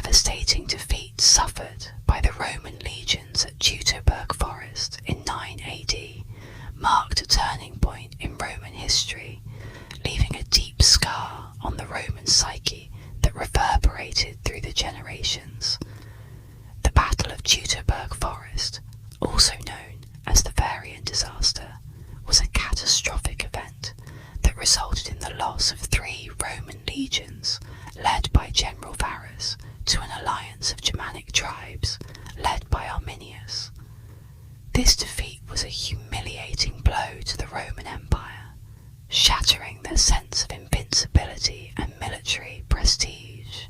devastating defeat suffered by the Roman legions at Teutoburg Forest in 9 AD marked a turning point in Roman history, leaving a deep scar on the Roman psyche that reverberated through the generations. The Battle of Teutoburg Forest, also known as the Varian disaster, was a catastrophic event that resulted in the loss of 3 Roman legions led by General Varus to an alliance of Germanic tribes led by Arminius. This defeat was a humiliating blow to the Roman Empire, shattering their sense of invincibility and military prestige.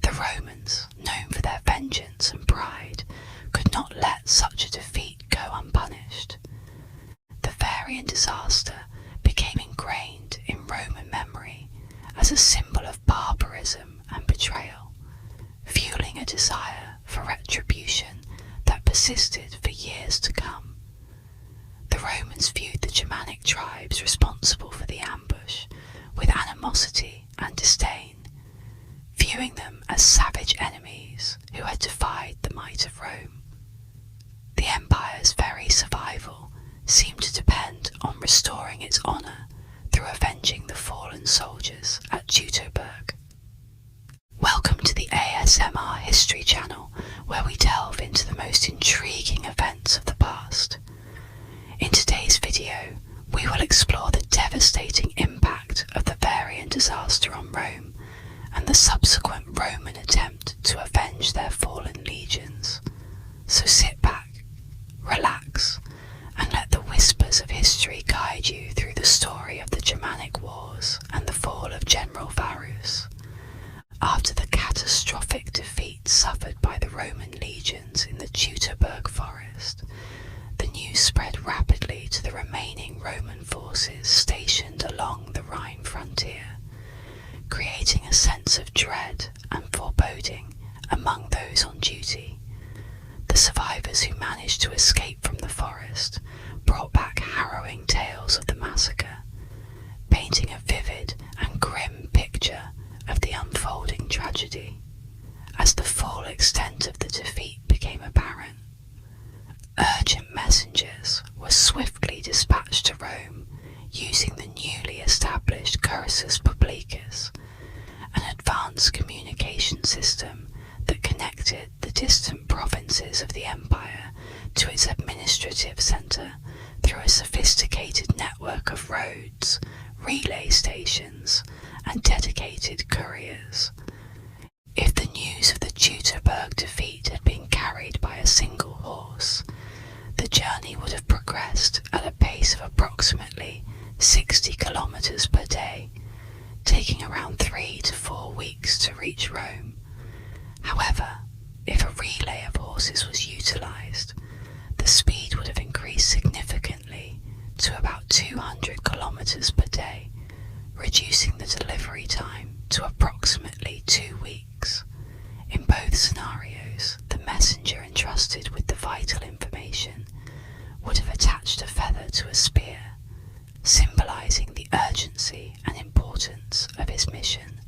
The Romans, known for their vengeance and pride, could not let such a defeat go unpunished. The Varian disaster became ingrained in Roman memory as a symbol of barbarism and betrayal, fueling a desire for retribution that persisted for years to come. The Romans viewed the Germanic tribes responsible for the ambush with animosity and disdain, viewing them as savage enemies who had defied the might of Rome. The empire's very survival seemed to depend on restoring its honour through avenging the fallen soldiers at Teutoburg. Welcome to the ASMR History Channel, where we delve into the most intriguing events of the past. In today's video, we will explore the devastating impact of the Varian disaster on Rome and the subsequent Roman attempt to avenge their fallen legions. So sit back, relax, and let the whispers of history guide you through the story of the Germanic Wars and the fall of General Varus. After the catastrophic defeat suffered by the Roman legions in the Teutoburg Forest, the news spread rapidly to the remaining Roman forces stationed along the Rhine frontier, creating a sense of dread and foreboding among those on duty. The survivors who managed to escape from the forest brought back harrowing tales of the massacre, painting a vivid and grim picture of the unfolding tragedy. As the full extent of the defeat became apparent, urgent messengers were swiftly dispatched to Rome using the newly established cursus publicus, an advanced communication system that connected the distant provinces of the empire to its administrative centre through a sophisticated network of roads, relay stations, and dedicated couriers. If the news of the Teutoburg defeat had been carried by a single horse, the journey would have progressed at a pace of approximately 60 kilometers per day, taking around 3 to 4 weeks to reach Rome. However, if a relay of horses was utilized, the speed would have increased significantly to about 200 kilometers per day, reducing the delivery time to approximately 2 weeks. In both scenarios, the messenger entrusted with the vital information would have attached a feather to a spear, symbolizing the urgency and importance of his mission.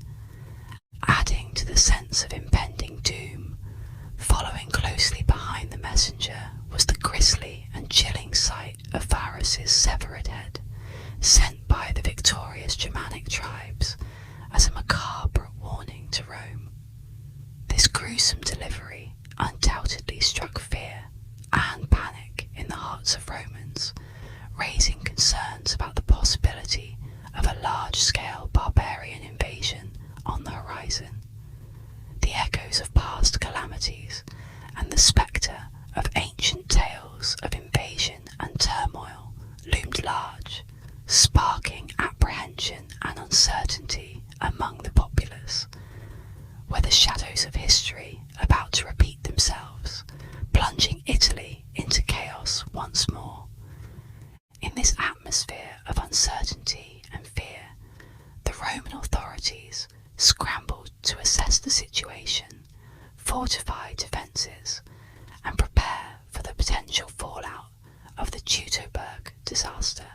Adding to the sense of impending doom, following closely behind the messenger was the grisly and chilling sight of Varus's severed head, sent by the victorious Germanic tribes as a macabre warning to Rome. This gruesome delivery undoubtedly struck fear and panic in the hearts of Romans, raising concerns about the possibility of a large-scale barbarian invasion on the horizon. The echoes of past calamities and the spectre of ancient tales of invasion and turmoil loomed large, sparking apprehension and uncertainty among the populace. Were the shadows of history about to repeat themselves, plunging Italy into chaos once more? In this atmosphere of uncertainty and fear, the Roman authorities scrambled to assess the situation, fortify defences, and prepare for the potential fallout of the Teutoburg disaster.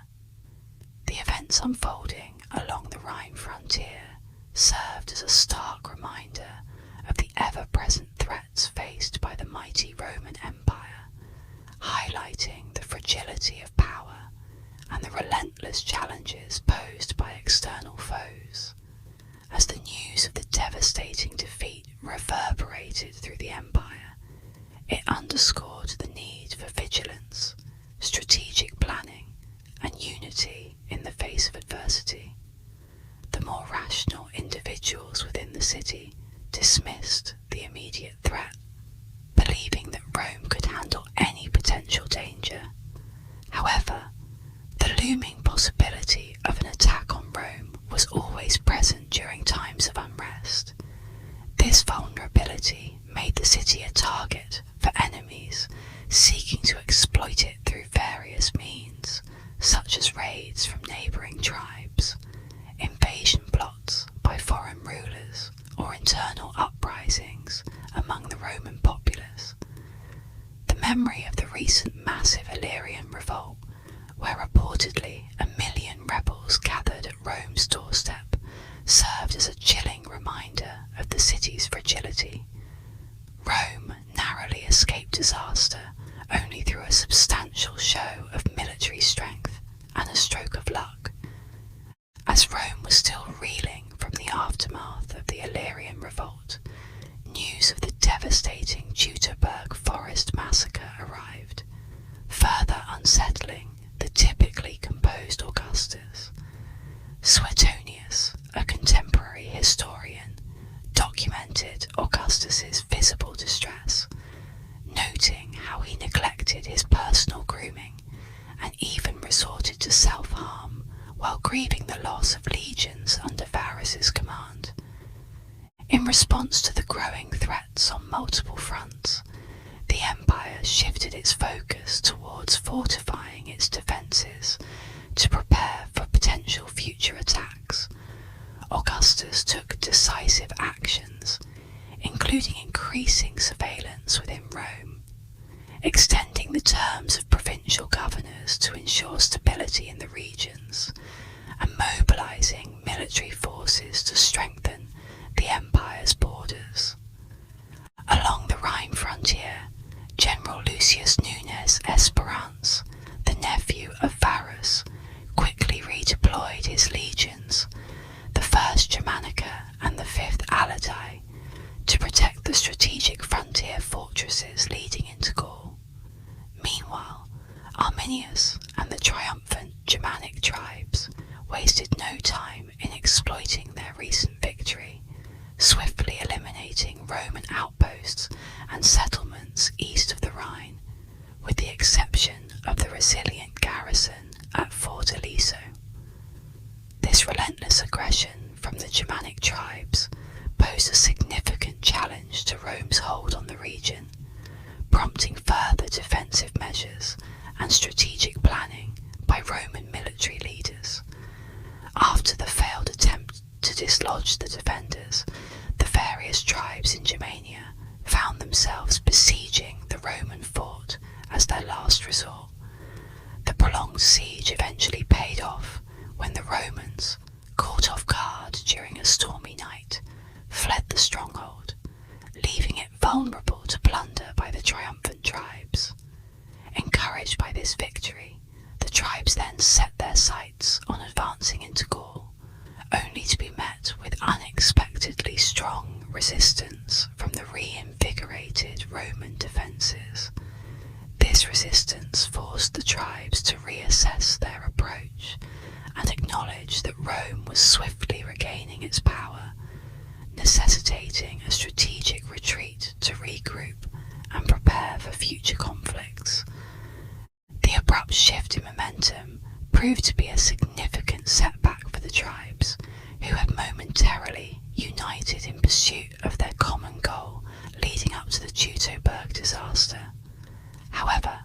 The events unfolding along the Rhine frontier served as a stark reminder of the ever dismissed the immediate threat, believing that Rome could handle any potential danger. However, the looming possibility of an attack on Rome was always present during times of unrest. This vulnerability made the city a target for enemies seeking to exploit it through various means, such as raids from neighbouring tribes, invasion plots by foreign rulers, or internal uprisings among the Roman populace. The memory of the recent massive Illyrian revolt, where reportedly 1 million rebels gathered at Rome's doorstep, served as a chilling reminder of the city's fragility. Rome narrowly escaped disaster only through a substantial show of military strength and a stroke of luck. As Rome was still reeling from the aftermath of the Illyrian revolt, news of the devastating Teutoburg Forest massacre arrived, further unsettling the typically composed Augustus. Suetonius, a contemporary historian, documented Augustus's visible distress, noting how he neglected his personal grooming and even resorted to self-harm while grieving the loss of legions under Varus's command. In response to the growing threats on multiple fronts, the empire shifted its focus towards fortifying its defences to prepare for potential future attacks. Augustus took decisive actions, including increasing surveillance within Rome, extending the terms of provincial governors to ensure stability in the regions, and mobilising military forces to strengthen the empire's borders. Along the Rhine frontier, General Lucius Nunez Esperance, the nephew of Varus, quickly redeployed his legions, the 1st Germanica and the 5th Aladi, to protect the strategic frontier fortresses leading into Gaul. Meanwhile, Arminius and the triumphant Germanic tribes wasted no time in exploiting their recent victory, swiftly eliminating Roman outposts and settlements east of the Rhine, with the exception of the resilient garrison at Fort Eliso. This relentless aggression from the Germanic tribes posed a significant challenge to Rome's hold on the region, prompting further defensive measures and strategic planning by Roman military leaders. After the failed attempt to dislodge the defenders, the various tribes in Germania found themselves besieging the Roman fort as their last resort. The prolonged siege eventually paid off when the Romans, caught off guard during a stormy night, fled the stronghold, leaving it vulnerable to plunder by the triumphant tribes. Encouraged by this victory, the tribes then set their sights on advancing into Gaul, only to be met with unexpectedly strong resistance from the reinvigorated Roman defences. This resistance forced the tribes to reassess their approach and acknowledge that Rome was swiftly regaining its power, necessitating a strategic retreat to regroup and prepare for future conflicts. The abrupt shift in momentum proved to be a significant setback for the tribes, who had momentarily united in pursuit of their common goal leading up to the Teutoburg disaster. However,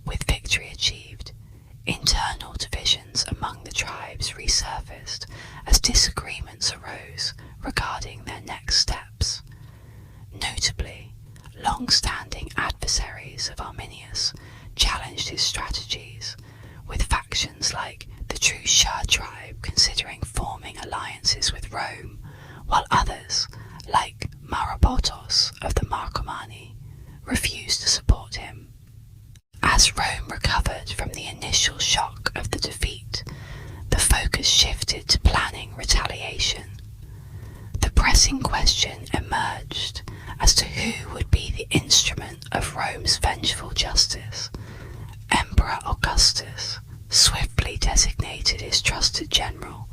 with victory achieved, internal divisions among the tribes resurfaced as disagreements arose regarding their next steps. Notably, long-standing adversaries of Arminius challenged his strategies, with factions like the Treacherous tribe considering forming alliances with Rome, while others, like Marabotos of the Marcomanni, refused to support him. As Rome recovered from the initial shock of the defeat, the focus shifted to planning retaliation. The pressing question emerged as to who would be the instrument of Rome's vengeful justice. Emperor Augustus swiftly designated his trusted general,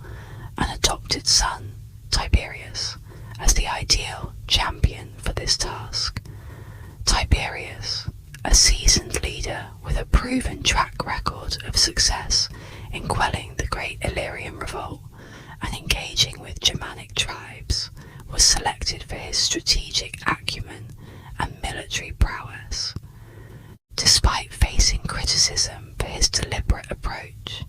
an adopted son, Tiberius, as the ideal champion for this task. Tiberius, a seasoned leader with a proven track record of success in quelling the Great Illyrian Revolt and engaging with Germanic tribes, was selected for his strategic acumen and military prowess. Despite facing criticism for his deliberate approach,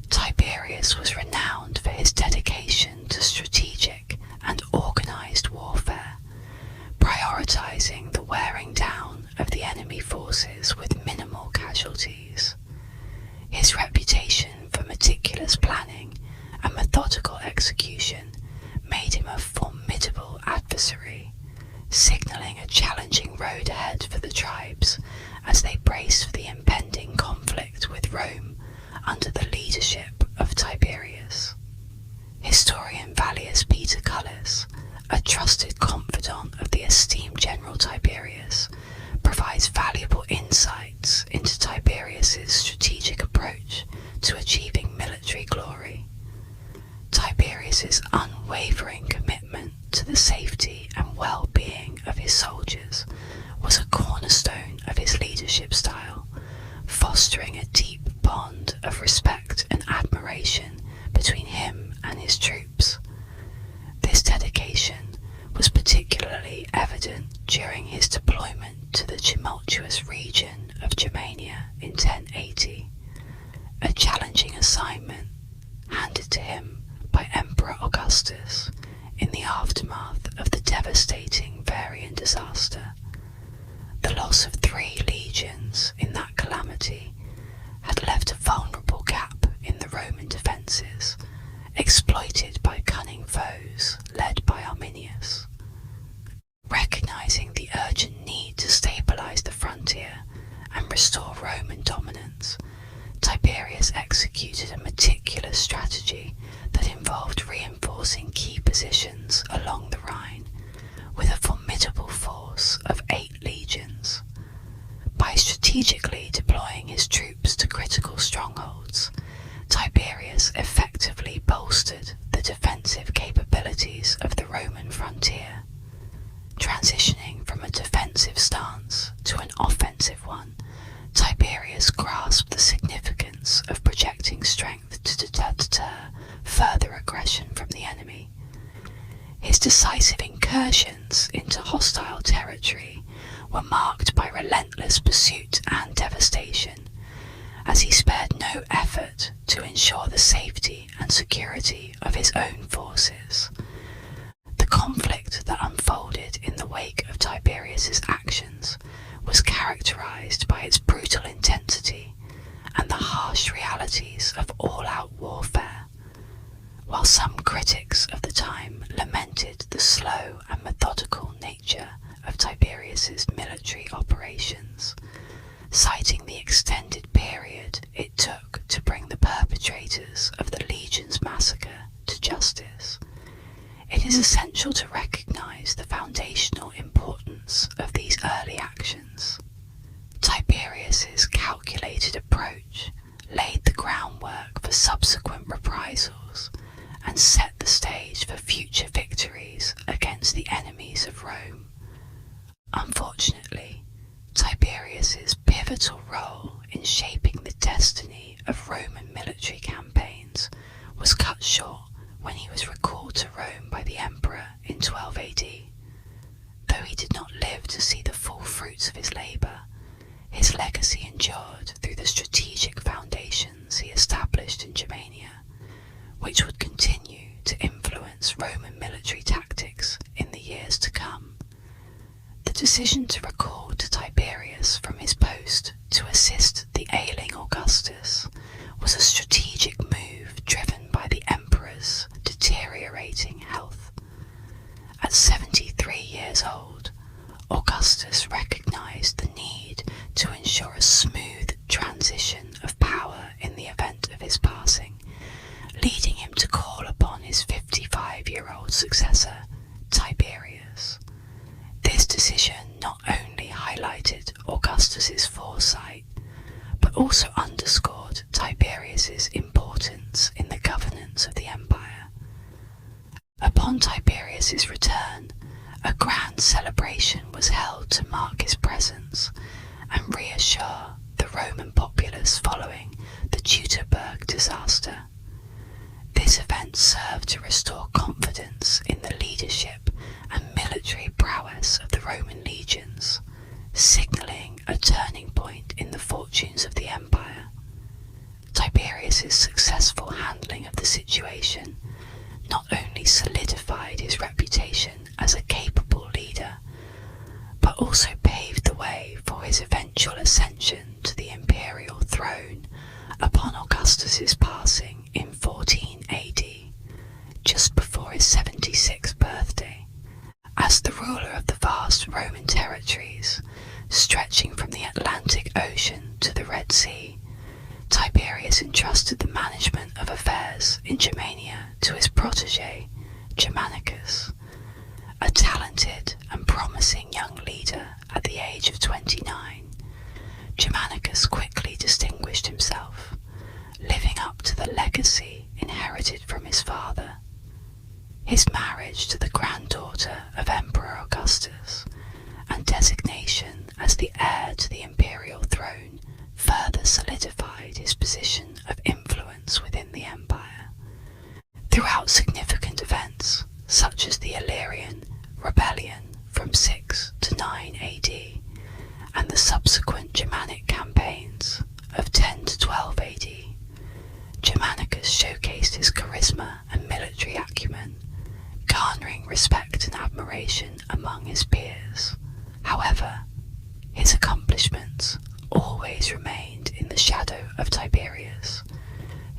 Tiberius was renowned for his dedication to strategic and organised warfare, prioritising the wearing down of the enemy forces with minimal casualties. His reputation for meticulous planning and methodical execution made him a formidable adversary, signalling a challenging road ahead for the tribes as they braced for the impending conflict with Rome under the leadership of Tiberius. Historian Vallius Peter Cullis, a trusted confidant of the esteemed General Tiberius, provides valuable insights into Tiberius's strategic approach to achieving military glory. Tiberius's unwavering commitment to the safety and well-being of his soldiers was a cornerstone of his leadership style, fostering a deep bond of respect and admiration between him and his troops. This dedication was particularly evident during his deployment to the tumultuous region of Germania in 1080, a challenging assignment handed to him by Emperor Augustus in the aftermath of the devastating Varian disaster. The loss of 3 legions in that calamity had left a vulnerable gap in the Roman defences, exploited by cunning foes led by Arminius. Recognising the urgent need to stabilise the frontier and restore Roman dominance, Tiberius executed a meticulous strategy that involved reinforcing key positions along the Rhine with a formidable force of 8 legions. By strategically deploying his troops to critical strongholds, Tiberius effectively bolstered the defensive capabilities of the Roman frontier. Transitioning from a defensive stance to an offensive one, Tiberius grasped the significance of projecting strength to deter further aggression from the enemy. His decisive incursions into hostile territory were marked by relentless pursuit and devastation, as he spared no effort to ensure the safety and security of his own forces. The conflict that unfolded in the wake of Tiberius's actions was characterized by its brutal intensity and the harsh realities of all-out warfare. While some critics of the time lamented the slow and methodical nature of Tiberius's military operations, citing the extended period it took to bring the perpetrators of the Legion's massacre to justice, it is essential to recognise the foundational importance of these early actions. Tiberius's calculated approach laid the groundwork for subsequent reprisals and set the stage for future victories against the enemies of Rome. Unfortunately, Tiberius's pivotal role in shaping the destiny of Roman military campaigns was cut short when he was recalled to Rome by the emperor in 12 AD. Though he did not live to see the full fruits of his labour, his legacy endured through the strategic foundations he established in Germania, which would continue to influence Roman military tactics in the years to come. The decision to recall to Tiberius from his post to assist the ailing Augustus was a strategic move driven by the emperor's deteriorating health. At 73 years old, Augustus recognised the need to ensure a smooth transition of power in the event of his passing, leading him to call upon his 55-year-old successor, Tiberius. This decision not only highlighted Augustus's foresight, but also underscored Tiberius's importance in the governance of the empire. Upon Tiberius's Germanicus's return, a grand celebration was held to mark his presence and reassure the Roman populace following the Teutoburg disaster. This event served to restore confidence in the leadership and military prowess of the Roman legions, signalling a turning point in the fortunes of the empire. Tiberius's successful handling of the situation not only solidified his reputation as a capable leader, but also paved the way for his eventual ascension to the imperial throne upon Augustus's passing in 14 AD, just before his 76th birthday. As the ruler of the vast Roman territories, stretching from the Atlantic Ocean to the Red Sea, Tiberius entrusted the management of affairs in Germania to his protege, Germanicus, a talented and promising young leader at the age of 29. Germanicus quickly distinguished himself, living up to the legacy inherited from his father. His marriage to the granddaughter of Emperor Augustus and designation as the heir to the imperial throne further solidified his position of influence within the empire. Throughout significant events, such as the Illyrian rebellion from 6 to 9 AD, and the subsequent Germanic campaigns of 10 to 12 AD, Germanicus showcased his charisma and military acumen, garnering respect and admiration among his peers. However, his accomplishments always remained in the shadow of Tiberius,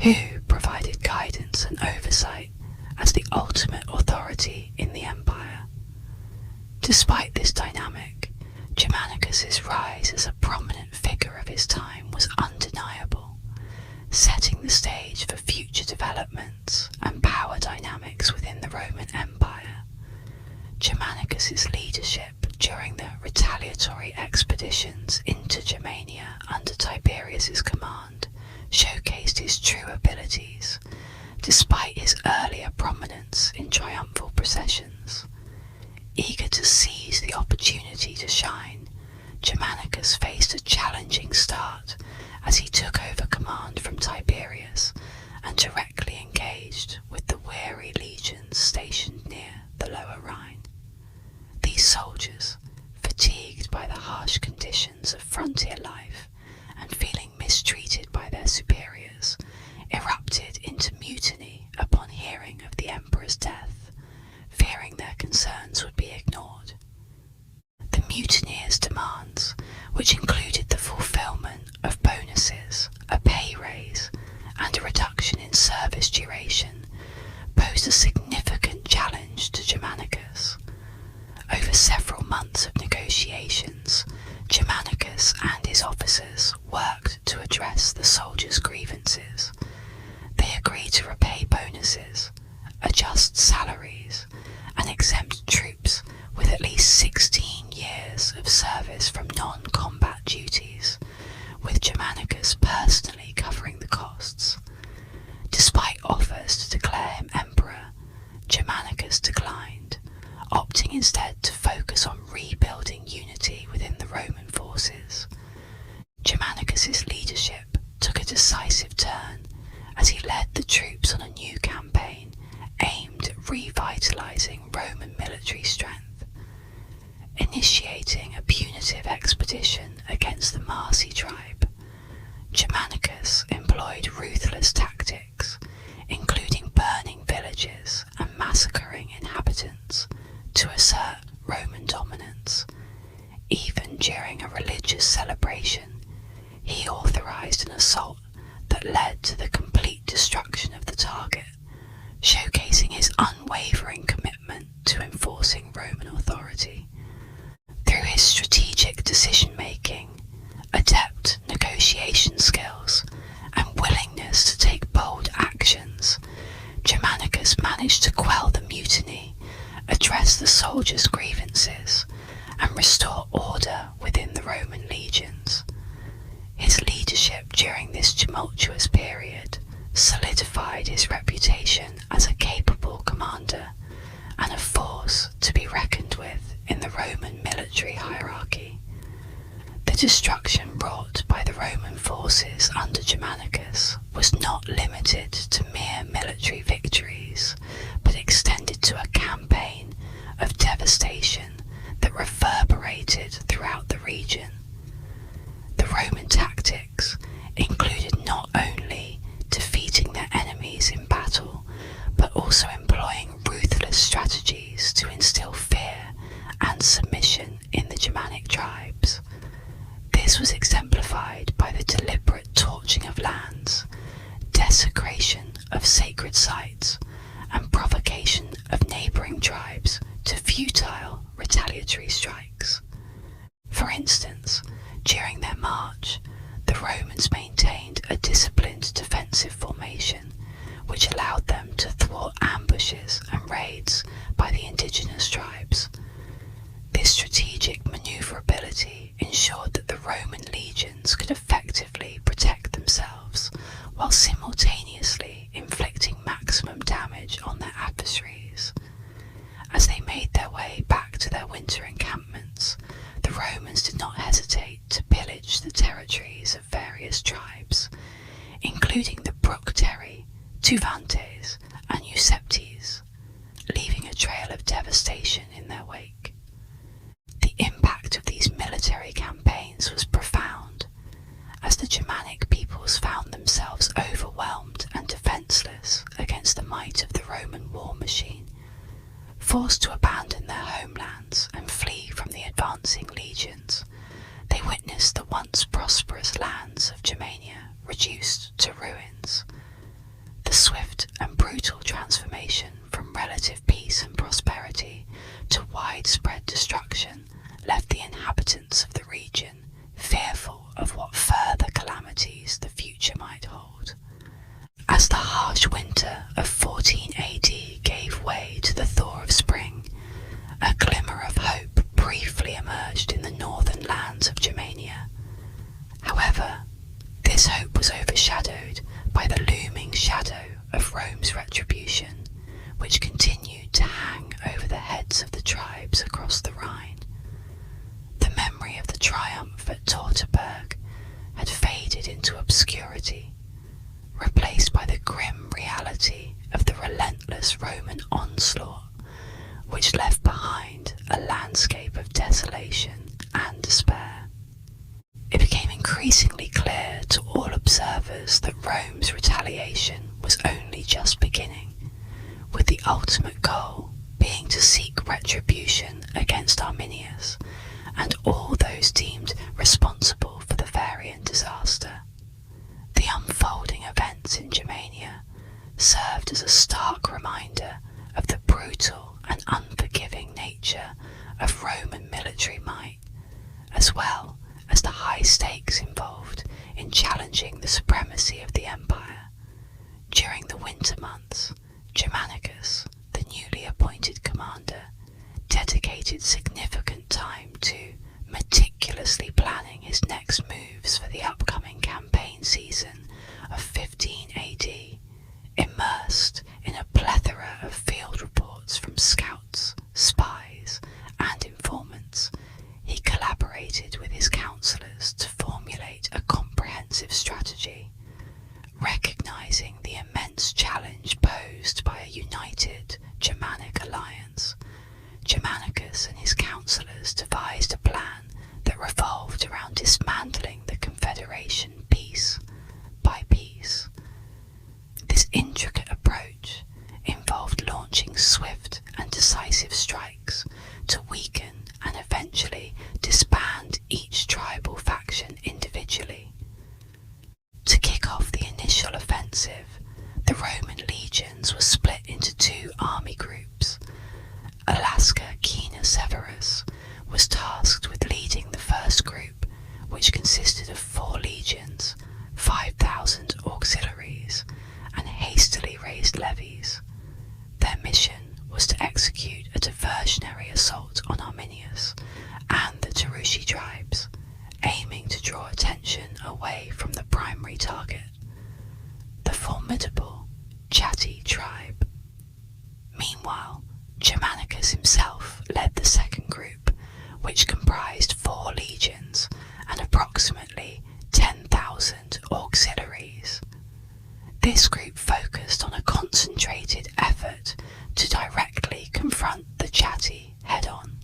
who provided guidance and oversight as the ultimate authority in the empire. Despite this dynamic, Germanicus's rise as a prominent figure of his time was undeniable, setting the stage for future developments and power dynamics within the Roman Empire. Germanicus's leadership during the retaliatory expeditions into Germania under Tiberius's command showcased his true abilities, despite his earlier prominence in triumphal processions. Eager to seize the opportunity to shine, Germanicus faced a challenging start as he took over command from Tiberius and directly engaged with the weary legions stationed near the Lower Rhine. These soldiers, fatigued by the harsh conditions of frontier life and feeling mistreated by their superiors, erupted into mutiny upon hearing of the emperor's death, fearing their concerns would be ignored. The mutineers' demands, which included the fulfillment of bonuses, a pay raise, and a reduction in service duration, posed a significant challenge to Germanicus. Over several months of negotiations, Germanicus and his officers worked to address the soldiers' grievances. They agreed to repay bonuses, adjust salaries, and exempt troops with at least 16 years of service from non-combat duties, with Germanicus personally covering the costs. Despite offers to declare him emperor, Germanicus declined, opting instead to focus on rebuilding unity within the Roman forces. Germanicus's leadership took a decisive turn as he led the troops on a new campaign aimed at revitalizing Roman military strength. Initiating a punitive expedition against the Marsi tribe, Germanicus employed ruthless tactics, including burning villages and massacring inhabitants, to assert Roman dominance. Even during a religious celebration, he authorized an assault that led to the complete destruction of the target, showcasing his unwavering commitment to enforcing Roman authority. Through his strategic decision-making, adept negotiation skills, and willingness to take bold actions, Germanicus managed to quell the mutiny, address the soldiers' grievances, and restore order within the Roman legions. His leadership during this tumultuous period solidified his reputation as a capable commander and a force Roman military hierarchy. The destruction wrought by the Roman forces under Germanicus was not limited to mere military victories, but extended to a campaign of devastation that reverberated throughout the region. The Roman tactics included not only defeating their enemies in battle, but also employing ruthless strategies to instill fear and submission in the Germanic tribes. This was exemplified by the deliberate torching of lands, desecration of sacred sites, and provocation of neighbouring tribes to futile retaliatory strikes. For instance, during their march, the Romans maintained a disciplined defensive formation, which allowed them to thwart ambushes and raids by the indigenous tribes. This strategic manoeuvrability ensured that the Roman legions could effectively protect themselves while simultaneously inflicting maximum damage on their adversaries. As they made their way back to their winter encampments, the Romans did not hesitate to pillage the territories of various tribes, including the Bructeri, Tuvantes, and Euseptes, leaving a trail of devastation in their wake. The impact of these military campaigns was profound, as the Germanic peoples found themselves overwhelmed and defenceless against the might of the Roman war machine. Forced to abandon their homelands and flee from the advancing legions, they witnessed the once prosperous lands of Germania reduced to ruins. The swift and brutal transformation from relative peace and prosperity to widespread destruction left the inhabitants of the region fearful of what further calamities the future might hold. As the harsh winter of 14 AD gave way to the thaw of spring, a glimmer of hope briefly emerged in the northern lands of Germania. However, this hope was overshadowed by the looming shadow of Rome's retribution, which continued to hang over the heads of the tribes across the Rhine. The memory of the triumph at Teutoburg had faded into obscurity, replaced by the grim reality of the relentless Roman onslaught, which left behind a landscape of desolation and despair. It became increasingly clear to all observers that Rome's retaliation was only just beginning, with the ultimate goal being to seek retribution against Arminius and all those deemed responsible for the Varian disaster. The unfolding events in Germania served as a stark reminder of the brutal and unforgiving nature of Roman military might, as well as the high stakes involved in challenging the supremacy of the empire. During the winter months, Germanicus, the newly appointed commander, dedicated significant time to meticulously planning his next moves for the upcoming campaign season of 15 AD, immersed in a plethora of field reports from scouts, spies, and informants. He collaborated with his councillors to formulate a comprehensive strategy, recognizing the immense challenge posed by a united Germanic alliance. Germanicus and his councillors devised a plan that revolved around dismantling the Confederation piece by piece. This intricate approach involved launching swift and decisive strikes to weaken and eventually disband each tribal faction individually. To kick off the initial offensive, the Roman legions were split into two army groups. Alaska Kina Severus was tasked with leading the first group, which consisted of 4 legions, 5,000 auxiliaries, and hastily raised levies. Their mission was to execute a diversionary assault on Arminius and the Turushi tribes, aiming to draw attention away from the primary target, the formidable Chatti tribe. Meanwhile, Germanicus himself led the second group, which comprised 4 legions and approximately 10,000 auxiliaries. This group focused on a concentrated effort to directly confront the Chatti head-on.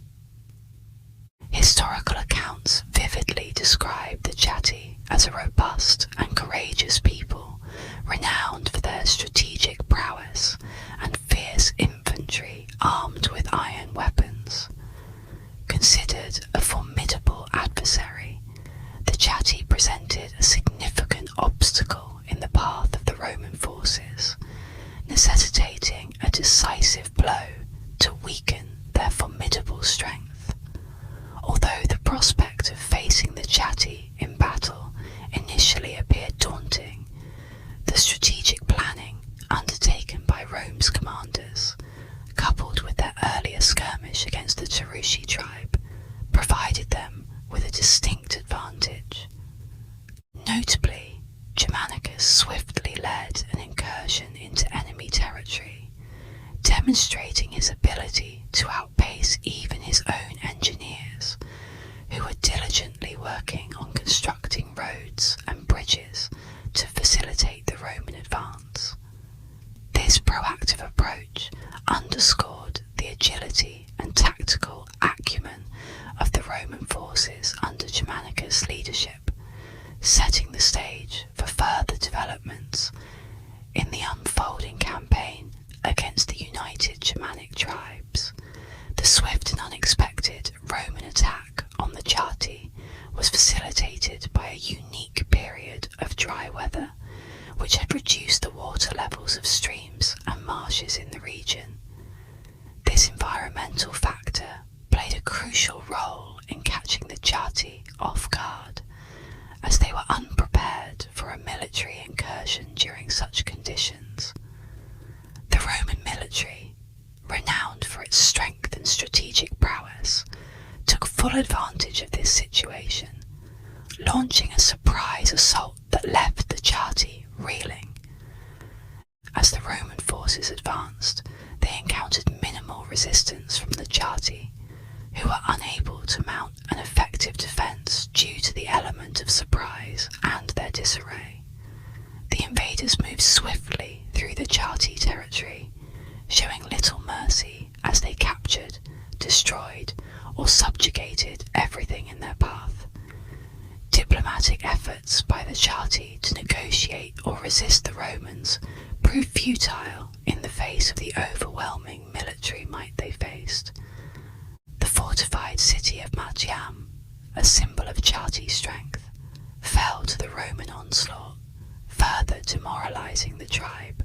Historical accounts vividly describe the Chatti as a robust and courageous people, renowned for their strategic prowess and fierce infantry armed with iron weapons. Considered a formidable adversary, the Chatti presented a significant obstacle in the path of the Roman forces, necessitating a decisive blow to weaken their formidable strength. Although the prospect of facing the Chatti in battle initially appeared daunting, the strategic planning undertaken by Rome's commanders, coupled with their earlier skirmish against the Cherusci tribe, provided them with a distinct advantage. Notably, Germanicus swiftly led an incursion into enemy territory, demonstrating his ability to outpace even his own engineers, who were diligently working on constructing roads and bridges to facilitate the Roman advance. This proactive approach underscored the agility and tactical acumen of the Roman forces under Germanicus' leadership, setting the stage for further developments in the unfolding campaign against the united Germanic tribes. The swift and unexpected Roman attack on the Chatti was facilitated by a unique period of dry weather, which had reduced the water levels of streams and marshes in the region. This environmental factor played a crucial role in catching the Chatti off guard, as they were unprepared for a military incursion during such conditions. The Roman military, renowned for its strength and strategic prowess, took full advantage of this situation, launching a surprise assault that left the Chatti reeling. As the Roman forces advanced, they encountered minimal resistance from the Chatti, who were unable to mount an effective defence due to the element of surprise and their disarray. The invaders moved swiftly through the Chatti territory, showing little mercy as they captured, destroyed, or subjugated everything in their path. Diplomatic efforts by the Chatti to negotiate or resist the Romans proved futile in the face of the overwhelming military might they faced. The fortified city of Martiam, a symbol of Chatti strength, fell to the Roman onslaught, further demoralizing the tribe.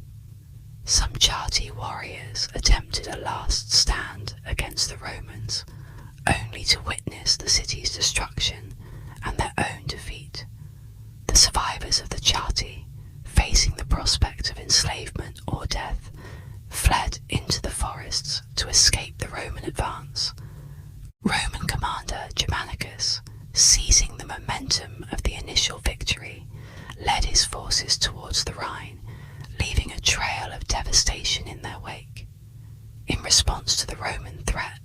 Some Chatti warriors attempted a last stand against the Romans, only to witness the city's destruction and their own defeat. The survivors of the Chatti, facing the prospect of enslavement or death, fled into the forests to escape the Roman advance. Roman commander Germanicus, seizing the momentum of the initial victory, led his forces towards the Rhine, leaving a trail of devastation in their wake. In response to the Roman threat,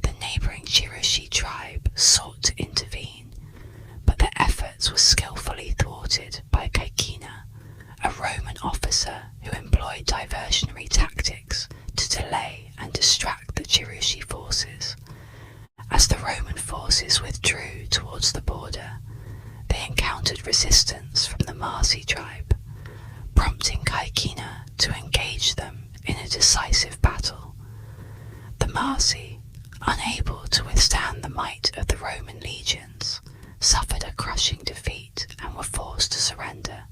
the neighbouring Cherusci tribe sought to intervene, but their efforts were skillfully thwarted by Caecina, a Roman officer who employed diversionary tactics to delay and distract the Cherusci forces. As the Roman forces withdrew towards the border, they encountered resistance from the Marsi tribe, prompting Caecina to engage them in a decisive battle. The Marsi, unable to withstand the might of the Roman legions, suffered a crushing defeat and were forced to surrender,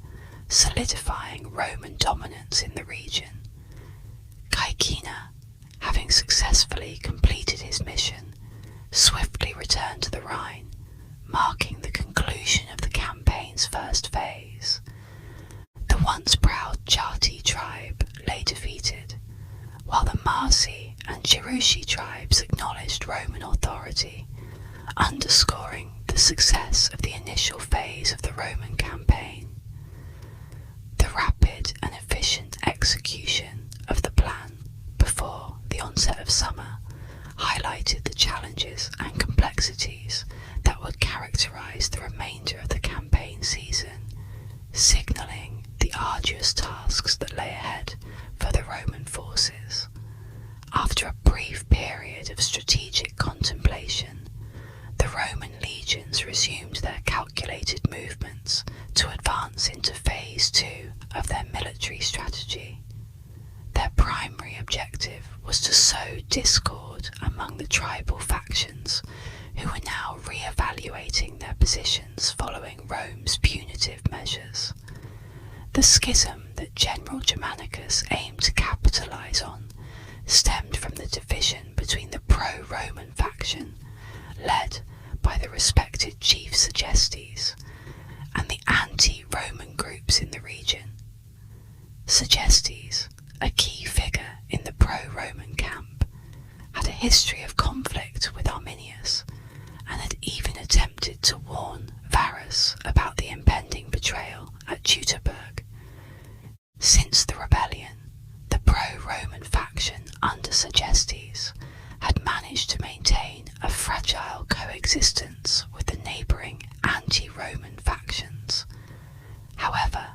solidifying Roman dominance in the region. Caecina, having successfully completed his mission, swiftly returned to the Rhine, marking the conclusion of the campaign's first phase. The once proud Chatti tribe lay defeated, while the Marsi and Cherusci tribes acknowledged Roman authority, underscoring the success of the initial phase of the Roman campaign. The rapid and efficient execution of the plan before the onset of summer highlighted the the challenges and complexities that would characterize the remainder of the campaign season, signalling the arduous tasks that lay ahead for the Roman forces. After a brief period of strategic contemplation, the Roman legions resumed their calculated movements to advance into phase 2 of their military strategy. Their primary objective was to sow discord among the tribal factions who were now re-evaluating their positions following Rome's punitive measures. The schism that General Germanicus aimed to capitalize on stemmed from the division between the pro-Roman faction, led by the respected chief Segestes, and the anti-Roman groups in the region. Segestes, a key figure in the pro-Roman camp, had a history of conflict with Arminius and had even attempted to warn Varus about the impending betrayal at Teutoburg. Since the rebellion, the pro-Roman faction under Segestes had managed to maintain a fragile coexistence with the neighbouring anti-Roman factions. However,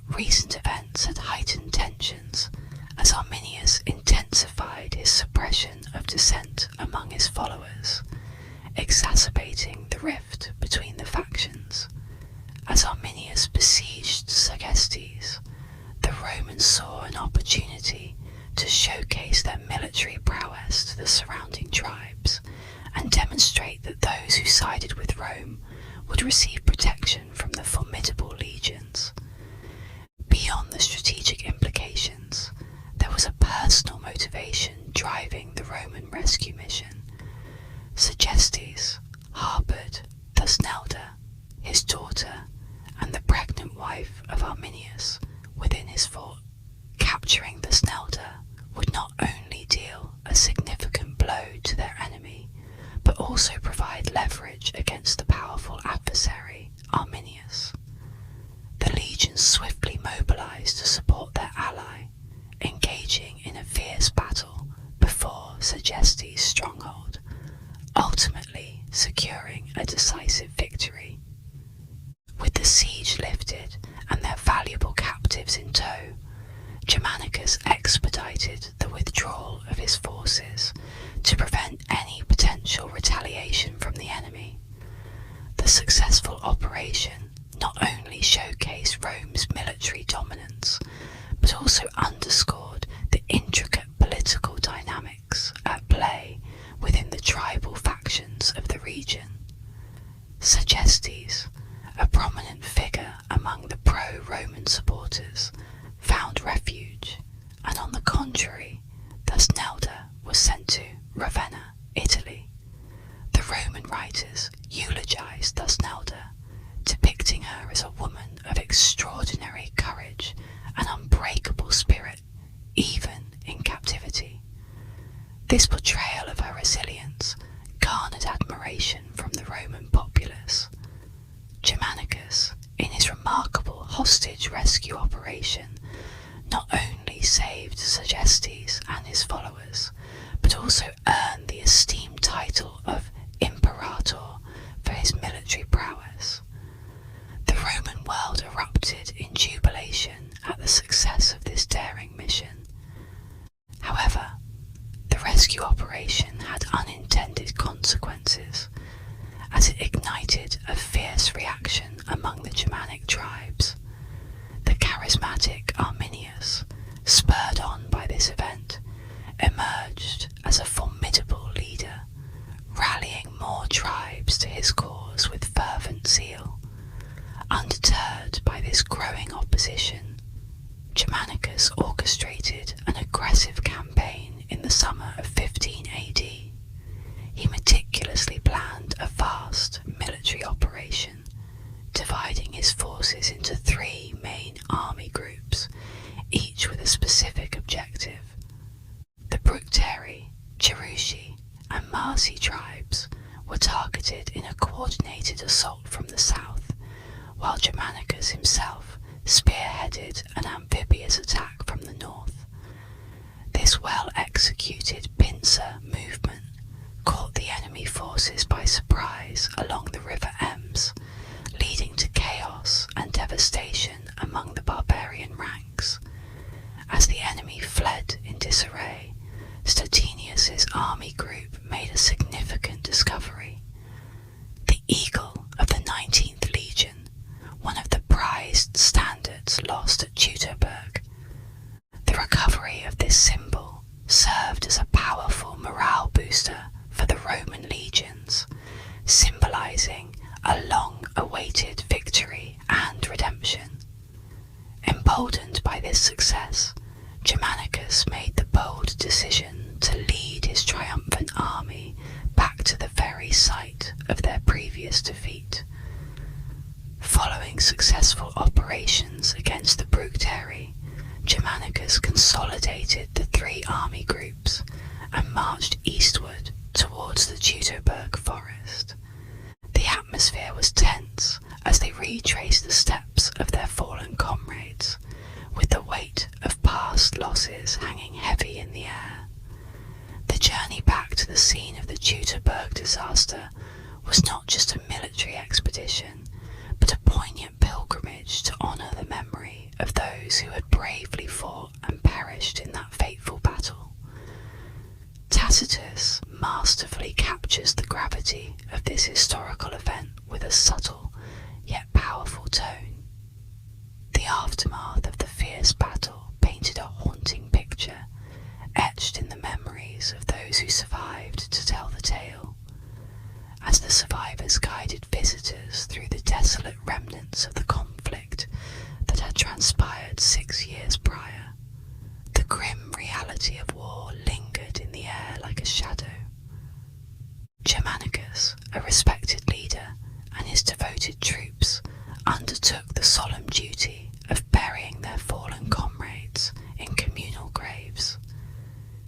recent events had heightened tensions as Arminius intensified his suppression of dissent among his followers, exacerbating the rift between the factions. As Arminius besieged Segestes, the Romans saw an opportunity to showcase their military prowess to the surrounding tribes and demonstrate that those who sided with Rome would receive protection from the formidable legions. Beyond the strategic implications, there was a personal motivation driving the Roman rescue mission. Segestes harboured Thusnelda, his daughter, and the pregnant wife of Arminius within his fort. Capturing Thusnelda would not only deal a significant blow to their enemy, but also provide leverage against the powerful adversary, Arminius. The legions swiftly mobilized to support their ally, engaging in a fierce battle before Segestes' stronghold, ultimately securing a decisive victory. With the siege lifted and their valuable captives in tow, Germanicus expedited the withdrawal of his forces to prevent any potential retaliation from the enemy. The successful operation not only showcased Rome's military dominance, but also underscored the intricate political dynamics at play within the tribal factions of the region. Segestes, a prominent figure among the pro-Roman supporters, found refuge, and on the contrary, Thusnelda was sent to Ravenna, Italy. The Roman writers eulogized Thusnelda, depicting her as a woman of extraordinary courage and unbreakable spirit, even in captivity. This portrayal of her resilience garnered admiration from the Roman populace. Germanicus, in his remarkable hostage rescue operation, not only saved Segestes and his followers, but also earned the esteemed title of Imperator for his military prowess. The Roman world erupted in jubilation at the success of this daring mission. However, the rescue operation had unintended consequences, as it ignited a fierce reaction among the Germanic tribes. The charismatic Arminius, spurred on by this event, emerged as a formidable leader, rallying more tribes to his cause with fervent zeal. Undeterred by this growing opposition, Germanicus orchestrated an aggressive campaign in the summer of 15 AD. He meticulously planned a vast military operation, dividing his forces into 3 main army groups, each with a specific objective. The Bructeri, Cherusci, and Marsi tribes were targeted in a coordinated assault from the south, while Germanicus himself spearheaded an amphibious attack from the north. This well-executed pincer movement caught the enemy forces by surprise along the river Ems, leading to chaos and devastation among the barbarian ranks. As the enemy fled in disarray, Statinius's army group made a significant discovery. The eagle of the 19th Legion, one of the prized standards lost at Teutoburg. The recovery of this symbol served as a powerful morale booster for the Roman legions, symbolizing a long-awaited victory and redemption. Emboldened by this success, Germanicus made the bold decision to lead his triumphant army back to the very site of their previous defeat. Following successful operations against the Bructeri, Germanicus consolidated the three army groups and marched eastward towards the Teutoburg Forest. The atmosphere was tense as they retraced the steps of their fallen comrades, with the weight of past losses hanging heavy in the air. The journey back to the scene of the Teutoburg disaster was not just a military expedition, but a poignant pilgrimage to honour the memory of those who had bravely fought and perished in that fateful battle. Tacitus masterfully captures the gravity of this historical event with a subtle yet powerful tone. The aftermath of the fierce battle painted a haunting picture, etched in the memories of those who survived to tell the tale. As the survivors guided visitors through the desolate remnants of the conflict that had transpired 6 years prior, the grim reality of war lingered in the air like a shadow. Germanicus, a respected leader, and his devoted troops undertook the solemn duty of burying their fallen comrades in communal graves.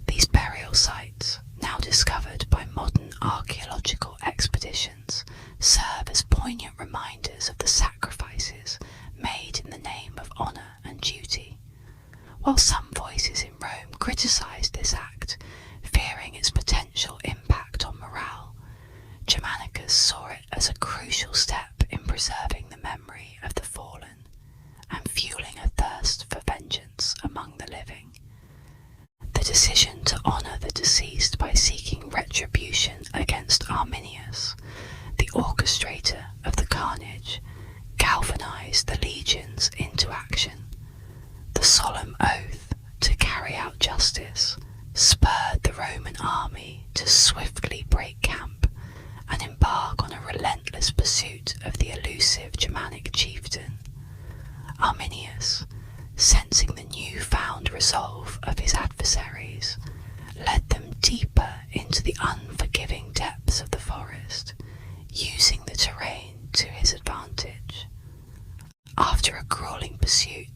These burial sites, now discovered by modern archaeological expeditions, serve as poignant reminders of the sacrifices made in the name of honour and duty. While some voices in Rome criticised this act, fearing its potential impact on morale, Germanicus saw it as a crucial step in preserving the memory of the fallen and fueling a thirst for vengeance among the living. The decision to honour the deceased by seeking retribution against Arminius, the orchestrator of the carnage, galvanised the legions into action. The solemn oath to carry out justice spurred the Roman army to swiftly break camp and embark on a relentless pursuit of the elusive Germanic chieftain. Arminius, sensing the new-found resolve of his adversaries, led them deeper into the unforgiving depths of the forest, using the terrain to his advantage. After a grueling pursuit,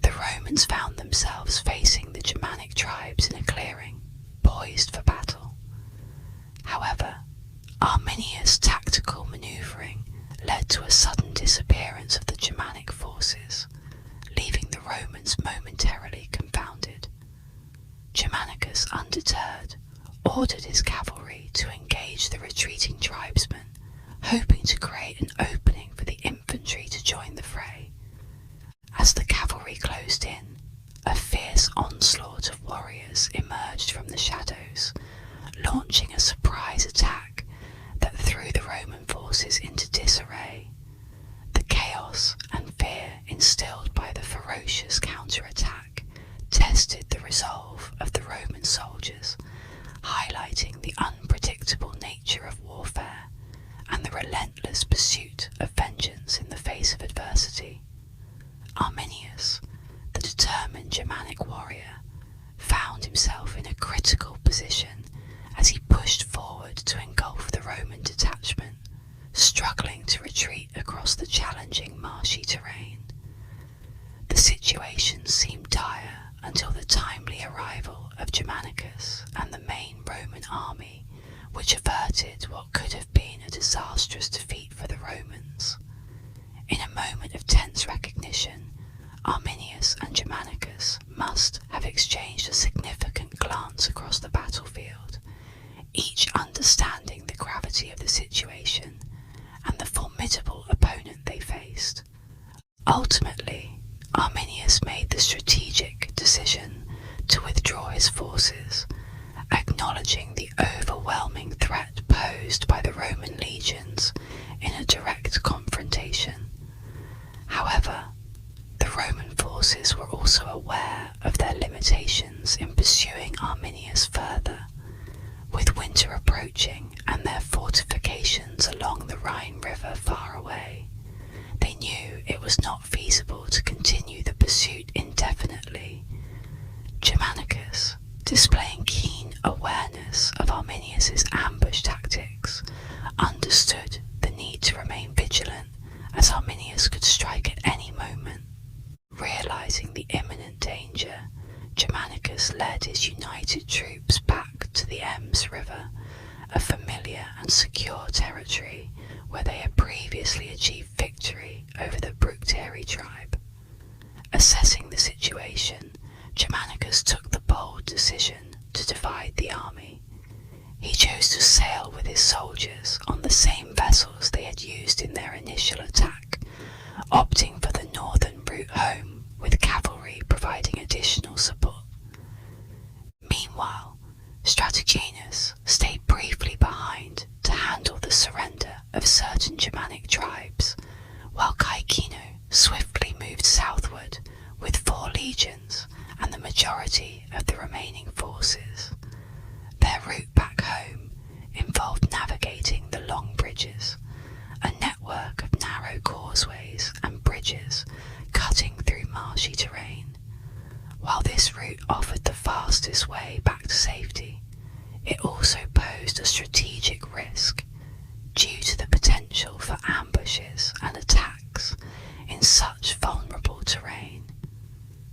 the Romans found themselves facing the Germanic tribes in a clearing, poised for battle. However, Arminius' tactical manoeuvring led to a sudden disappearance of the Germanic forces, leaving the Romans momentarily confounded. Germanicus, undeterred, ordered his cavalry to engage the retreating tribesmen, hoping to create an opening for the infantry to join the fray. As the cavalry closed in, a fierce onslaught of warriors emerged from the shadows, launching a surprise attack that threw the Roman forces into disarray. The chaos and fear instilled by the ferocious counterattack tested the resolve of the Roman soldiers, highlighting the unpredictable nature of warfare and the relentless pursuit of vengeance in the face of adversity. Arminius, the determined Germanic warrior, found himself in a critical position as he pushed forward to engulf the Roman detachment, struggling to retreat across the challenging marshy terrain. The situation seemed dire until the timely arrival of Germanicus and the main Roman army, which averted what could have been a disastrous defeat for the Romans. In a moment of tense recognition, Arminius and Germanicus must have exchanged a significant glance across the battlefield, each understanding the gravity of the situation and the formidable opponent they faced. Ultimately, Arminius made the strategic decision to withdraw his forces, acknowledging the overwhelming threat posed by the Roman legions in a direct confrontation. However, the Roman forces were also aware of their limitations in pursuing Arminius further. With winter approaching and their fortifications along the Rhine River far away, they knew it was not feasible to continue the pursuit indefinitely. Germanicus, displaying keen awareness of Arminius's ambush tactics, understood the need to remain vigilant, as Arminius could strike at any moment. Realizing the imminent danger, Germanicus led his united troops back to the Ems River, a familiar and secure territory where they had previously achieved victory over the Bructeri tribe. Assessing the situation, Germanicus took the bold decision to divide the army. He chose to sail with his soldiers on the same vessels they had used in their initial attack, opting for the northern route home, with cavalry providing additional support. Meanwhile, Stratogenus stayed briefly behind to handle the surrender of certain Germanic tribes, while Caecino swiftly moved southward with 4 legions and the majority of the remaining forces. Their route back home involved navigating the long bridges, a network of narrow causeways and bridges cutting through marshy terrain. While this route offered the fastest way back to safety, it also posed a strategic risk due to the potential for ambushes and attacks in such vulnerable terrain.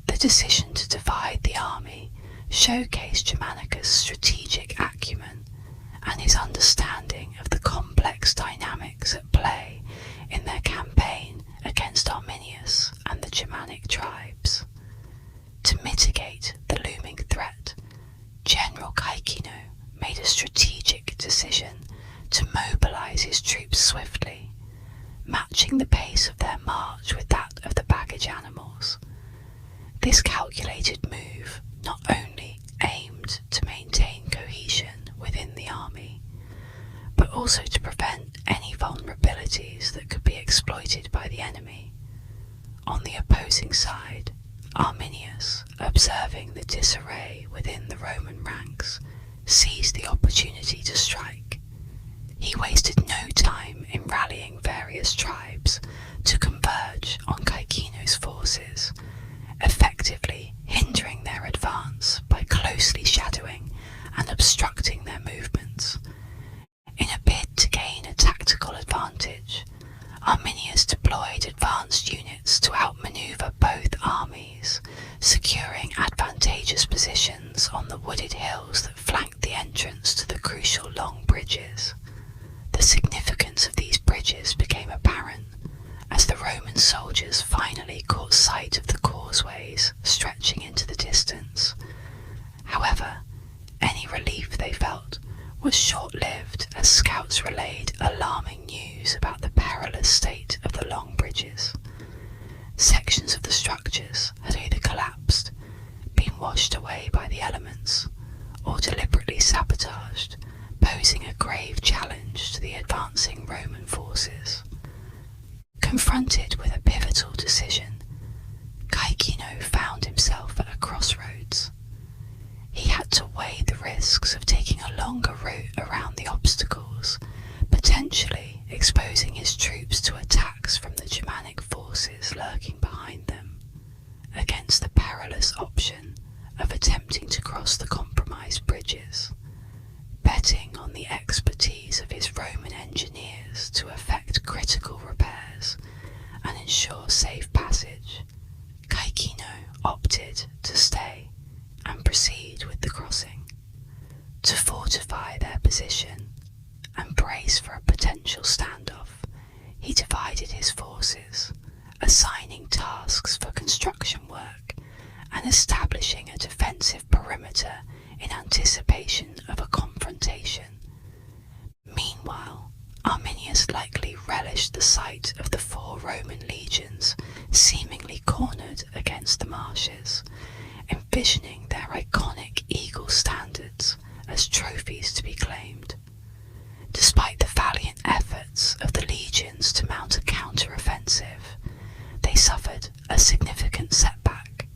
The decision to divide the army showcased Germanicus' strategic acumen and his understanding of the complex dynamics at play in their campaign against Arminius and the Germanic tribes. To mitigate the looming threat, General Caecino made a strategic decision to mobilize his troops swiftly, matching the pace of their march with that of the baggage animals. This calculated move not only aimed to maintain cohesion within the army, but also to prevent any vulnerabilities that could be exploited by the enemy. On the opposing side, Arminius, observing the disarray within the Roman ranks, seized the opportunity to strike. He wasted no time in rallying various tribes to converge on Caecino's forces, effectively hindering their advance by closely shadowing and obstructing their movements. In a bid to gain a tactical advantage, Arminius deployed advanced units to outmaneuver both armies, securing advantageous positions on the wooded hills that flanked the entrance to the crucial long bridges. The significance of these bridges became apparent as the Roman soldiers finally caught sight of the causeways stretching into the distance. However, any relief they felt was short-lived as scouts relayed alarming news about the perilous state of the long bridges. Sections of the structures had either collapsed, been washed away by the elements, or deliberately sabotaged, posing a grave challenge to the advancing Roman forces. Confronted with a pivotal decision, Caecino found himself at a crossroads. He had to weigh the risks of taking a longer route around the obstacles, potentially exposing his troops to attacks from the Germanic forces lurking behind them, against the perilous option of attempting to cross the compromised bridges. Betting on the expertise of his Roman engineers to effect critical repairs and ensure safe passage, Caecino opted to stay and proceed with the crossing. To fortify their position and brace for a potential standoff, he divided his forces, assigning tasks for construction work and establishing a defensive perimeter in anticipation of a confrontation. Arminius likely relished the sight of the 4 Roman legions seemingly cornered against the marshes, envisioning their iconic eagle standards as trophies to be claimed. Despite the valiant efforts of the legions to mount a counter-offensive, they suffered a significant setback.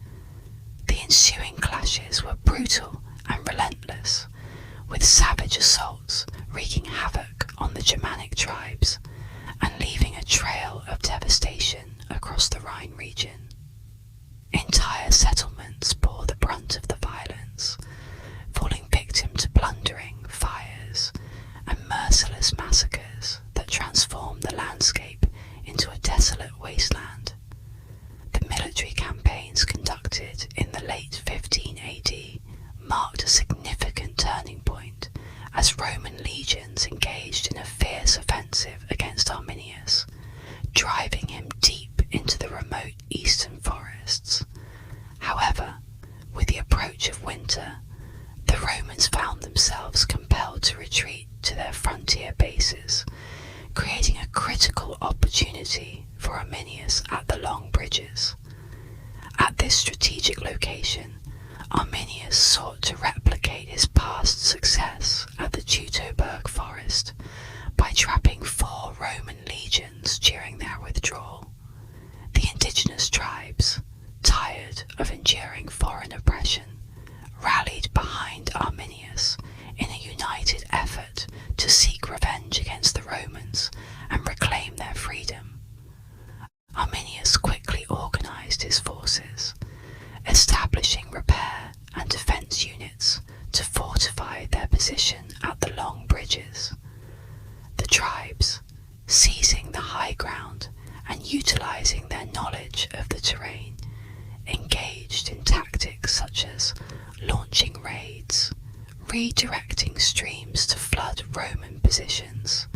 The ensuing clashes were brutal and relentless, with savage assaults wreaking havoc on the Germanic tribes and leaving a trail of devastation across the Rhine region. Entire settlements bore the brunt of the violence, falling victim to plundering, fires, and merciless massacres that transformed the landscape into a desolate wasteland. The military campaigns conducted in the late 15 AD marked a significant turning point as Roman legions engaged in a fierce offensive against Arminius, driving him deep into the remote eastern forests. However, with the approach of winter, the Romans found themselves compelled to retreat to their frontier bases, creating a critical opportunity for Arminius at the Long Bridges. At this strategic location, Arminius sought to replicate his past success at the Teutoburg Forest by trapping 4 Roman legions during their withdrawal. The indigenous tribes, tired of enduring foreign oppression, rallied behind Arminius in a united effort to seek revenge against the Romans and reclaim their freedom. Arminius quickly organised his forces, establishing repair and defence units to fortify their position at the Long Bridges. The tribes, seizing the high ground and utilising their knowledge of the terrain, engaged in tactics such as launching raids, redirecting streams to flood Roman positions,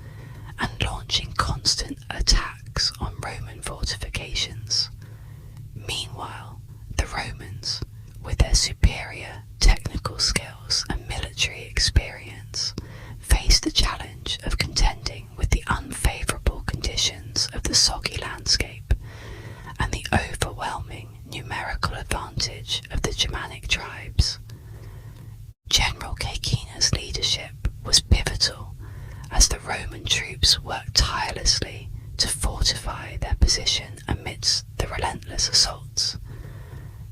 and launching constant attacks on Roman fortifications. Meanwhile, the Romans, with their superior technical skills and military experience, faced the challenge of contending with the unfavourable conditions of the soggy landscape and the overwhelming numerical advantage of the Germanic tribes. General Caecina's leadership was pivotal as the Roman troops worked tirelessly to fortify their position amidst the relentless assaults.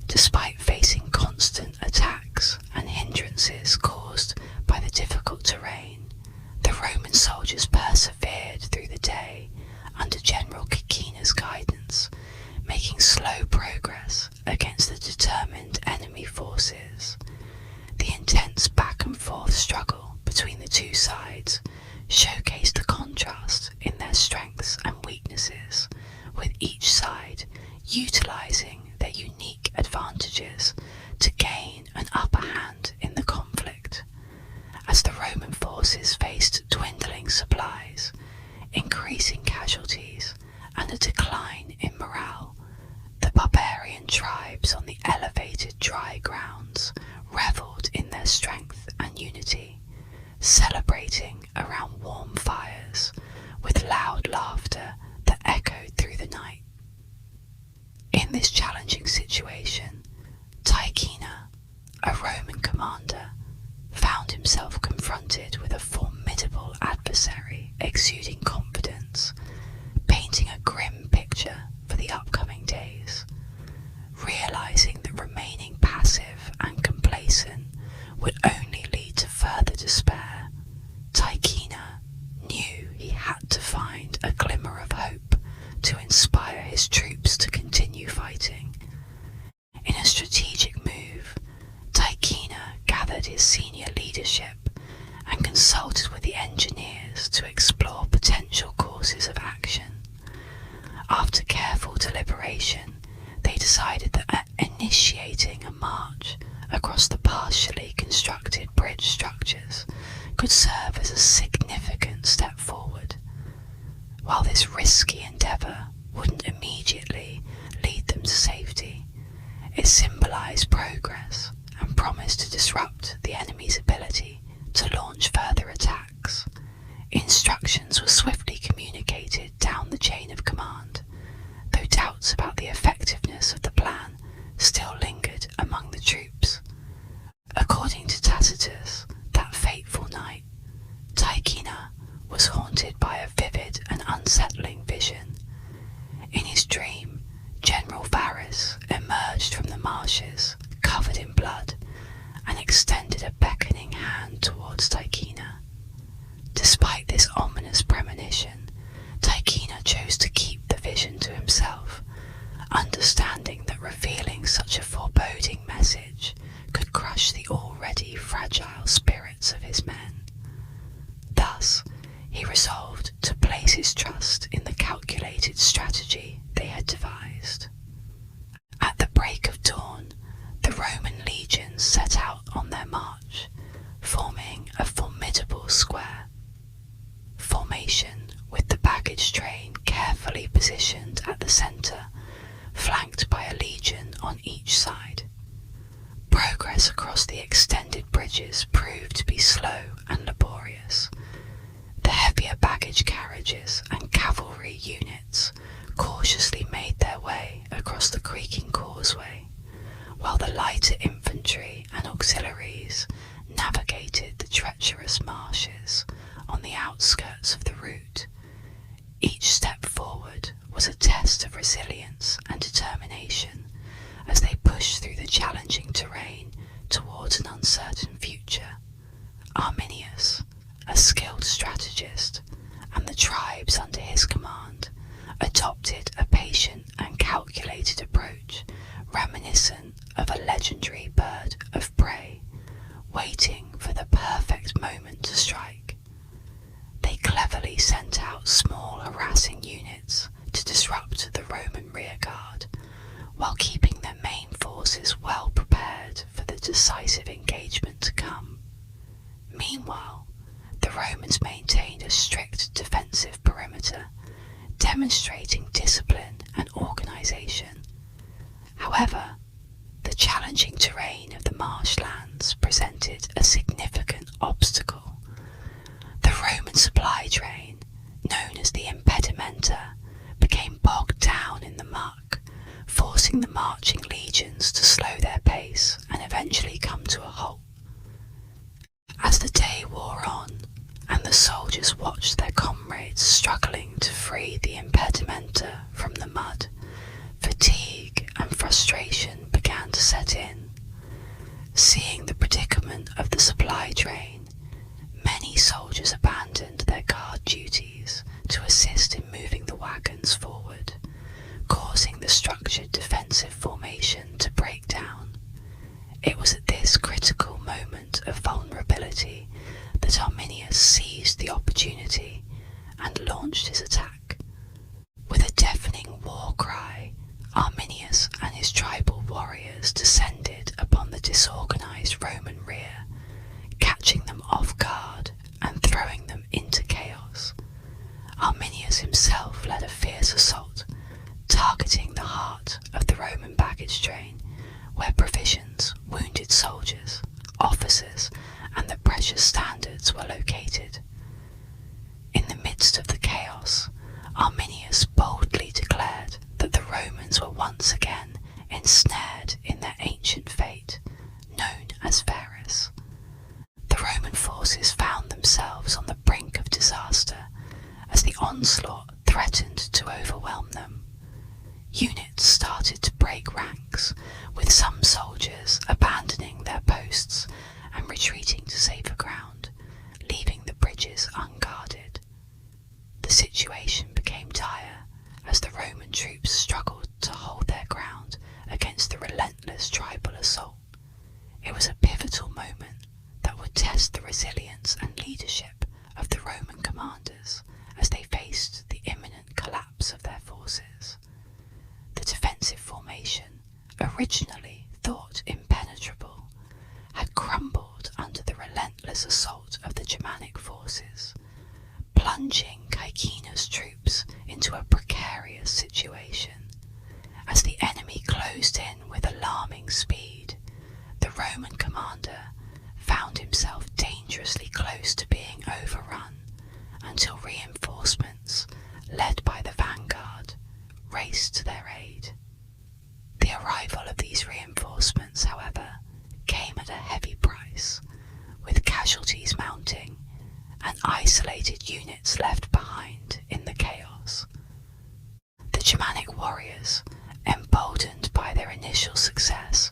Despite facing constant attacks and hindrances caused by the difficult terrain, the Roman soldiers persevered through the day under General Caecina's guidance, making slow progress against the determined enemy forces. The intense back and forth struggle between the two sides showcased the contrast in their strengths and weaknesses, with each side utilising their unique advantages to gain an upper hand in the conflict. As the Roman forces faced dwindling supplies, increasing casualties, and a decline in morale, the barbarian tribes on the elevated dry grounds revelled in their strength and unity, celebrating around warm fires with loud laughter that echoed through the night. In this challenging situation, Teutoburg, a Roman commander, found himself confronted with a formidable adversary exuding confidence, painting a grim picture for the upcoming days. Realising that remaining passive and complacent would only lead to further despair, Teutoburg knew he had to find a glimmer of hope to inspire his troops to continue fighting. In a strategic move, Teutoburg gathered his senior leadership and consulted with the engineers to explore potential courses of action. After careful deliberation, they decided that initiating a march across the partially constructed bridge structures could serve as a significant step forward. While this risky endeavour wouldn't immediately lead them to safety, it symbolised progress and promised to disrupt the enemy's ability to launch further attacks. Instructions were swiftly communicated down the chain of command, though doubts about the effectiveness of the plan still lingered among the troops. According to Tacitus, that fateful night, Tychina was haunted by a vivid and unsettling vision. In his dream, General Varus emerged from the marshes, covered in blood, and extended a beckoning hand towards Tychina. Despite this ominous premonition, Tychina chose to keep the vision to himself, understanding that revealing such a foreboding message could crush the already fragile spirits of his men. Thus, he resolved to place his trust in the calculated strategy they had devised. At the break of dawn, the Roman legions set out on their march, forming a formidable square formation with the baggage train carefully positioned at the centre, flanked by a legion on each side. Progress across the extended bridges proved to be slow and laborious. The heavier baggage carriages and cavalry units cautiously made their way across the creaking causeway, while the lighter infantry and auxiliaries navigated the treacherous marshes on the outskirts of the route. Each step forward was a test of resilience and determination as they pushed through the challenging terrain towards an uncertain future. Arminius, a skilled strategist, and the tribes under his command adopted a patient and calculated approach reminiscent of a legendary bird of prey, waiting for the perfect moment to strike. They cleverly sent out small harassing units to disrupt the Roman rearguard, while keeping their main forces well prepared for the decisive engagement to come. Meanwhile, the Romans maintained a strict defensive perimeter, demonstrating discipline and organisation. However, the challenging terrain of the marshlands presented a significant obstacle. The Roman supply train, known as the impedimenta, became bogged down in the muck, forcing the marching legions to slow their pace and eventually come to a halt. As the day wore on, and the soldiers watched their comrades struggling to free the impedimenta from the mud, fatigue and frustration began to set in. Seeing the predicament of the supply train, many soldiers abandoned their guard duties to assist in moving the wagons forward, causing the structured defensive formation to break down. It was at this critical moment of vulnerability that Arminius seized the opportunity and launched his attack. With a deafening war cry, Arminius and his tribal warriors descended upon the disorganized Roman rear, catching them off guard and throwing them into chaos. Arminius himself led a fierce assault, targeting the heart of the Roman baggage train, where provisions, wounded soldiers, officers, and the precious standards were located. In the midst of the chaos, Arminius boldly declared that the Romans were once again ensnared in their ancient fate, known as Varus. The Roman forces found themselves on the brink of disaster as the onslaught threatened to overwhelm them. Units started to break ranks, with some soldiers abandoning their posts and retreating to safer ground, leaving the bridges unguarded. The situation became dire as the Roman troops struggled to hold their ground against the relentless tribal assault. It was a pivotal moment that would test the resilience and leadership of the Roman commanders as they faced the imminent collapse of their forces. The defensive formation, originally thought impenetrable, had crumbled under the relentless assault of the Germanic forces, plunging Caecina's troops into a precarious situation. As the enemy closed in with alarming speed, the Roman commander found himself dangerously close to being overrun warriors, emboldened by their initial success,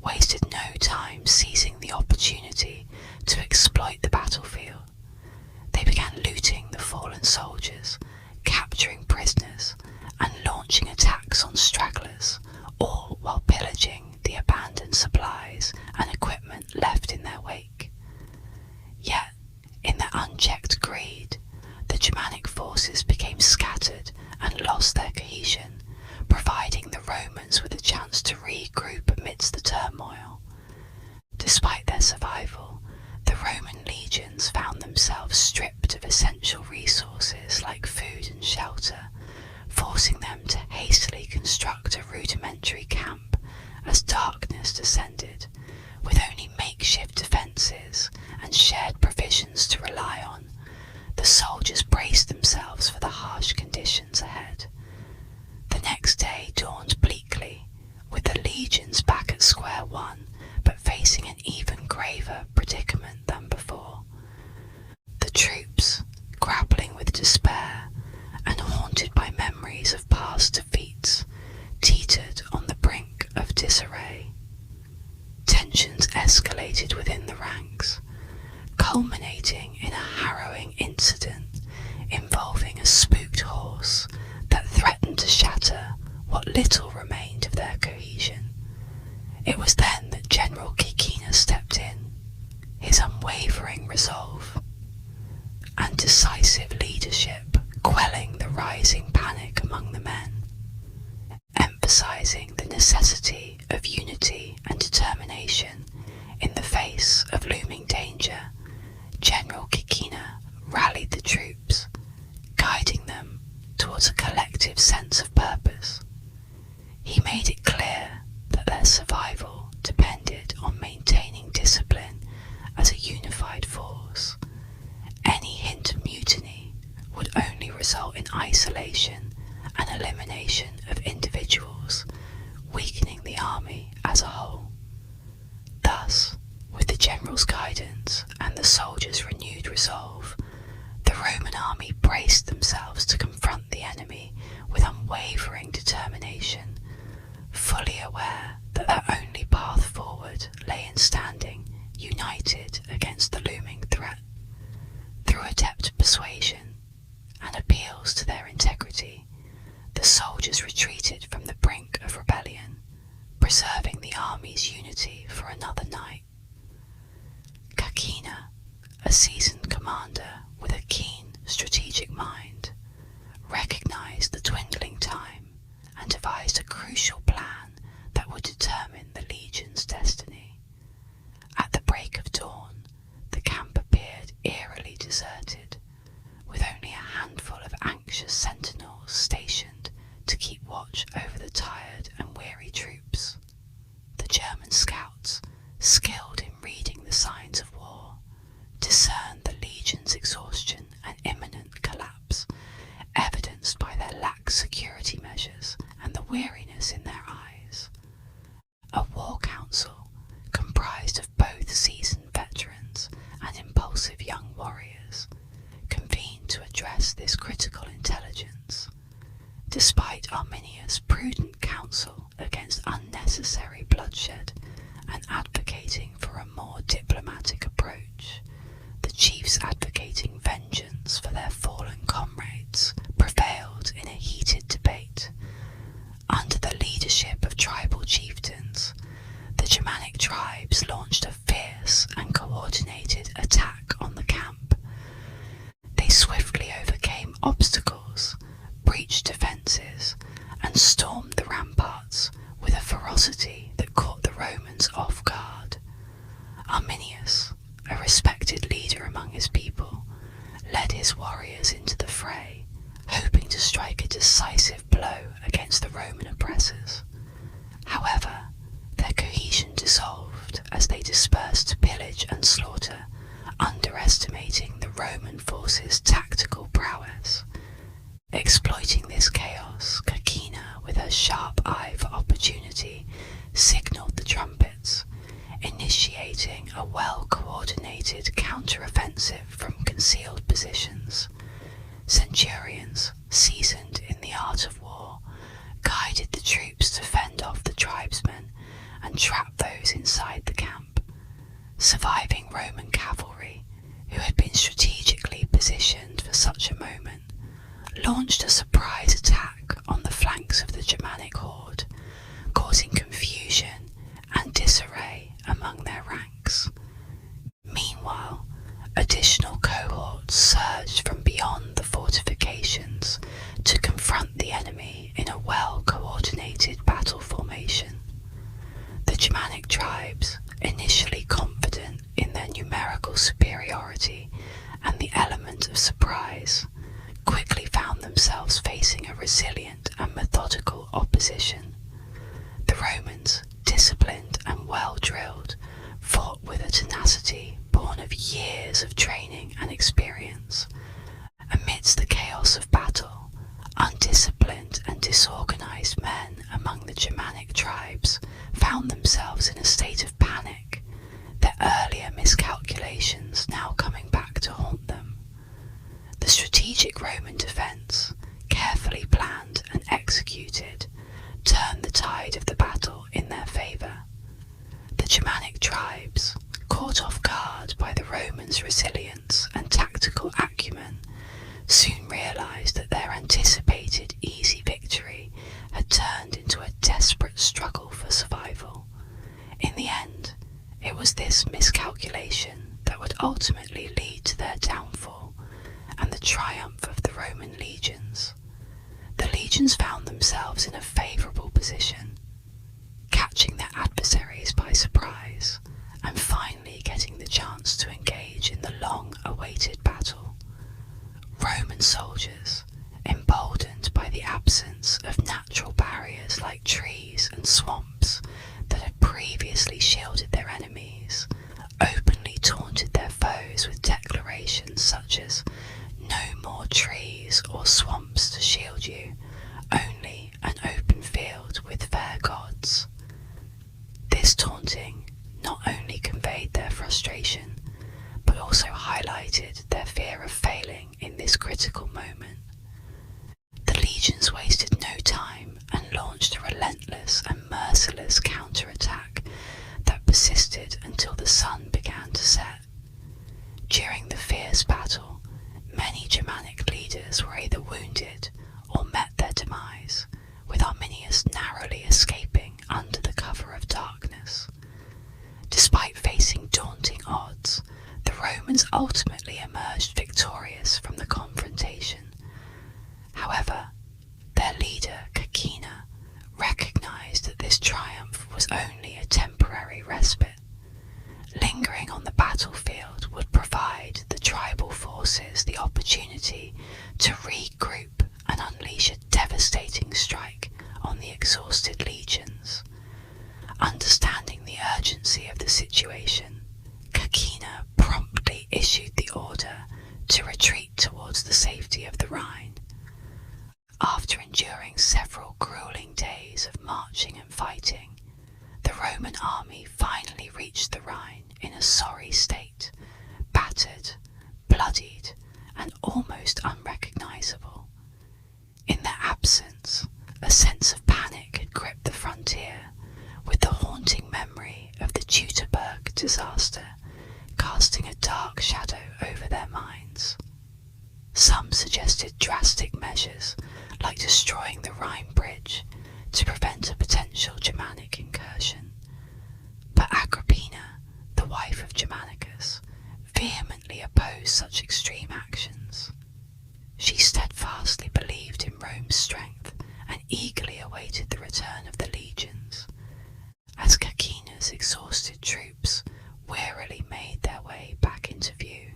wasted no time seizing the opportunity to exploit the battlefield. They began looting the fallen soldiers, capturing prisoners, and launching attacks on stragglers, all while pillaging the abandoned supplies and equipment left in their wake. Yet, in their unchecked greed, the Germanic forces became scattered and lost their cohesion, providing the Romans with a chance to regroup amidst the turmoil. Despite their survival, the Roman legions found themselves stripped of essential resources like food and shelter, forcing them to hastily construct a rudimentary camp as darkness descended, with only makeshift defences and shared provisions to rely on. The soldiers braced themselves for the harsh conditions ahead. The next day dawned bleakly, with the legions back at square one, but facing an even graver predicament than before. The troops, grappling with despair and haunted by memories of past defeats, teetered on the brink of disarray. Tensions escalated within the ranks, culminating in a harrowing incident involving a spooked horse that threatened to shatter what little remained of their cohesion. It was then that General Caecina stepped in, his unwavering resolve and decisive leadership quelling the rising panic among the men. Emphasizing the necessity of unity and determination in the face of looming danger, General Caecina rallied the troops, guiding them towards a collective sense of purpose. He made it clear that their survival depended on maintaining discipline as a unified force. Any hint of mutiny would only result in isolation and elimination of individuals, weakening the army as a whole. Thus, with the general's guidance and the soldiers' renewed resolve, the Roman army braced themselves to confront the enemy with unwavering determination, fully aware that their only path forward lay in standing united against the looming threat. Through adept persuasion and appeals to their integrity, the soldiers retreated from the brink of rebellion, preserving the army's unity for another night. Caecina, a seasoned commander with a keen strategic mind, recognized the dwindling time and devised a crucial plan that would determine the legion's destiny. At the break of dawn, the camp appeared eerily deserted, with only a handful of anxious sentinels stationed to keep watch over the tired and weary troops. The German scouts, skilled in reading the signs of war, discerned the legion's exhaustion and imminent collapse, evidenced by their lax security measures and the weariness in their eyes. A war council, comprised of both seasoned veterans and impulsive young warriors, convened to address this critical intelligence. Despite Arminius' prudent counsel against unnecessary bloodshed and advocating for a more diplomatic approach, the chiefs advocating vengeance for their fallen comrades prevailed in a heated debate. Under the leadership of tribal chieftains, the Germanic tribes launched a fierce and coordinated attack on the camp. They swiftly overcame obstacles, breached defences, and stormed the ramparts with a ferocity that caught the Romans off guard. Arminius, a respected leader among his people, led his warriors into the fray, hoping to strike a decisive blow against the Roman oppressors. However, their cohesion dissolved as they dispersed to pillage and slaughter, underestimating the Roman forces' tactical prowess. Exploiting this chaos, Caecina, with her sharp eye for opportunity, signalled the trumpets, initiating a well-coordinated counter-offensive from concealed positions. Centurions, seasoned in the art of war, guided troops to fend off the tribesmen and trap those inside the camp. Surviving Roman cavalry, who had been strategically positioned for such a moment, launched a surprise attack on the flanks of the Germanic horde, causing confusion and disarray among their ranks. Meanwhile, additional cohorts surged from beyond the fortifications to confront the enemy in a well-coordinated battle formation. The Germanic tribes, initially confident in their numerical superiority and the element of surprise, quickly found themselves facing a resilient and methodical opposition. The Romans, disciplined and well-drilled, fought with a tenacity born of years of training and experience. Amidst the chaos of battle, undisciplined and disorganized men among the Germanic tribes found themselves in a state of panic, their earlier miscalculations now coming back to haunt them. The strategic Roman defense, carefully planned and executed, turned the tide of the battle in their favor. The Germanic tribes, caught off guard by the Romans' resilience and tactical acumen, soon realized that their anticipated easy victory had turned into a desperate struggle for survival. In the end, it was this miscalculation that would ultimately lead to their downfall and the triumph of the Roman legions. The legions found themselves in a favourable position, catching their adversaries by surprise and finally getting the chance to engage in the long-awaited battle. Roman soldiers, emboldened by the absence of natural barriers like trees and swamps that had previously shielded their enemies, openly taunted their foes with declarations such as "No more trees or swamps to shield you, only an open field with fair gods." This taunting not only conveyed their frustration, but also highlighted their fear of failing in this critical moment. The legions wasted no time and launched a relentless and merciless counterattack that persisted until the sun began to set. During the fierce battle, many Germanic leaders were either wounded or met their demise, with Arminius narrowly escaping under the cover of darkness. Despite facing daunting odds, the Romans ultimately emerged victorious from the confrontation. However, their leader, Caecina, recognized that this triumph was only a temporary respite. Lingering on the battlefield would provide the tribal forces the opportunity to regroup and unleash a devastating strike on the exhausted legions. Understanding the urgency of the situation, Caecina promptly issued the order to retreat towards the safety of the Rhine. After enduring several grueling days of marching and fighting, the Roman army finally reached the Rhine in a sorry state, battered, bloodied, and almost unrecognizable. In their absence, a sense of panic had gripped the frontier, with the haunting memory of the Teutoburg disaster casting a dark shadow over their minds. Some suggested drastic measures, like destroying the Rhine bridge, to prevent a potential Germanic incursion. But Agrippina, the wife of Germanicus, vehemently opposed such extreme actions. She steadfastly believed in Rome's strength and eagerly awaited the return of the legions. As Caecina's exhausted troops wearily made their way back into view,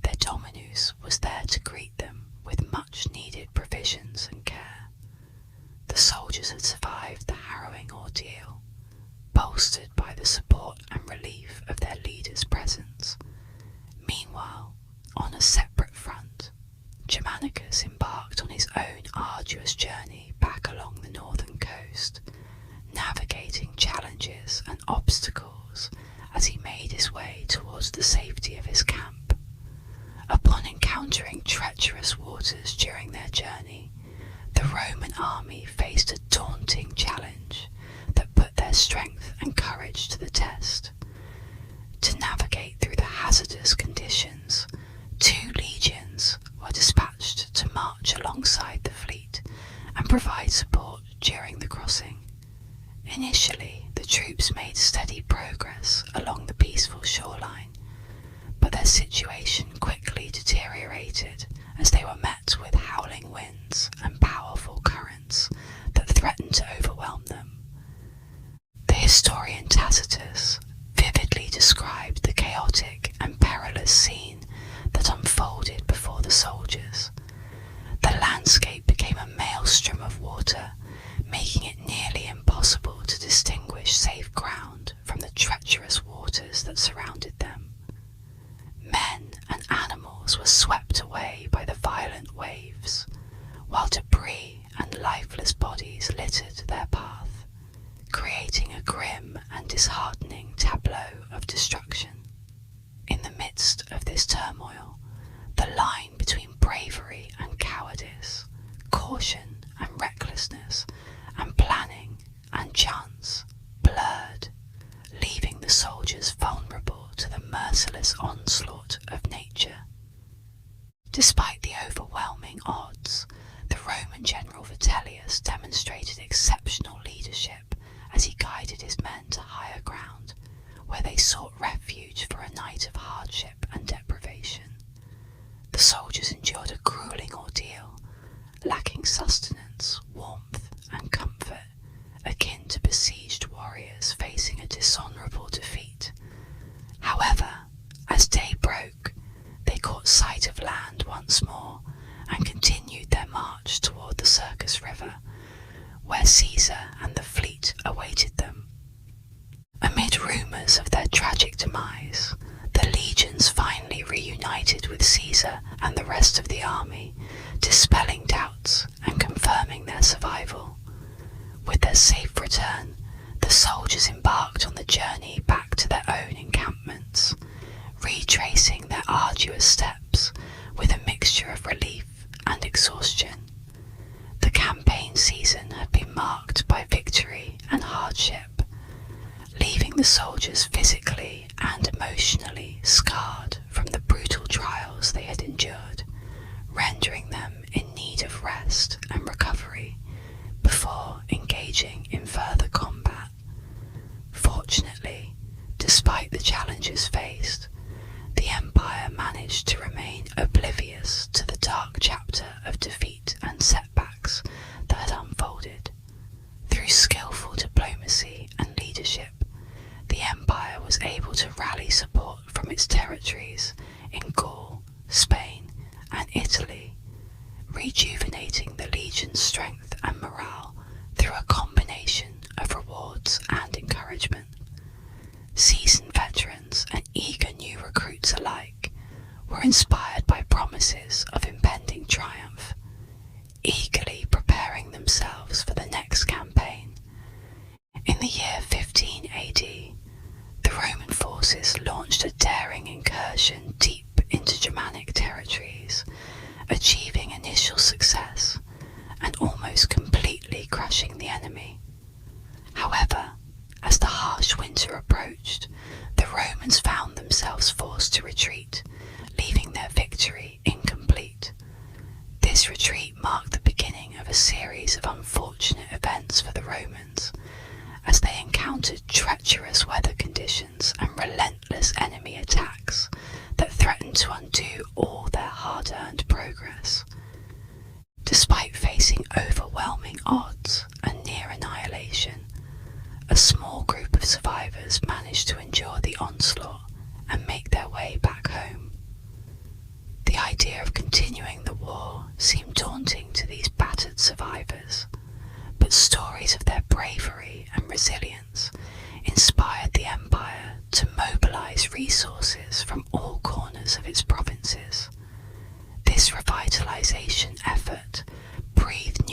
their dominus was there to greet them with much-needed provisions and care. The soldiers had survived the harrowing ordeal, bolstered by the support and relief of their leader's presence. Meanwhile, on a separate front, Germanicus embarked on his own arduous journey back along the northern coast, navigating challenges and obstacles as he made his way towards the safety of his camp. Upon encountering treacherous waters during their journey, the the Roman army faced a daunting challenge that put their strength and courage to the test. To navigate through the hazardous conditions, 2 legions were dispatched to march alongside the fleet and provide support during the crossing. Initially, the troops made steady progress along the peaceful shoreline, but their situation quickly deteriorated as they were met with howling winds and powerful currents that threatened to overwhelm them. The historian Tacitus vividly described the chaotic and perilous scene that unfolded before the soldiers. The landscape became a maelstrom of water, making it nearly impossible to distinguish safe ground from the treacherous waters that surrounded them. Men and animals were swept away by the violent waves, while debris and lifeless bodies littered their path, creating a grim and disheartening tableau of destruction. In the midst of this turmoil, the line between bravery and cowardice, caution and recklessness, and planning and chance blurred, leaving the soldiers vulnerable to the merciless onslaught of nature. Despite the overwhelming odds, the Roman general Vitellius demonstrated exceptional leadership as he guided his men to higher ground, where they sought refuge for a night of hardship and deprivation. The soldiers endured a grueling ordeal, lacking sustenance, warmth, and comfort, akin to besieged warriors facing a dishonourable defeat. However, as day broke, they caught sight of land once more and continued their march toward the Circus River, where Caesar and the fleet awaited them. Amid rumours of their tragic demise, the legions finally reunited with Caesar and the rest of the army, dispelling doubts and confirming their survival. With their safe return, the soldiers embarked on the journey back to their own encampments, retracing their arduous steps with a mixture of relief and exhaustion. The campaign season had been marked by victory and hardship, leaving the soldiers physically and emotionally scarred from the brutal trials they had endured, rendering them in need of rest and recovery before engaging in further combat. Fortunately, despite the challenges faced, the Empire managed to remain oblivious to the dark chapter of defeat and setbacks that had unfolded. Through skillful diplomacy and leadership, the Empire was able to rally support from its territories in Gaul, Spain, and Italy, rejuvenating the legion's strength and morale through a combination of rewards and encouragement. Seasoned veterans and eager new recruits alike were inspired by promises of impending triumph, eagerly preparing themselves for the next campaign. In the year 15 AD, the Roman forces launched a daring incursion deep into Germanic territories, achieving initial success and almost completely crushing the enemy. However, as the harsh winter approached, the Romans found themselves forced to retreat, leaving their victory incomplete. This retreat marked the beginning of a series of unfortunate events for the Romans, as they encountered treacherous weather conditions and relentless enemy attacks that threatened to undo all their hard-earned progress. Despite facing overwhelming odds and near annihilation, a small group of survivors managed to endure the onslaught and make their way back home. The idea of continuing the war seemed daunting to these battered survivors, but stories of their bravery and resilience inspired the Empire to mobilize resources from all corners of its provinces. This revitalization effort breathed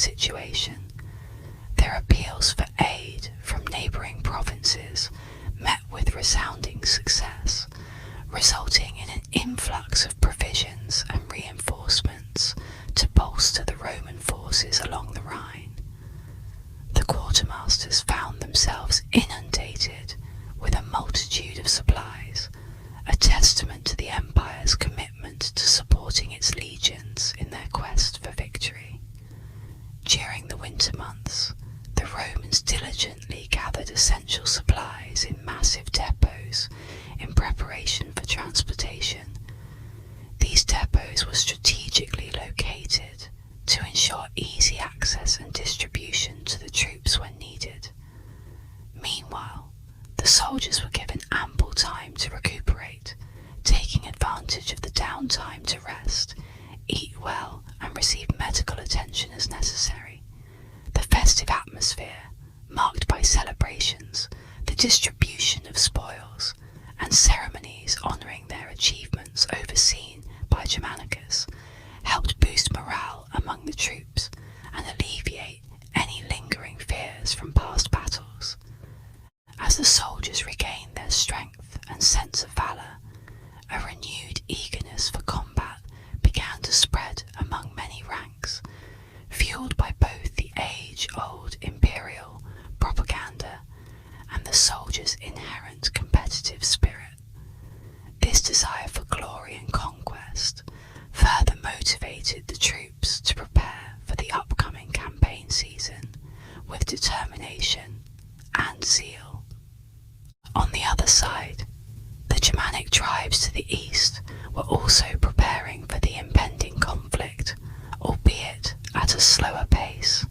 situation. Their appeals for aid from neighbouring provinces met with resounding success, resulting in an influx of provisions and reinforcements to bolster the Roman forces along the Rhine. The quartermasters found themselves inundated with a multitude of supplies, a testament to the empire's commitment to supporting its legions in their quest for victory. During the winter months, the Romans diligently gathered essential supplies in massive depots in preparation for transportation. These depots were strategically located to ensure easy access and distribution to the troops when needed. Meanwhile, the soldiers were given ample time to recuperate, taking advantage of the downtime to rest, eat well, and receive medical attention as necessary. The festive atmosphere, marked by celebrations, the distribution of spoils, and ceremonies honouring their achievements overseen by Germanicus, helped boost morale among the troops and alleviate any lingering fears from past battles. As the soldiers regained their strength and sense of valour, a renewed eagerness for combat began to spread among many ranks, fueled by both the age-old imperial propaganda and the soldiers' inherent competitive spirit. This desire for glory and conquest further motivated the troops to prepare for the upcoming campaign season with determination and zeal. On the other side, the Germanic tribes to the east were also preparing for the impending conflict, albeit at a slower pace.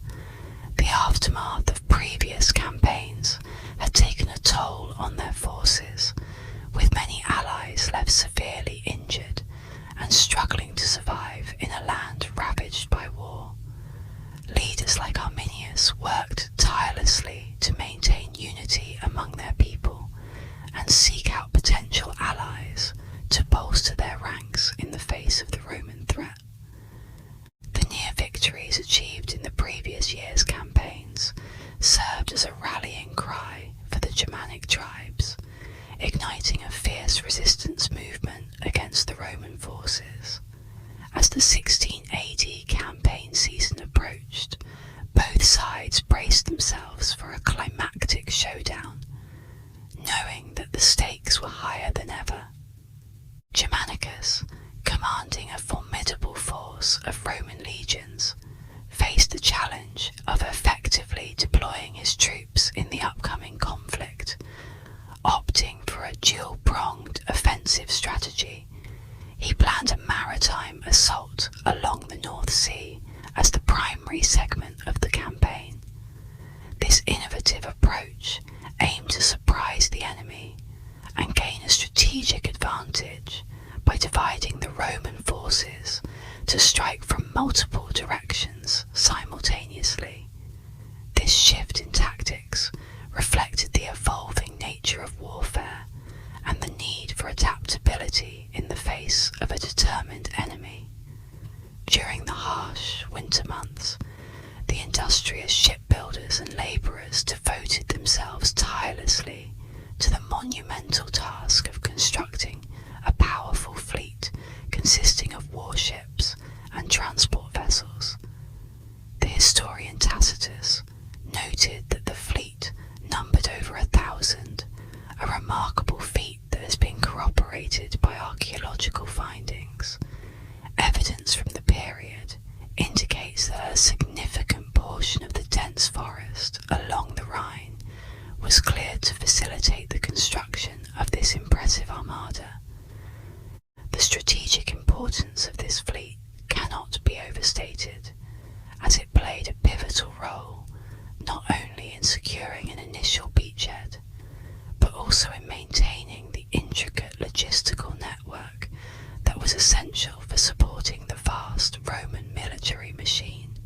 The aftermath of previous campaigns had taken a toll on their forces, with many allies left severely injured and struggling to survive in a land ravaged by war. Leaders like Arminius worked tirelessly to maintain unity among their people and seek out potential allies to bolster their ranks in the face of the Roman threat. The near victories achieved in the previous year's campaigns served as a rallying cry for the Germanic tribes, igniting a fierce resistance movement against the Roman forces. As the 16 AD campaign season approached, both sides braced themselves for a climactic showdown, knowing that the stakes were higher than ever. Germanicus, commanding a formidable force of Roman legions, faced the challenge of effectively deploying his troops in the upcoming conflict, opting for a dual-pronged offensive strategy. He planned a maritime assault along the North Sea as the primary segment of the campaign. This innovative approach aimed to surprise the enemy and gain a strategic advantage by dividing the Roman forces to strike from multiple directions simultaneously. This shift in tactics reflected the evolving nature of warfare and the need for adaptability in the face of a determined enemy. During the harsh winter months, the industrious shipbuilders and labourers devoted themselves tirelessly to the monumental task of constructing a powerful fleet consisting of warships and transport vessels. The historian Tacitus noted that the fleet numbered over 1,000, a remarkable feat that has been corroborated by archaeological findings. Evidence from the period indicates that a significant portion of the dense forest along the Rhine was cleared to facilitate the construction of this impressive armada. The strategic importance of this fleet cannot be overstated, as it played a pivotal role not only in securing an initial beachhead, but also in maintaining the intricate logistical network that was essential for supporting the vast Roman military machine.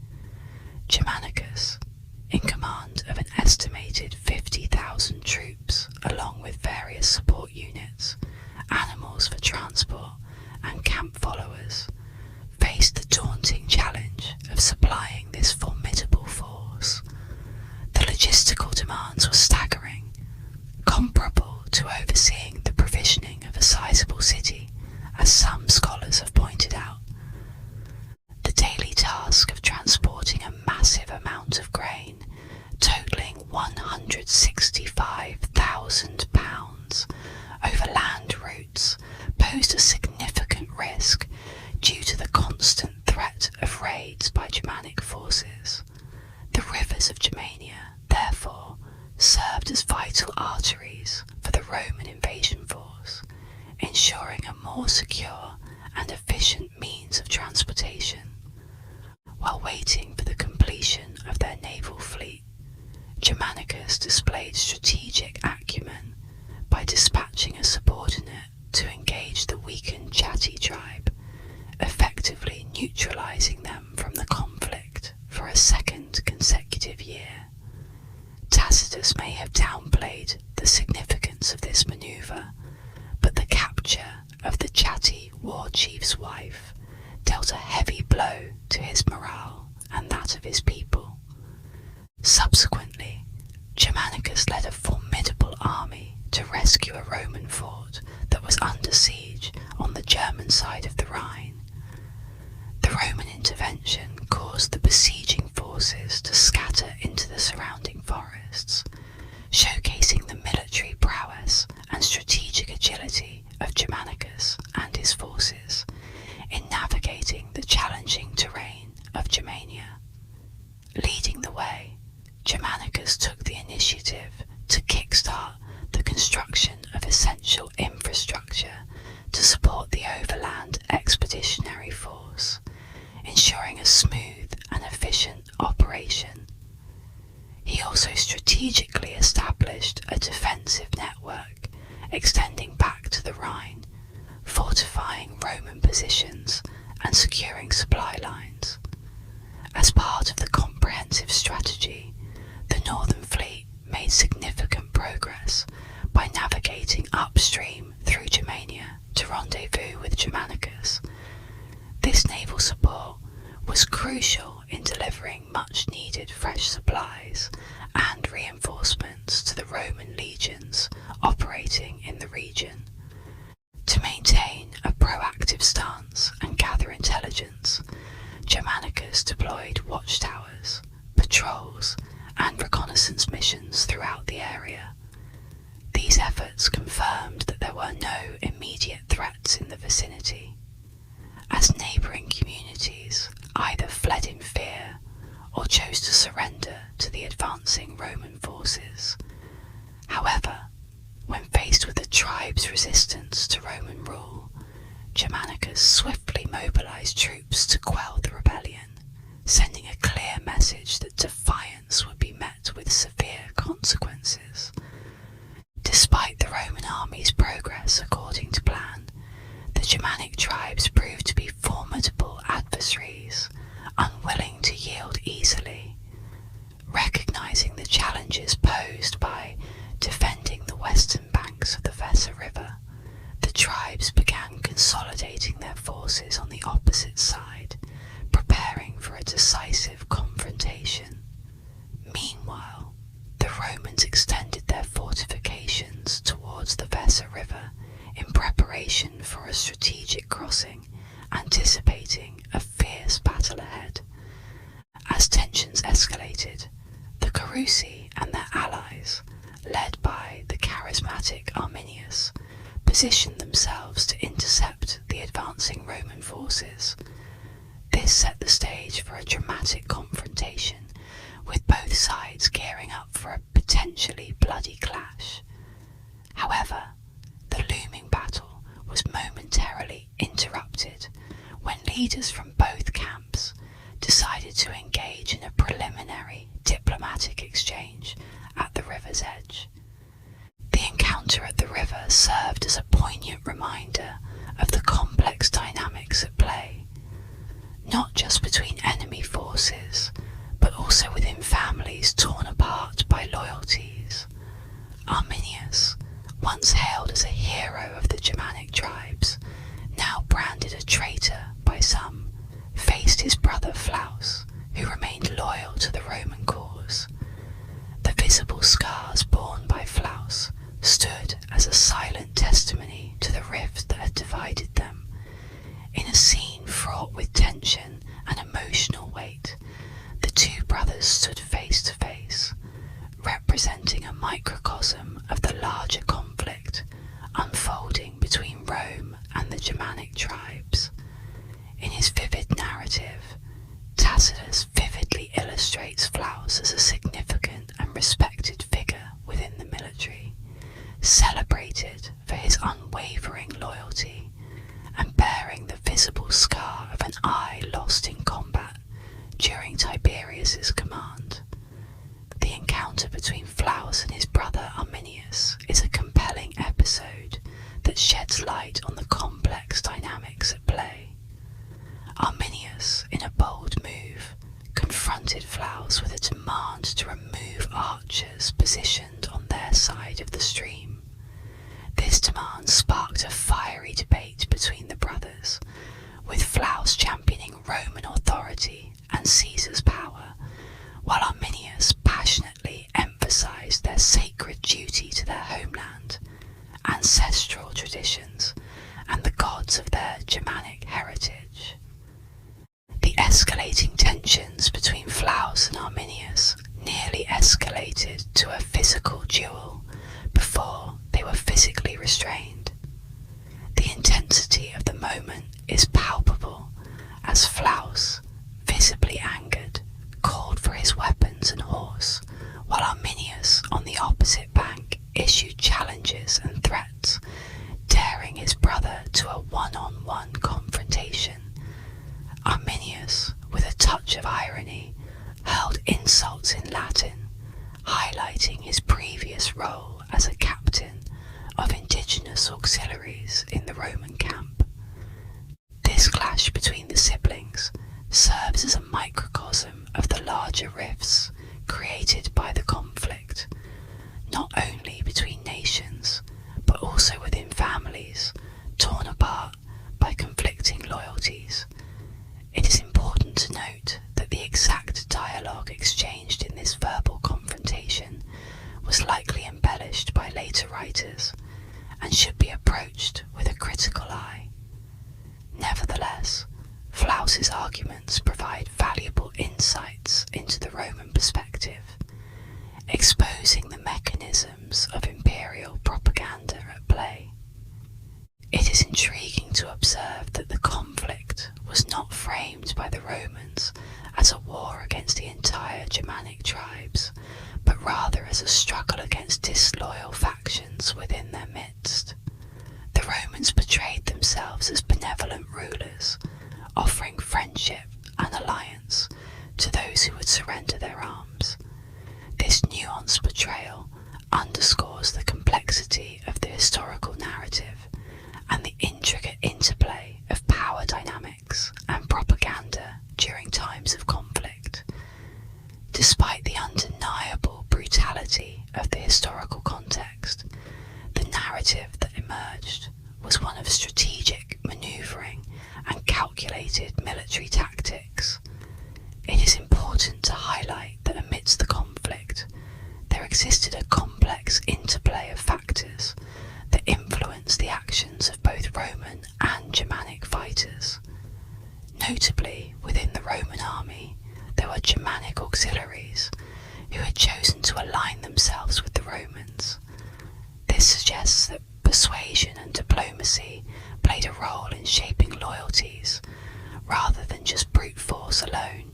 Germanicus, in command of an estimated 50,000 troops, along with various support units, animals for transport, and camp followers, faced the daunting challenge of supplying this formidable as some scholars have pointed out. The daily task of transporting a massive amount of grain, totaling 165,000 pounds, over land routes, posed a significant risk due to the constant threat of raids by Germanic forces. The rivers of Germania, therefore, served as vital arteries for the Roman invasion force, ensuring a more secure and efficient means of transportation. While waiting for the completion of their naval fleet, Germanicus displayed strategic acumen by dispatching a subordinate to engage the weakened Chatti tribe, effectively neutralizing them from the conflict for a second consecutive year. Tacitus may have downplayed the significance of this maneuver, but the capture of the Chatti war chief's wife dealt a heavy blow to his morale and that of his people. Subsequently, Germanicus led a formidable army to rescue a Roman fort that was under siege on the German side of the Rhine. The Roman intervention caused the besieging forces to scatter into the surrounding forests, showcasing the military prowess and strategic agility of Germanicus and his forces in navigating the challenging terrain of Germania. Leading the way, Germanicus took the initiative to kickstart the construction of essential infrastructure to support the overland expeditionary force, ensuring a smooth and efficient operation. He also strategically established a defensive network extending back to the Rhine, fortifying Roman positions and securing supply lines. As part of the comprehensive strategy, the Northern Fleet made significant progress by navigating upstream through Germania to rendezvous with Germanicus. This naval support was crucial in delivering much-needed fresh supplies and reinforcements to the Roman legions operating in the region. To maintain a proactive stance and gather intelligence, Germanicus deployed watchtowers, patrols, and reconnaissance missions throughout the area. These efforts confirmed that there were no immediate threats in the vicinity, as neighbouring communities either fled in fear or chose to surrender to the advancing Roman forces. However, when faced with the tribe's resistance to Roman rule, Germanicus swiftly mobilized troops to quell the rebellion, sending a clear message that defiance would be met with severe consequences. Despite the Roman army's progress according to plan, the Germanic tribes proved to be formidable adversaries, unwilling to yield easily. Recognizing the challenges posed by defending the western banks of the Weser River, the tribes began consolidating their forces on the opposite side, preparing for a decisive confrontation. Meanwhile, the Romans extended their fortifications towards the Weser River in preparation for a strategic crossing, anticipating a fierce battle ahead. As tensions escalated, the Carusi and their allies, led by the charismatic Arminius, positioned themselves to intercept the advancing Roman forces. This set the stage for a dramatic confrontation, with both sides gearing up for a potentially bloody clash. However, the looming battle was momentarily interrupted when leaders from both camps decided to engage in a preliminary diplomatic exchange at the river's edge. The encounter at the river served as a poignant reminder of the complex dynamics at play, not just between enemy forces, but also within families torn apart by loyalties. Arminius, once hailed as a hero of the Germanic tribes, now branded a traitor by some, faced his brother Flaus, who remained loyal to the Roman cause. The visible scars borne by Flaus stood as a silent testimony to the rift that had divided them, In a scene fraught with tension and emotional weight, the two brothers stood face to face, representing a microcosm of the larger conflict unfolding between Rome and the Germanic tribes. In his vivid narrative, Tacitus vividly illustrates Flaus as a significant and respected figure within the military, celebrated for his unwavering loyalty and bearing the visible scar of an eye lost in combat during Tiberius's command. The encounter between Flaus and his brother Arminius is a compelling episode that sheds light on the complex dynamics at play. Arminius, in a bold move, confronted Flaus with a demand to remove archers positioned on their side of the stream. This demand sparked a fiery debate between the brothers, with Flaus championing Roman authority and Caesar's power, while Arminius passionately emphasized their sacred duty to their homeland, ancestral traditions, and the gods of their Germanic heritage. The escalating tensions between Flaus and Arminius nearly escalated to a physical duel before they were physically restrained. The intensity of the moment is palpable as Flaus, visibly angered, called for his weapons and horse, while Arminius, on the opposite bank, issued challenges and threats, daring his brother to a one-on-one confrontation. Arminius, with a touch of irony, hurled insults in Latin, highlighting his previous role as a captain of indigenous auxiliaries in the Roman camp. This clash between the siblings serves as a microcosm of the larger rifts created by the conflict, not only between nations, but also within families torn apart by conflicting loyalties. It is important to note that the exact dialogue exchanged in this verbal confrontation was likely embellished by later writers and should be approached with a critical eye. Nevertheless, Flaus's arguments provide valuable insights into the Roman perspective, exposing the mechanisms of imperial propaganda at play. It is intriguing to observe that the conflict was not framed by the Romans as a war against the entire Germanic tribes, but rather as a struggle against disloyal factions within their midst. The Romans portrayed themselves as benevolent rulers, offering friendship and alliance to those who would surrender their arms. This nuanced portrayal underscores the complexity of the historical narrative and the intricate interplay of power dynamics and propaganda during times of conflict. Despite the undeniable brutality of the historical context, the narrative that emerged was one of strategic maneuvering and calculated military tactics. It is important to highlight that amidst the conflict, there existed a complex interplay of factors that influenced the actions of both Roman and Germanic fighters. Notably, within the Roman army, there were Germanic auxiliaries who had chosen to align themselves with the Romans. This suggests that persuasion and diplomacy played a role in shaping loyalties, rather than just brute force alone.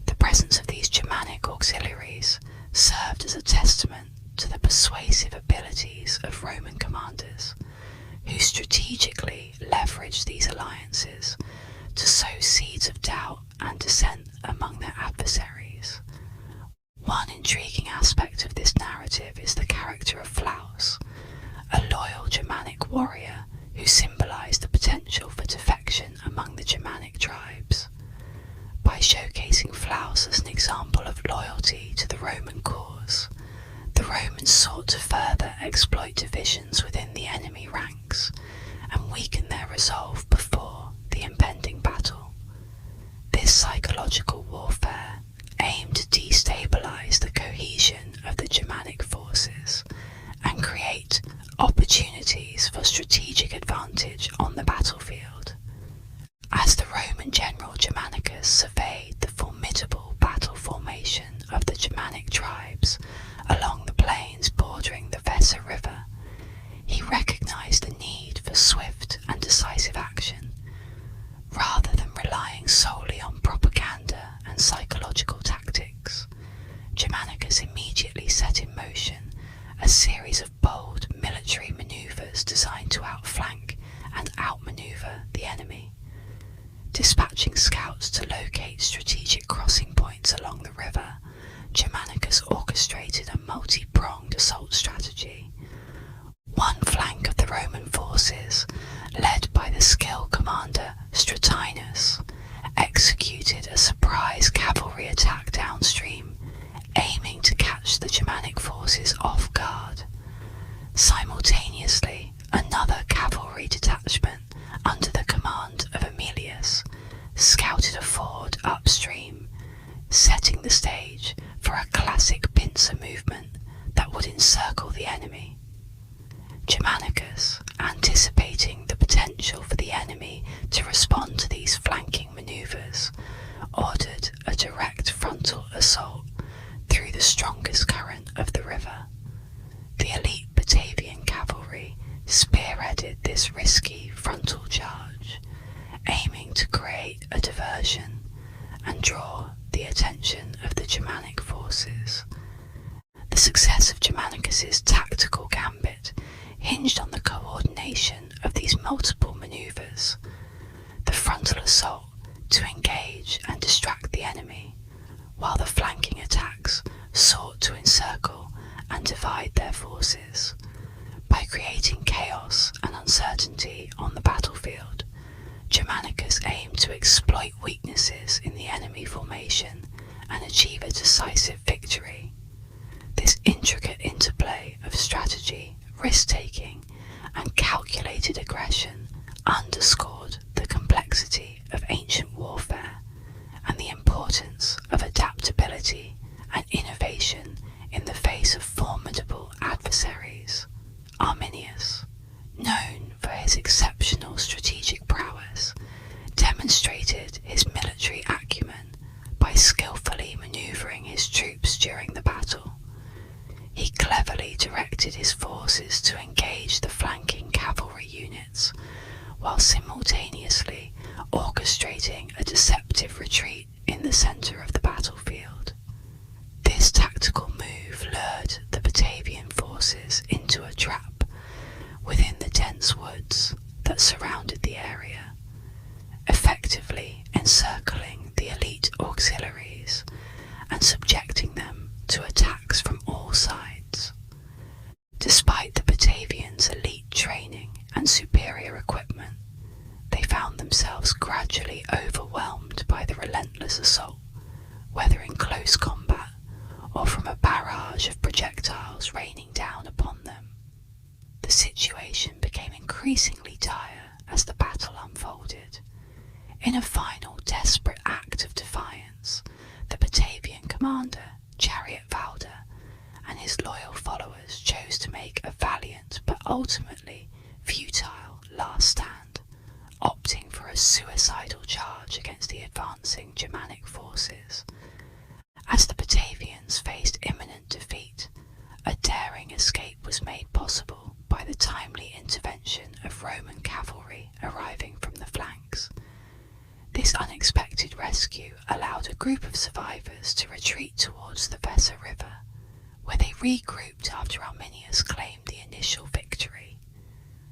The presence of these Germanic auxiliaries served as a testament to the persuasive abilities of Roman commanders, who strategically leveraged these alliances to sow seeds of doubt and dissent among their adversaries. One intriguing aspect of this narrative is the character of Flaus, a loyal Germanic warrior who symbolized the potential for defection among the Germanic tribes. By showcasing Flaus as an example of loyalty to the Roman cause, the Romans sought to further exploit divisions within the enemy ranks and weaken their resolve before the impending battle. This psychological warfare aimed to destabilize the cohesion of the Germanic forces and create opportunities for strategic advantage on the battlefield. surveyed the formidable battle formation of the Germanic tribes along the plains bordering the Weser River, he recognized the need for swift and decisive action. Rather than relying solely on propaganda and psychological tactics, Germanicus immediately set in motion a series of bold military maneuvers designed to outflank and outmaneuver the enemy. Dispatching scouts to locate strategic crossing points along the river, Germanicus orchestrated a multi-pronged assault strategy. One flank of the Roman forces, led by the skilled commander Stratinus, executed a surprise cavalry attack downstream, aiming to catch the Germanic forces off guard. Simultaneously, another cavalry detachment under the command of Arminius scouted a ford upstream, setting the stage for a classic pincer movement that would encircle the enemy. Germanicus, anticipating the potential for the enemy to respond to these flanking maneuvers, ordered a direct frontal assault through the strongest current of the river. The elite Batavian cavalry spearheaded this risky frontal charge, aiming to create a diversion and draw the attention of the Germanic forces. The success of Germanicus's tactical gambit hinged on the coordination of these multiple maneuvers. The frontal assault to engage and distract the enemy, while the flanking attacks sought to encircle and divide their forces. By creating chaos and uncertainty on the battlefield, Germanicus aimed to exploit weaknesses in the enemy formation and achieve a decisive victory. This intricate interplay of strategy, risk-taking, and calculated aggression underscored the complexity of ancient warfare and the importance of adaptability and innovation in the face of formidable adversaries. Arminius, known for his exceptional strategic prowess, demonstrated his military acumen by skillfully maneuvering his troops during the battle. He cleverly directed his forces to engage the flanking cavalry units, while simultaneously orchestrating a deceptive retreat in the centre of the battlefield. This tactical move lured the Batavian forces into a trap within the dense woods that surrounded the area, effectively encircling the elite auxiliaries and subjecting them to attacks from all sides. Despite the Batavians' elite training and superior equipment, they found themselves gradually overwhelmed by the relentless assault, whether in close combat or from a barrage of projectiles raining down upon them. The situation became increasingly dire as the battle unfolded. In a final desperate act of defiance, the Batavian commander, Valda, and his loyal followers chose to make a valiant but ultimately futile last stand, opting for a suicidal charge against the advancing Germanic forces. As the Batavians faced imminent defeat, a daring escape was made possible by the timely intervention of Roman cavalry arriving from the flanks. This unexpected rescue allowed a group of survivors to retreat towards the Weser River, where they regrouped after Arminius claimed the initial victory.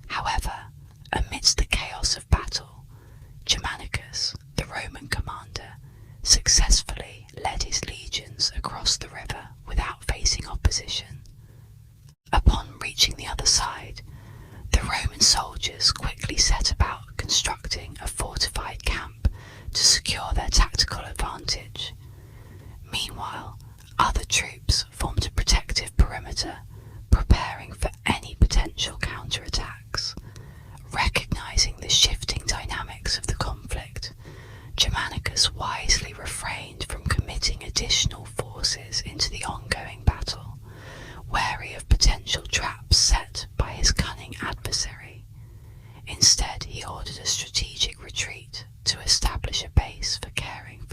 However, amidst the chaos of battle, Germanicus, the Roman commander, successfully led his legions across the river without facing opposition. Upon reaching the other side, the Roman soldiers quickly set about constructing a fortified camp to secure their tactical advantage. Meanwhile, other troops formed a protective perimeter, preparing for any potential counterattacks. Recognizing the shifting dynamics of the conflict, Germanicus wisely refrained from committing additional forces into the ongoing battle, wary of potential traps set by his cunning adversary. Instead, he ordered a strategic retreat to establish a base for caring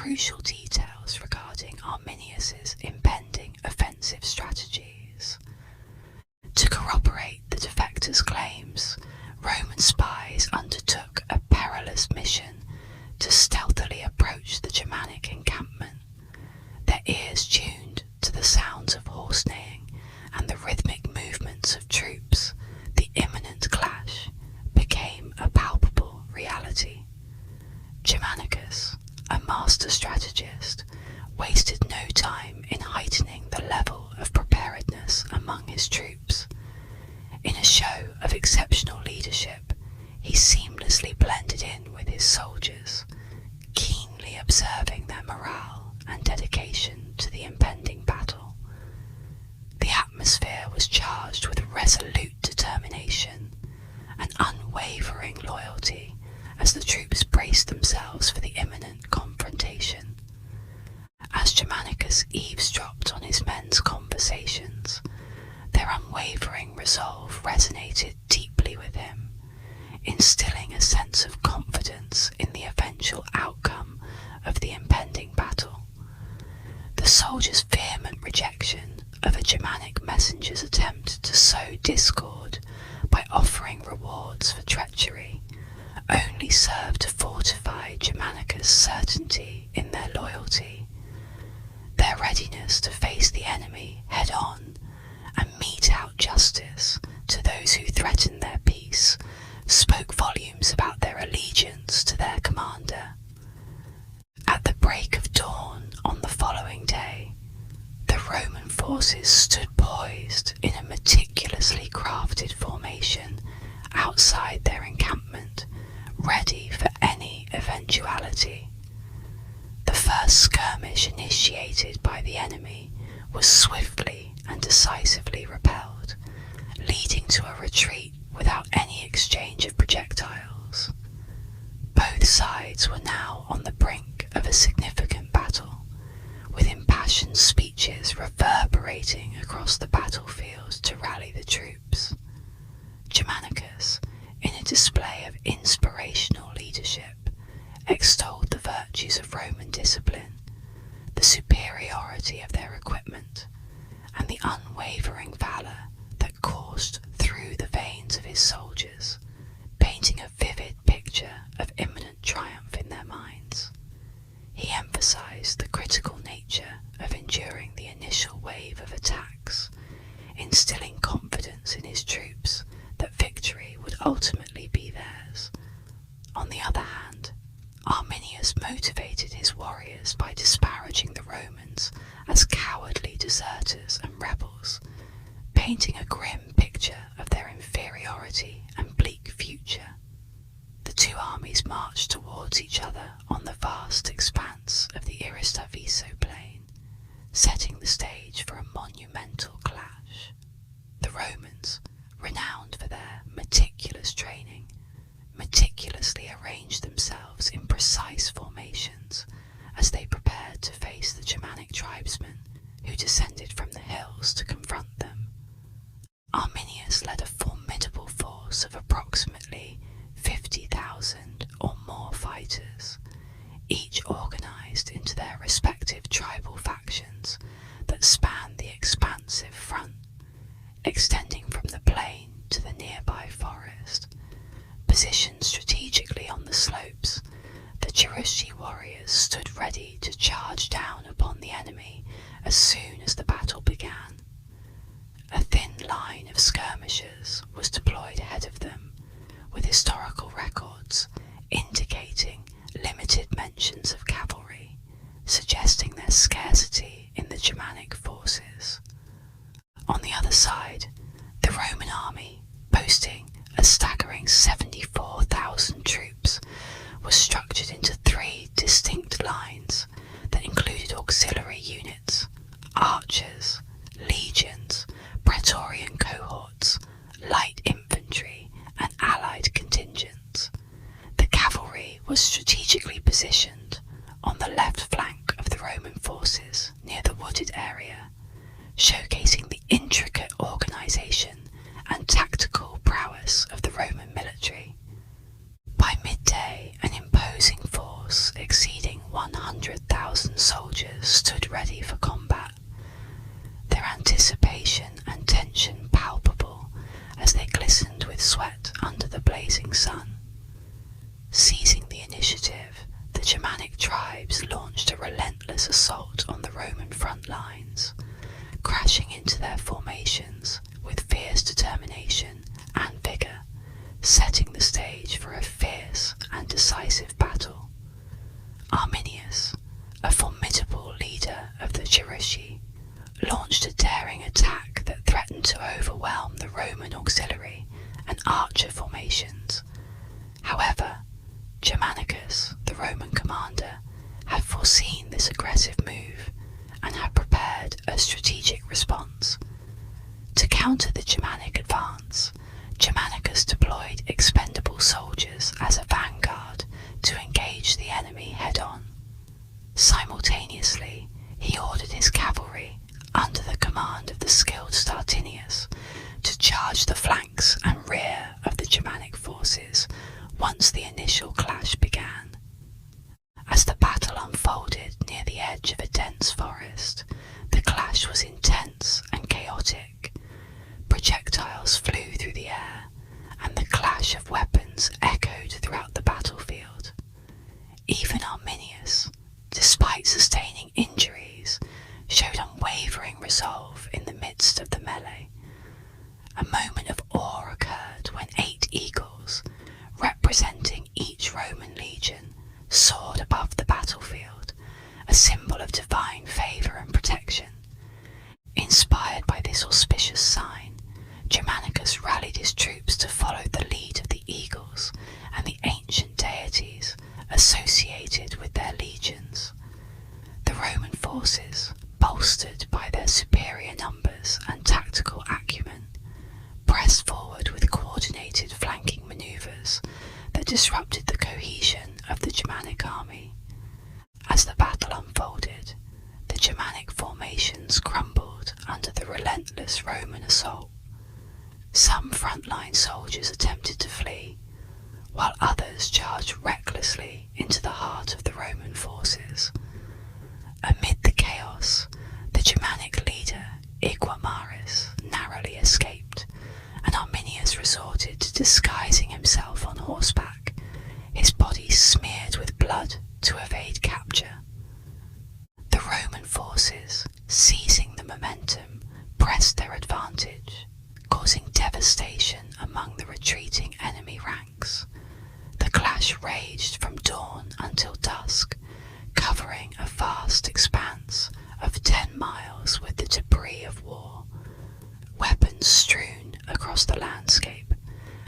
crucial details regarding Arminius's impending offensive strategies. To corroborate the defectors' claims, Roman spies undertook a perilous mission to stealthily approach the Germanic encampment, their ears tuned to the sounds of horse neighing and the rhythmic movements of troops. The imminent clash became a palpable reality. Germanicus, a master strategist, wasted no time in heightening the level of preparedness among his troops. In a show of exceptional leadership, he seamlessly blended in with his soldiers, keenly observing their morale and dedication to the impending battle. The atmosphere was charged with resolute determination and unwavering loyalty as the troops braced themselves for the imminent confrontation. As Germanicus eavesdropped on his men's conversations, their unwavering resolve resonated deeply with him, instilling a sense of confidence in the eventual outcome of the impending battle. The soldiers' vehement rejection of a Germanic messenger's attempt to sow discord by offering rewards for treachery only served to fortify Germanicus' certainty in their loyalty. Their readiness to face the enemy head-on and mete out justice to those who threatened their peace spoke volumes about their allegiance to their commander. At the break of dawn on the following day, the Roman forces stood poised in a meticulously crafted formation outside their encampment, ready for any eventuality. The first skirmish initiated by the enemy was swiftly and decisively repelled, leading to a retreat without any exchange of projectiles. Both sides were now on the brink of a significant battle, with impassioned speeches reverberating across the battlefield to rally the troops. Germanicus, in a display of inspirational leadership, extolled the virtues of Roman discipline, the superiority of their equipment, and the unwavering valour that coursed through the veins of his soldiers, painting a vivid picture of imminent triumph in their minds. He emphasised the critical nature of enduring the initial wave of attacks, instilling confidence in his troops that victory would ultimately be theirs. On the other hand, Arminius motivated his warriors by disparaging the Romans as cowardly deserters and rebels, painting a grim picture of their inferiority and bleak future. The two armies marched towards each other on the vast expanse of the Iristaviso plain, setting the stage for a monumental clash. The Romans, renowned for their meticulous training, meticulously arranged themselves in precise formations as they prepared to face the Germanic tribesmen who descended from the hills to confront them. Arminius led a formidable force of approximately 50,000 or more fighters, each organised into their respective tribal factions that spanned the expansive front, extending from the plain to the nearby forest. Positioned strategically on the slopes, the Cherushi warriors stood ready to charge down upon the enemy as soon as the battle began. A thin line of skirmishers was deployed ahead of them, with historical records indicating limited mentions of cavalry, suggesting their scarcity in the Germanic forces. On the other side, the Roman army, boasting a staggering 74,000 troops, was structured into three distinct lines that included auxiliary units, archers, legions, praetorian cohorts, light infantry, and allied contingents. The cavalry was strategically positioned on the left flank of the Roman forces near the wooded area, showcasing the intricate organisation and tactical prowess of the Roman military. By midday, an imposing force exceeding 100,000 30,000 soldiers stood ready for combat, their anticipation and tension palpable as they glistened with sweat under the blazing sun. Seizing the initiative, the Germanic tribes launched a relentless assault on the Roman front lines, crashing into their formations with fierce determination and vigour, setting the stage for a fierce and decisive battle. Arminius, a formidable leader of the Cherusci, launched a daring attack that threatened to overwhelm the Roman auxiliary and archer formations. However, Germanicus, the Roman commander, had foreseen this aggressive move and had prepared a strategic response. To counter the Germanic advance, Germanicus deployed expendable soldiers as a vanguard to engage the enemy head-on. Simultaneously, he ordered his cavalry, under the command of the skilled Startinius, to charge the flanks and rear of the Germanic forces once the initial clash began. As the battle unfolded near the edge of a dense forest, the clash was intense and chaotic. Projectiles flew through the air, and the clash of weapons echoed throughout the battlefield. Even Arminius, despite sustaining injuries, showed unwavering resolve in the midst of the melee. A moment of awe occurred when 8 eagles, representing each Roman legion, soared above the battlefield, a symbol of divine favour and protection. Inspired by this auspicious sign, Germanicus rallied his troops to follow the lead of the eagles and the ancient deities associated with their legions. The Roman forces, bolstered by their superior numbers and tactical acumen, pressed forward with coordinated flanking manoeuvres that disrupted the cohesion of the Germanic army. As the battle unfolded, the Germanic formations crumbled under the relentless Roman assault. Some frontline soldiers attempted to flee, while others charged recklessly into the heart of the Roman forces. Amid the chaos, the Germanic leader, Iguamaris, narrowly escaped, and Arminius resorted to disguising himself on horseback, his body smeared with blood to evade capture. The Roman forces, seizing the momentum, pressed their advantage, causing devastation among the retreating enemy ranks. The clash raged from dawn until dusk, covering a vast expanse of 10 miles with the debris of war, weapons strewn across the landscape,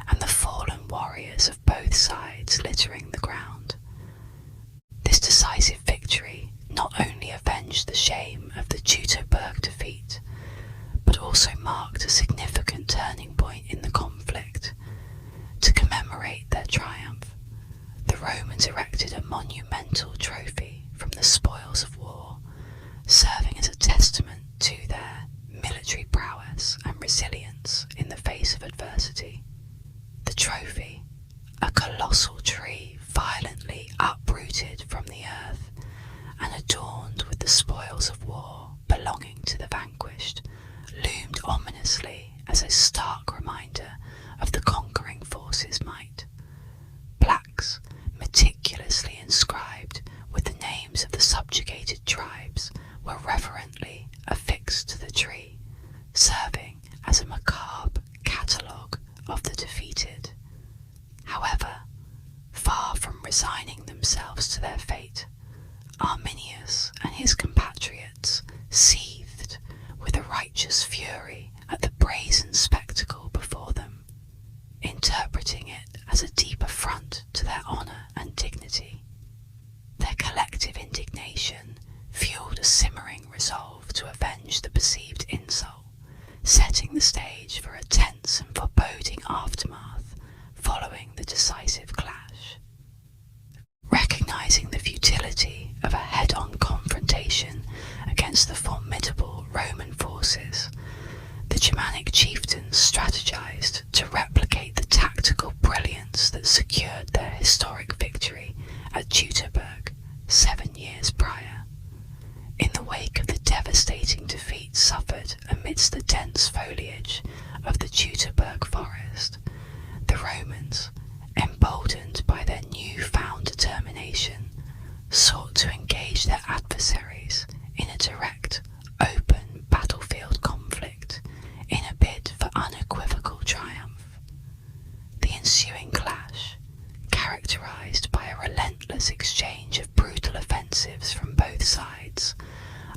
and the fallen warriors of both sides littering the ground. This decisive victory not only avenged the shame of the Teutoburg defeat, but also marked a significant turning point in the conflict. To commemorate their triumph, the Romans erected a monumental trophy from the spoils of war, serving as a testament to their military prowess and resilience in the face of adversity. The trophy, a colossal tree violently uprooted from the earth and adorned with the spoils of war belonging to the vanquished, loomed ominously as a stark reminder of the conquering force's might. Plaques, meticulously inscribed with the names of the subjugated tribes, were reverently affixed to the tree, serving as a macabre catalogue of the defeated. However, far from resigning themselves to their fate, Arminius and his compatriots seethed with a righteous fury at the brazen spectacle before them, interpreting it as a deep affront to their honour and dignity. Their collective indignation fueled a simmering resolve to avenge the perceived insult, setting the stage for a tense and foreboding aftermath following the decisive clash. Recognising the futility of a head-on confrontation against the formidable Roman forces, the Germanic chieftains strategized to replicate the tactical brilliance that secured their historic victory at Teutoburg 7 years prior. characterized by a relentless exchange of brutal offensives from both sides,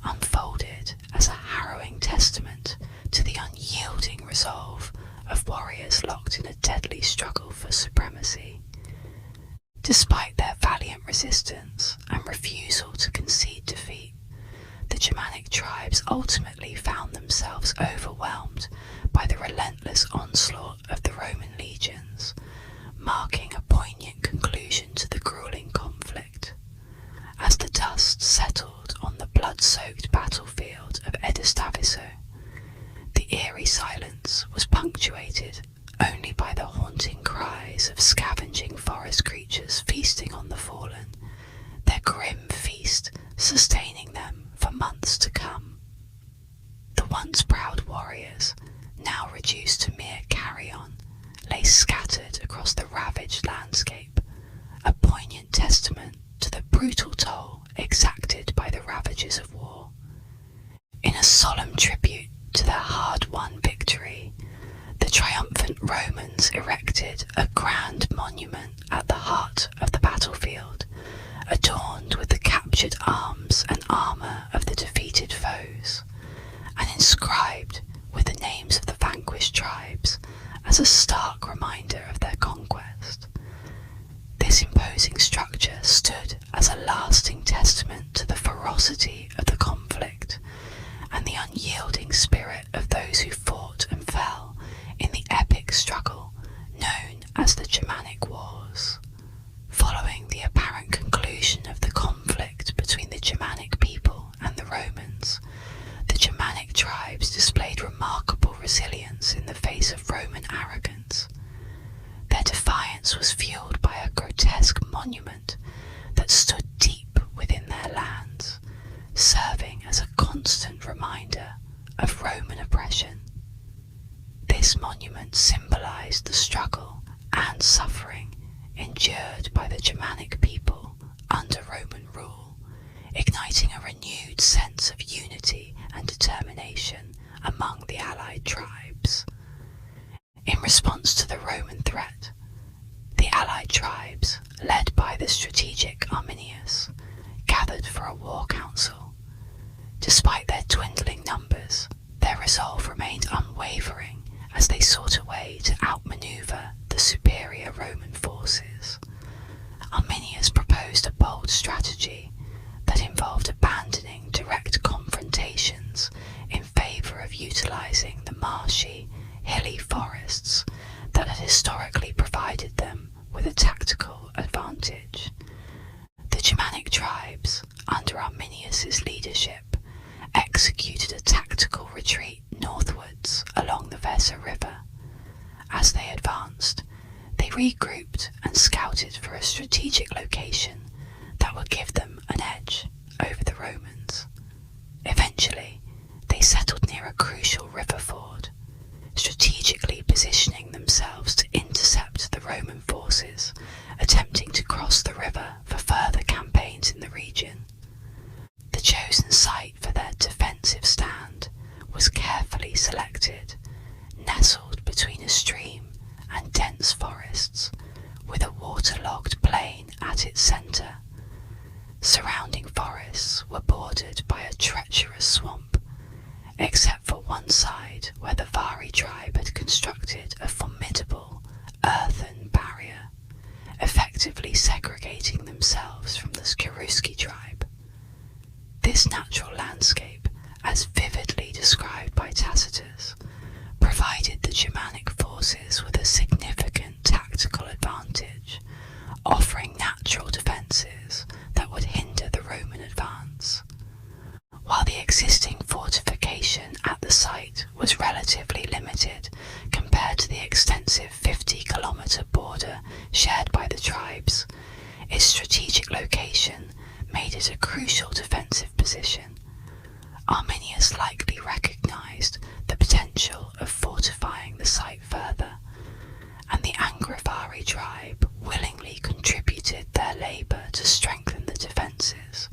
unfolded as a harrowing testament to the unyielding resolve of warriors locked in a deadly struggle for supremacy. Despite their valiant resistance and refusal to concede defeat, the Germanic tribes ultimately found themselves overwhelmed by the relentless onslaught of the Roman legions, marking a poignant conclusion to the grueling conflict. As the dust settled on the blood-soaked battlefield of Edistaviso, the eerie silence was punctuated only by the haunting cries of scavenging forest creatures feasting on the fallen, their grim feast sustaining them for months to come. The once proud warriors, now reduced to mere carrion, lay scattered across the ravaged landscape, a poignant testament to the brutal toll exacted by the ravages of war. In a solemn tribute to their hard-won victory, the triumphant Romans erected a grand monument at the heart of the battlefield, adorned with the captured arms and armour of the defeated foes, and inscribed with the names of the vanquished tribes as a stark reminder of their conquest. This imposing structure stood as a lasting testament to the ferocity of the conflict and the unyielding spirit of those who fought and fell in the epic struggle known as the Germanic Wars. Following the apparent conclusion of the conflict between the Germanic people and the Romans, the Germanic tribes displayed remarkable resilience in the face of Roman arrogance. Their defiance was fueled by a grotesque monument that stood deep within their lands, serving as a constant reminder of Roman oppression. This monument symbolized the struggle and suffering endured by the Germanic people under Roman rule, igniting a renewed sense of unity and determination among the allied tribes. In response to the Roman threat, the allied tribes, led by the strategic Arminius, gathered for a war council. Despite their dwindling numbers, their resolve remained unwavering as they sought a way to outmaneuver the superior Roman forces. Arminius proposed a bold strategy that involved abandoning direct confrontations in favour of utilising the marshy, hilly forests that had historically provided them with a tactical advantage. The Germanic tribes, under Arminius's leadership, executed a tactical retreat northwards along the Weser River. As they advanced, they regrouped and scouted for a strategic location that would give them an edge over the Romans. Eventually, they settled near a crucial river ford, strategically positioning themselves to intercept the Roman forces attempting to cross the river for further campaigns in the region. The chosen site for their defensive stand was carefully selected, nestled between a stream and dense forests, with a waterlogged plain at its centre. Surrounding forests were bordered by a treacherous swamp, except for one side where the Vari tribe had constructed a formidable earthen barrier, effectively segregating themselves from the Cherusci tribe. This natural landscape, as vividly described by Tacitus, provided the Germanic forces with a significant tactical advantage, offering natural defences that would hinder the Roman advance. While the existing fortification at the site was relatively limited compared to the extensive 50-kilometre border shared by the tribes, its strategic location made it a crucial defensive position. Arminius likely recognised the potential of fortifying the site further, and the Angrivari tribe willingly contributed their labour to strengthen the defences,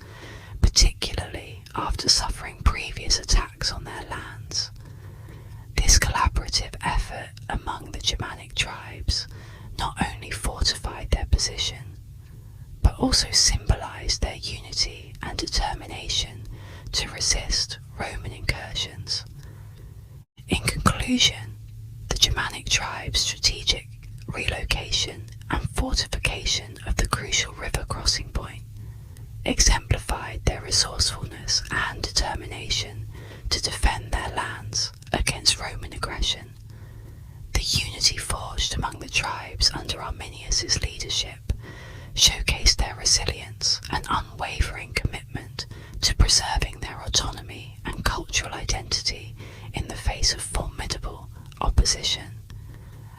particularly after suffering previous attacks on their lands. This collaborative effort among the Germanic tribes not only fortified their position, also symbolised their unity and determination to resist Roman incursions. In conclusion, the Germanic tribes' strategic relocation and fortification of the crucial river crossing point exemplified their resourcefulness and determination to defend their lands against Roman aggression. The unity forged among the tribes under Arminius' leadership showcased their resilience and unwavering commitment to preserving their autonomy and cultural identity in the face of formidable opposition.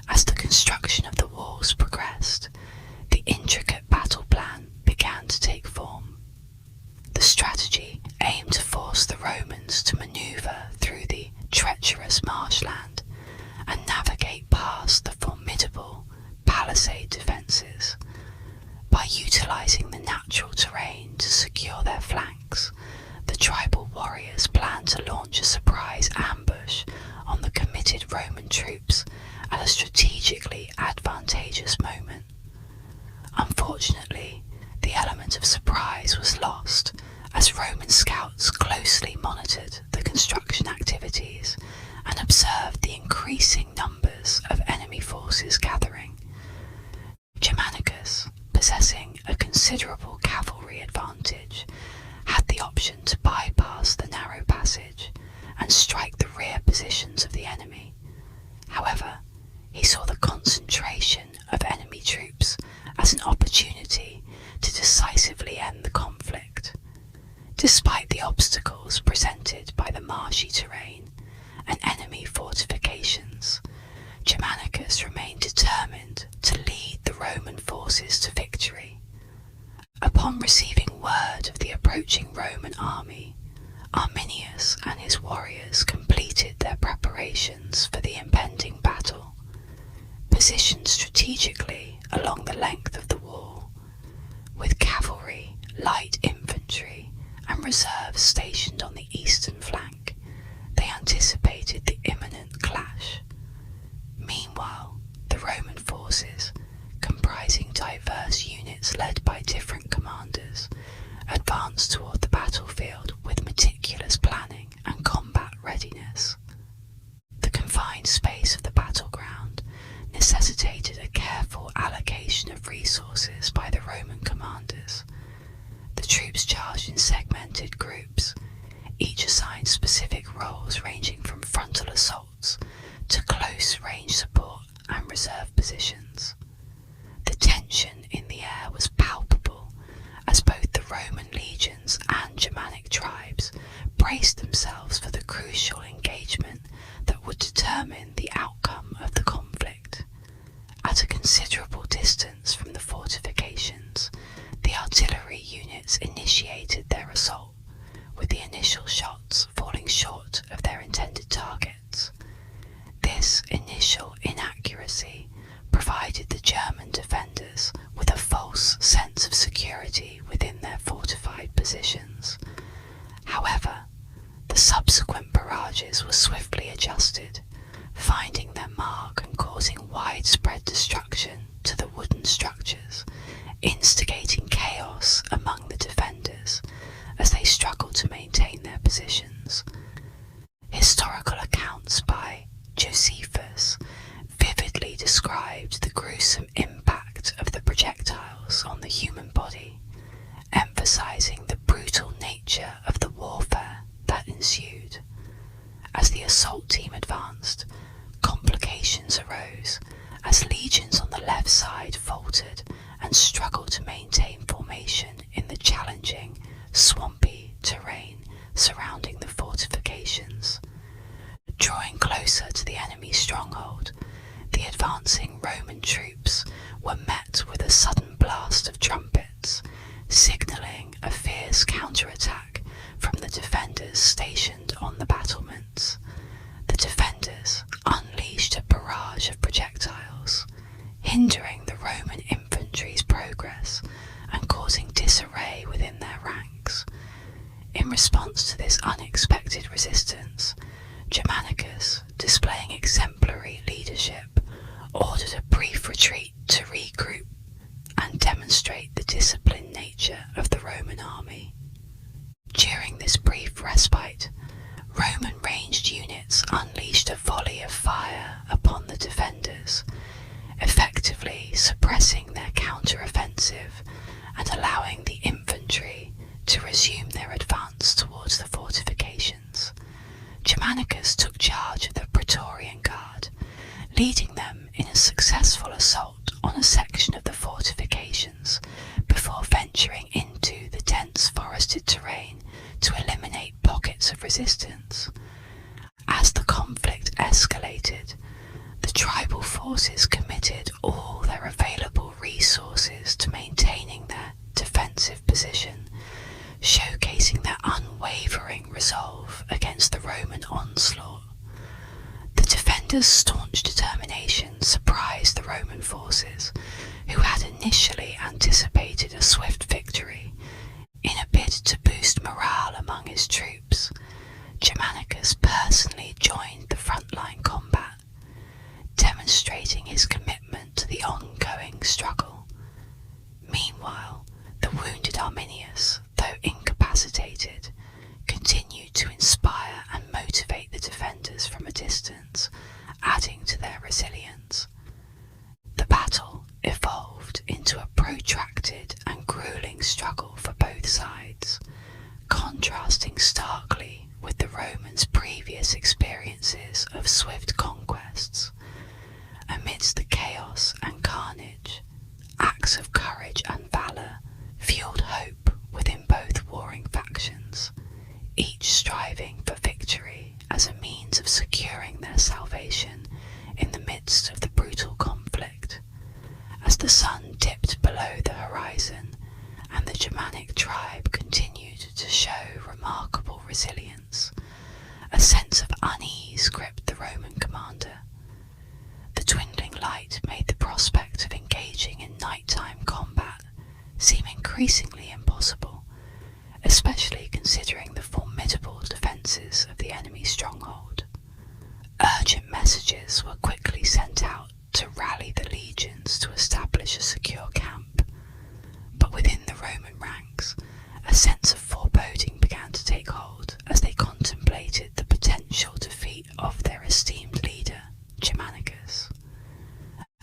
As the construction of the walls progressed, the intricate battle plan began to take form. The strategy aimed to force the Romans to manoeuvre through the treacherous marshland and navigate past the formidable palisade defences. By utilising the natural terrain to secure their flanks, the tribal warriors planned to launch a surprise ambush on the committed Roman troops at a strategically advantageous moment. Unfortunately, the element of surprise was lost as Roman scouts closely monitored the construction activities and observed the increasing numbers of enemy forces gathering. Germanicus, possessing a considerable cavalry advantage, had the option to bypass the narrow passage and strike the rear positions of the enemy. However, he saw the concentration of enemy troops as an opportunity to decisively end the conflict. Despite the obstacles presented by the marshy terrain and enemy fortifications, Germanicus remained determined to lead the Roman forces to victory. Upon receiving word of the approaching Roman army, Arminius and his warriors completed their preparations for the impending battle. Positioned strategically along the length of the wall, with cavalry, light infantry, and reserves stationed on the eastern flank, they anticipated the imminent clash. Meanwhile, the Roman forces, comprising diverse units led by different commanders, advanced toward the battlefield with meticulous planning and combat readiness. The confined space of the battleground necessitated a careful allocation of resources by the Roman commanders. The troops charged in segmented groups, each assigned specific roles ranging from frontal assaults to close-range support and reserve positions. The tension in the air was palpable as both the Roman legions and Germanic tribes braced themselves for the crucial engagement that would determine the outcome of the conflict. At a considerable distance from the fortifications, the artillery units initiated their assault, with the initial shots falling short of their intended targets. This initial inaccuracy provided the German defenders with a false sense of security within their fortified positions. However, the subsequent barrages were swiftly adjusted, finding their mark and causing widespread destruction to the wooden structures, instigating chaos among the defenders as they struggled to maintain their positions. Historical accounts by Josephus vividly described the gruesome impact of the projectiles on the human body, emphasizing the brutal nature of the warfare that ensued. As the assault team advanced, complications arose as legions on the left side faltered and struggled to maintain formation in the challenging, swampy terrain surrounding the fortifications. Drawing closer to the enemy's stronghold, the advancing Roman troops were met with a sudden blast of trumpets, signalling a fierce counterattack from the defenders stationed on the battlements. The defenders unleashed a barrage of projectiles, hindering the Roman infantry's progress and causing disarray within their ranks. In response to this unexpected resistance, Germanicus, displaying exemplary leadership, ordered a brief retreat to regroup. and demonstrate the disciplined nature of the Roman army. During this brief respite, Roman ranged units unleashed a volley of fire upon the defenders, effectively suppressing their counter-offensive and allowing the infantry to resume their advance towards the fortifications. Germanicus took charge of the Praetorian Guard, leading them in a successful assault on a section of the fortifications before venturing into the dense forested terrain to eliminate pockets of resistance. As the conflict escalated, the tribal forces committed all their available resources to maintaining their defensive position, showcasing their unwavering resolve against the Roman onslaught. The defenders' staunch determination surprised the Roman forces, who had initially anticipated a swift victory. In a bid to boost morale among his troops, Germanicus personally joined the frontline combat, demonstrating his commitment to the ongoing struggle. Meanwhile, the wounded Arminius, though incapacitated, continued to inspire and motivate the defenders from a distance, adding to their resilience. The battle evolved into a protracted and grueling struggle for both sides, contrasting starkly with the Romans' previous experiences of swift conquests. Amidst the chaos and carnage, acts of courage and valour fueled hope within both warring factions, each striving for victory as a means of securing their salvation in the midst of the brutal conflict. As the sun dipped below the horizon and the Germanic tribe continued to show remarkable resilience, a sense of unease gripped the Roman commander. The dwindling light made the prospect of engaging in nighttime combat seem increasingly impossible, especially considering the formidable defences of the enemy's stronghold. Urgent messages were quickly sent out to rally the legions to establish a secure camp, but within the Roman ranks, a sense of foreboding began to take hold as they contemplated the potential defeat of their esteemed leader, Germanicus.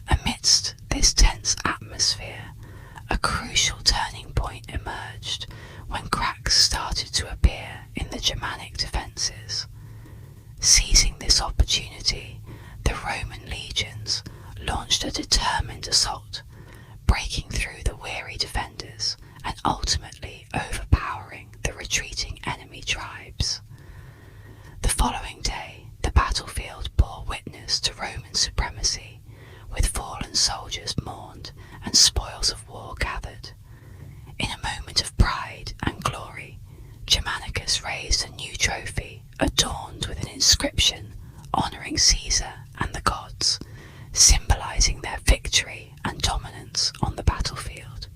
Amidst this tense atmosphere, a crucial turning point emerged when cracks started to appear in the Germanic defences. Seizing this opportunity, the Roman legions launched a determined assault, breaking through the weary defenders and ultimately overpowering the retreating enemy tribes. The following day, the battlefield bore witness to Roman supremacy, with fallen soldiers mourned and spoils of war gathered. In a moment of pride and glory, Germanicus raised a new trophy adorned with an inscription honouring Caesar and the gods, symbolising their victory and dominance on the battlefield.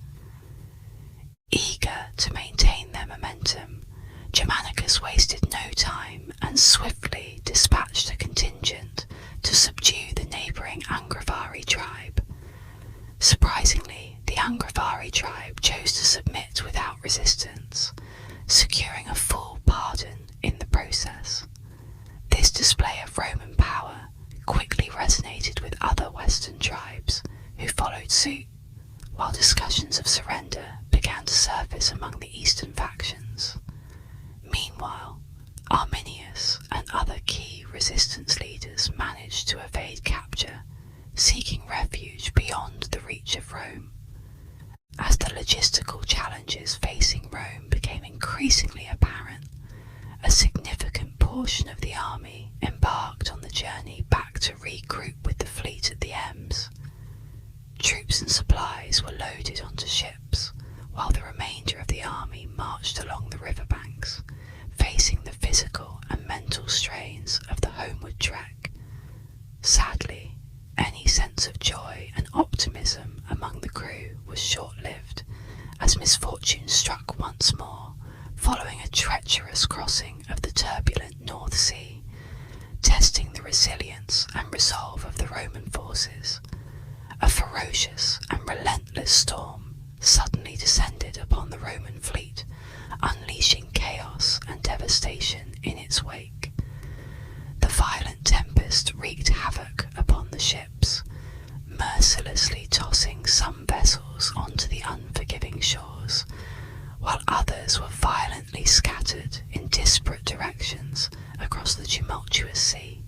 Eager to maintain their momentum, Germanicus wasted no time and swiftly dispatched a contingent to subdue the neighbouring Angravari tribe. Surprisingly, the Angravari tribe chose to submit without resistance, securing a full pardon in the process. This display of Roman power quickly resonated with other Western tribes who followed suit, while discussions of surrender began to surface among the Eastern factions. Meanwhile, Arminius and other key resistance leaders managed to evade capture, seeking refuge beyond the reach of Rome. As the logistical challenges facing Rome became increasingly apparent, a significant portion of the army embarked on the journey back to regroup with the fleet at the Ems. Troops and supplies were loaded onto ships, while the remainder of the army marched along the riverbanks, facing the physical and mental strains of the homeward trek. Sadly, any sense of joy and optimism among the crew was short-lived, as misfortune struck once more, following a treacherous crossing of the turbulent North Sea, testing the resilience and resolve of the Roman forces. a ferocious and relentless storm suddenly descended upon the Roman fleet, unleashing chaos and devastation in its wake. The violent tempest wreaked havoc upon the ships, mercilessly tossing some vessels onto the unforgiving shores, while others were violently scattered in disparate directions across the tumultuous sea.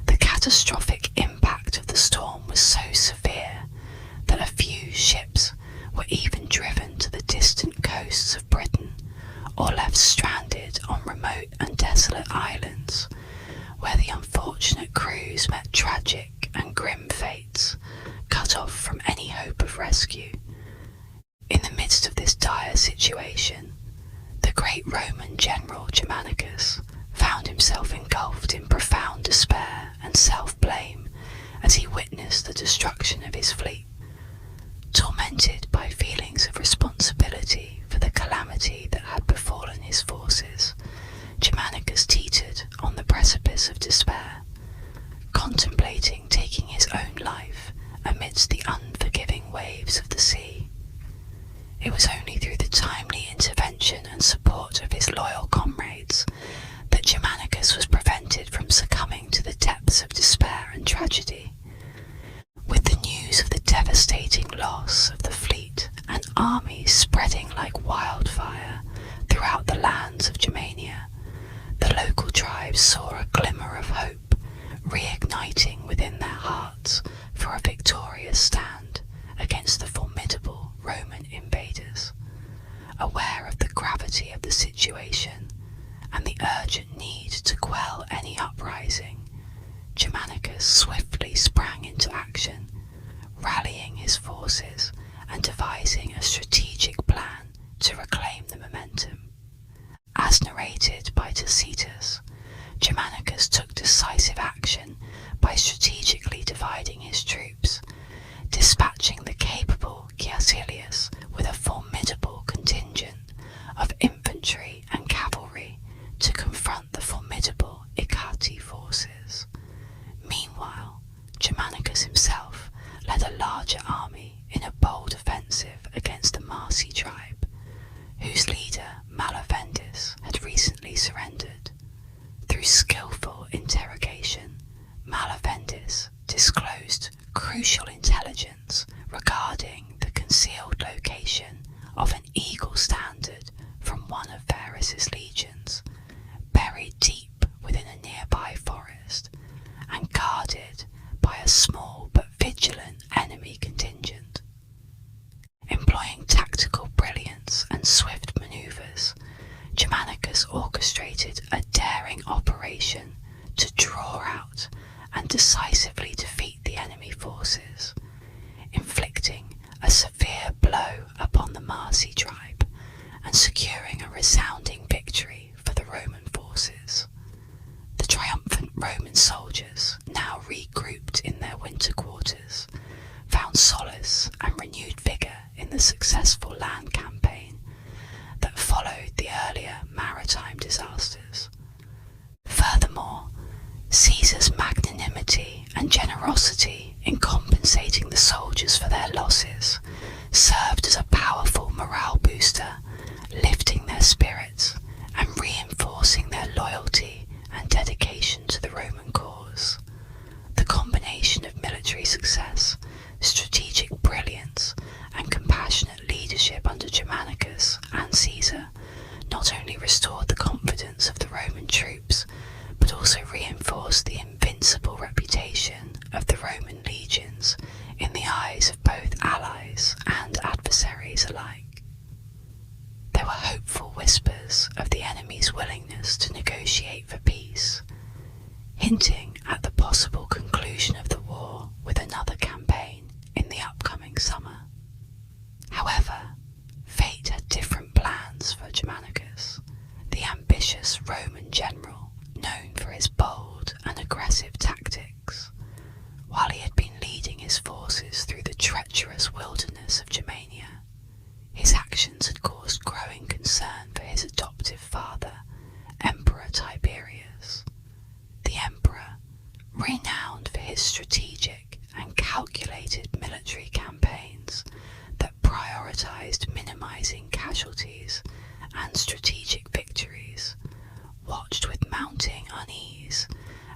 The catastrophic impact of the storm was so severe that a few ships were even driven to the distant coasts of Britain, or left stranded on remote and desolate islands, where the unfortunate crews met tragic and grim fates, cut off from any hope of rescue. In the midst of this dire situation, the great Roman general Germanicus found himself engulfed in profound despair and self-blame as he witnessed the destruction of his fleet. Tormented by feelings of responsibility for the calamity that had befallen his forces, Germanicus teetered on the precipice of despair, contemplating taking his own life amidst the unforgiving waves of the sea. It was only through the timely intervention and support of his loyal comrades that Germanicus was prevented from succumbing to the depths of despair and tragedy. With the news of the devastating loss of the fleet and army spreading like wildfire throughout the lands of Germania, the local tribes saw a glimmer of hope, reigniting within their hearts for a victorious stand against the formidable Roman invaders. Aware of the gravity of the situation and the urgent need to quell any uprising, Germanicus swiftly sprang into action, rallying his forces and devising a strategic plan to reclaim the momentum. As narrated by Tacitus, Germanicus took decisive action by strategically dividing his troops, dispatching the capable Caecilius with a formidable contingent of infantry and cavalry to confront the formidable Icati forces. Meanwhile, Germanicus himself led a larger army in a bold offensive against the Marsi tribe, whose leader Malavendis had recently surrendered. Through skillful interrogation, Malavendis disclosed crucial intelligence regarding the concealed location of an eagle standard from one of Varus's legions, buried deep within a nearby forest and guarded by a small but vigilant enemy contingent. Employing tactical brilliance and swift manoeuvres, Germanicus orchestrated a daring operation to draw out and decisively defeat the enemy forces, inflicting a severe blow upon the Marsi tribe and securing a resounding victory for the Roman forces. The triumphant Roman soldiers, now regrouped in their winter quarters, found solace and renewed vigour in the successful land campaign that followed the earlier maritime disasters. Furthermore, Caesar's magnanimity and generosity in compensating the soldiers for their losses served as a powerful morale booster, lifting their spirits and reinforcing their loyalty and dedication to the Roman cause. The combination of military success, strategic brilliance, and compassionate leadership under Germanicus and Caesar not only restored the confidence of the Roman troops, but also reinforced the invincible reputation of the Roman legions in the eyes of both allies and adversaries alike. There were hopeful whispers of the enemy's willingness to negotiate for peace, hinting at the possible conclusion of the war with another campaign in the upcoming summer. However, fate had different plans for Germanicus, the ambitious Roman general known for his bold and aggressive tactics. While he had been leading his forces through the treacherous wilderness of Germania, his actions had caused growing concern for his adoptive father, Emperor Tiberius. The emperor, renowned for his strategic and calculated casualties and strategic victories, watched with mounting unease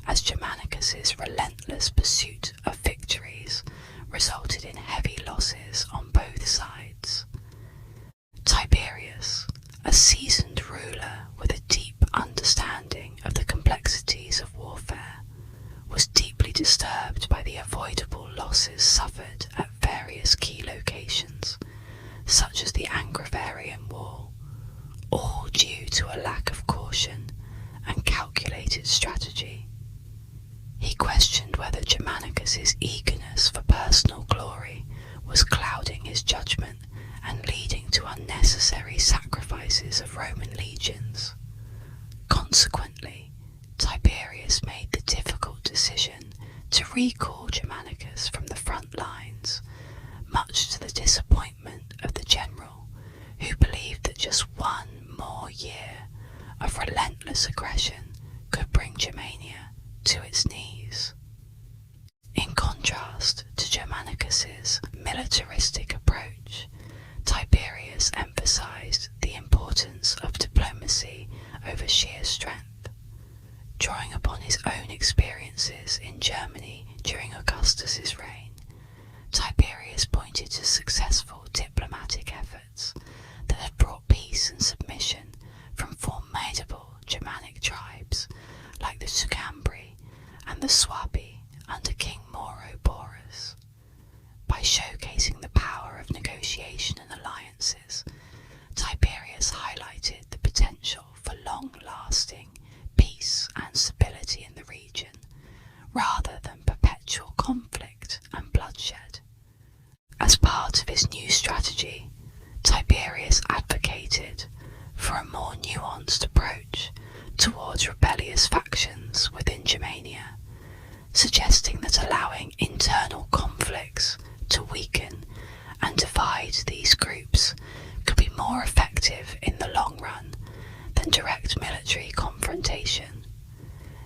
as Germanicus's relentless pursuit of victories resulted in heavy losses on both sides. Tiberius, a seasoned ruler with a deep understanding of the complexities of warfare, was deeply disturbed by the avoidable losses suffered at various key locations, such as the Angevarian Wall, all due to a lack of caution and calculated strategy. He questioned whether Germanicus's eagerness for personal glory was clouding his judgment and leading to unnecessary sacrifices of Roman legions. Consequently, Tiberius made the difficult decision to recall Germanicus from the front lines, much to the disappointment of the general, who believed that just one more year of relentless aggression could bring Germania to its knees. In contrast to Germanicus's militaristic approach, Tiberius emphasized the importance of diplomacy over sheer strength. Drawing upon his own experiences in Germany during Augustus's reign, Tiberius pointed to successful diplomatic efforts that had brought peace and submission from formidable Germanic tribes like the Sucambri and the Swabi under King Boris. By showcasing the power of negotiation and alliances, Tiberius highlighted the potential for long-lasting peace and stability in the region, rather than perpetual conflict and bloodshed. As part of his new strategy, Tiberius advocated for a more nuanced approach towards rebellious factions within Germania, suggesting that allowing internal conflicts to weaken and divide these groups could be more effective in the long run than direct military confrontation.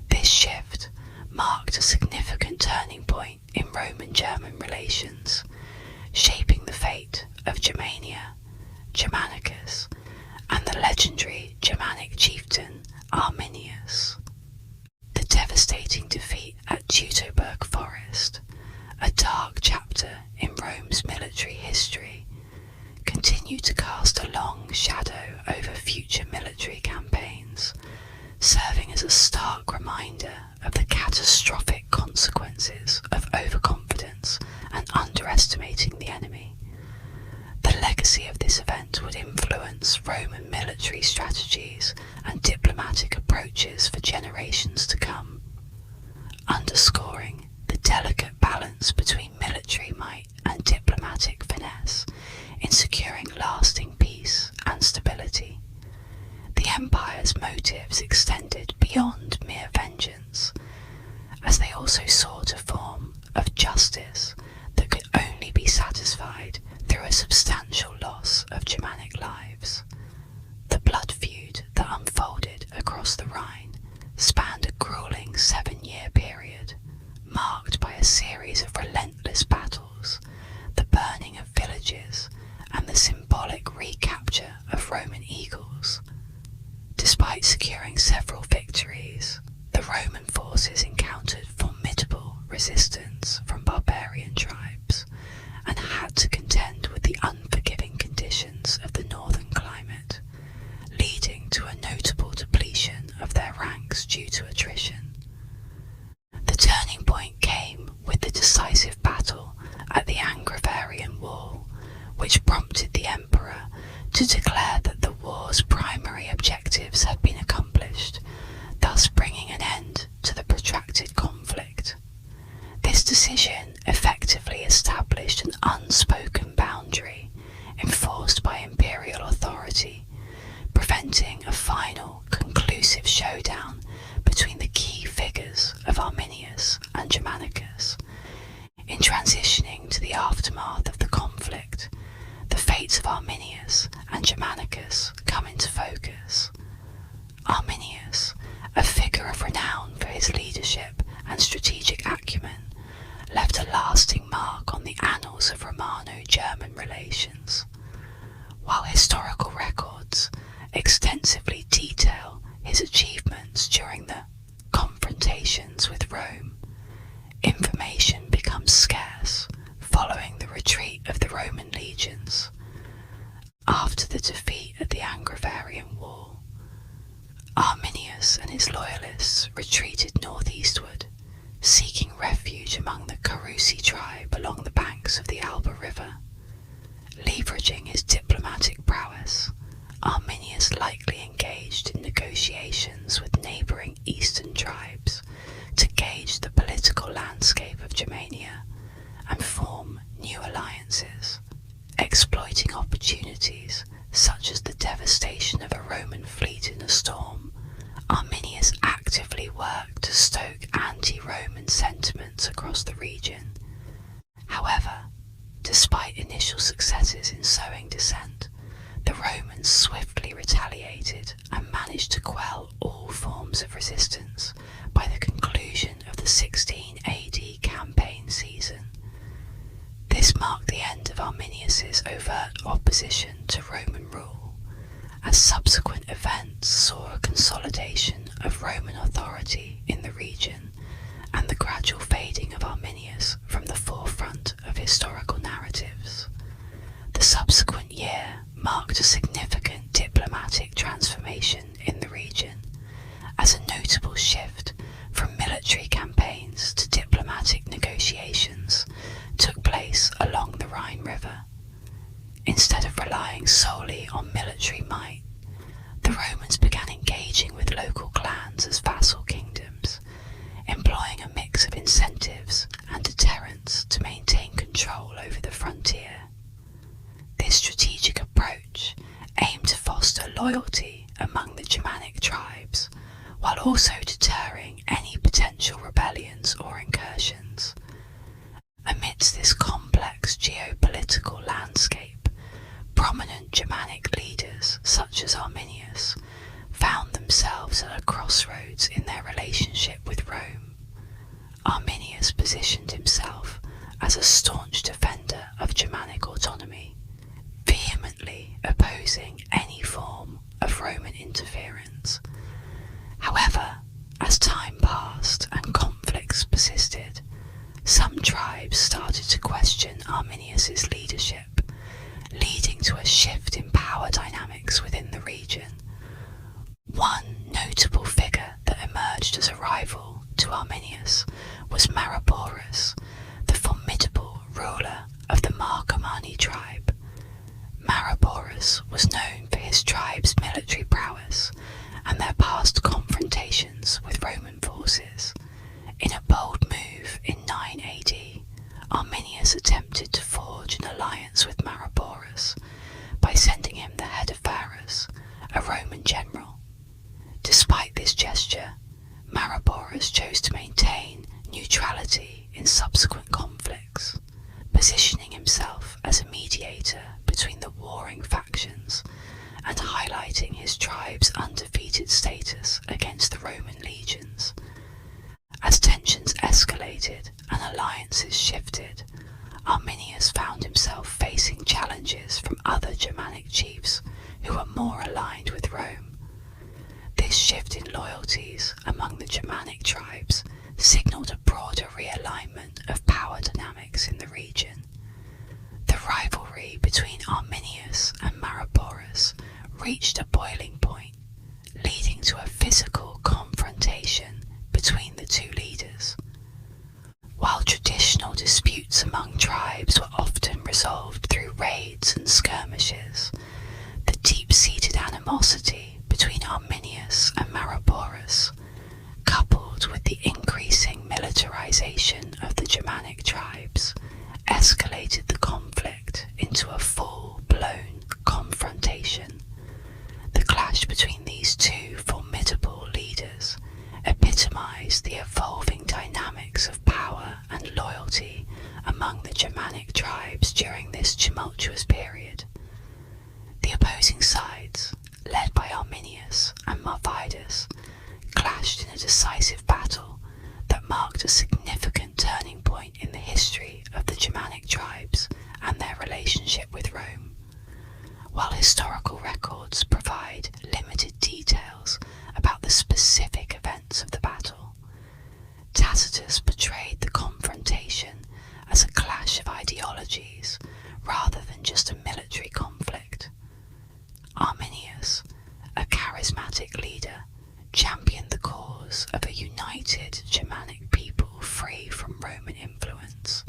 This shift marked a significant turning point in Roman-German relations, shaping the fate of Germania, Germanicus, and the legendary Germanic chieftain Arminius. The devastating defeat at Teutoburg Forest, a dark chapter in Rome's military history, continued to cast a long shadow over future military campaigns, serving as a stark reminder of the catastrophic consequences of overconfidence and underestimating the enemy. The legacy of this event would influence Roman military strategies and diplomatic approaches for generations to come, underscoring the delicate balance between military might and diplomatic finesse in securing lasting peace and stability. The empire's motives extended beyond mere vengeance, as they also sought a form of justice that could only be satisfied through a substantial loss of Germanic lives. The blood feud that unfolded across the Rhine spanned a grueling 7-year period, marked by a series of relentless battles, the burning of villages, and the symbolic recapture of Roman eagles. Despite securing several victories, the Roman forces encountered formidable resistance from barbarian tribes and had to contend with the unforgiving conditions of the northern climate, leading to a notable depletion of their ranks due to attrition. The turning point came with the decisive battle at the Angevarian Wall, which prompted the emperor to declare that the war's primary objectives had been accomplished, thus bringing an end to the protracted conflict. This decision effectively established an unspoken boundary enforced by imperial authority, preventing a final, conclusive showdown between the key figures of Arminius and Germanicus. In transitioning to the aftermath of the conflict, the fates of Arminius and Germanicus come into focus. Arminius, a figure of renown for his leadership and strategic acumen, left a lasting mark on the annals of Romano-German relations. While historical records extensively detail his achievements during the confrontations with Rome, information becomes scarce following the retreat of the Roman legions. After the defeat at the Angevarian War, Arminius and his loyalists retreated northeastward, seeking refuge among the Carusi tribe along the banks of the Alba River. Leveraging his diplomatic prowess, Arminius likely engaged in negotiations with neighbouring eastern tribes to gauge the political landscape of Germania and form new alliances, exploiting opportunities such as the devastation of a Roman fleet in a storm. Arminius actively worked to stoke anti-Roman sentiments across the region. However, despite initial successes in sowing dissent, the Romans swiftly retaliated and managed to quell all forms of resistance by the conclusion of the 16 AD campaign season. This marked the end of Arminius's overt opposition to Roman rule, as subsequent events saw a consolidation of Roman authority in the region and the gradual fading of Arminius from the forefront of historical narratives. The subsequent year marked a significant diplomatic transformation in the region, as a notable shift from military campaigns to diplomatic negotiations took place along the Rhine River. Instead of relying solely on military might, the Romans began engaging with local clans as vassal kingdoms, employing a mix of incentives and deterrence to maintain control over the frontier. This strategic approach aimed to foster loyalty among the Germanic tribes, while also deterring any potential rebellions or incursions. Amidst this complex geopolitical landscape, prominent Germanic leaders such as Arminius found themselves at a crossroads in their relationship with Rome. Arminius positioned himself as a staunch defender of Germanic autonomy, vehemently opposing any form of Roman interference. However, as time passed and conflicts persisted, some tribes started to question Arminius's leadership, leading to a shift in power dynamics within the region. One notable figure that emerged as a rival to Arminius was Maroboros, the formidable ruler of the Marcomanni tribe. Maroboros was known for his tribe's military prowess and their past confrontations with Roman forces. In a bold move in 9 AD, Arminius attempted to forge an alliance with Maroboros by sending him the head of Varus, a Roman general. Despite this gesture, Maroboros chose to maintain neutrality in subsequent conflicts, positioning himself as a mediator between the warring factions and highlighting his tribe's undefeated status against the Roman legions. As tensions escalated and alliances shifted, Arminius found himself facing challenges from other Germanic chiefs who were more aligned with Rome. This shift in loyalties among the Germanic tribes signalled a broader realignment of power dynamics in the region. The rivalry between Arminius and Maroboros reached a boiling point, leading to a physical confrontation between the two leaders. While traditional disputes among tribes were often resolved through raids and skirmishes, the deep-seated animosity between Arminius and Maroboros, coupled with the increasing militarization of the Germanic tribes, escalated the conflict into a full-blown confrontation. The clash between these two formidable leaders epitomized the evolving dynamics of power and loyalty among the Germanic tribes during this tumultuous period. The opposing sides, led by Arminius and Marvidas, clashed in a decisive battle that marked a significant turning point in the history of the Germanic tribes and their relationship with Rome. While historical records provide limited details about the specific events of the battle, Tacitus portrayed the confrontation as a clash of ideologies rather than just a military conflict. Arminius, a charismatic leader, championed the cause of a united Germanic people free from Roman influence,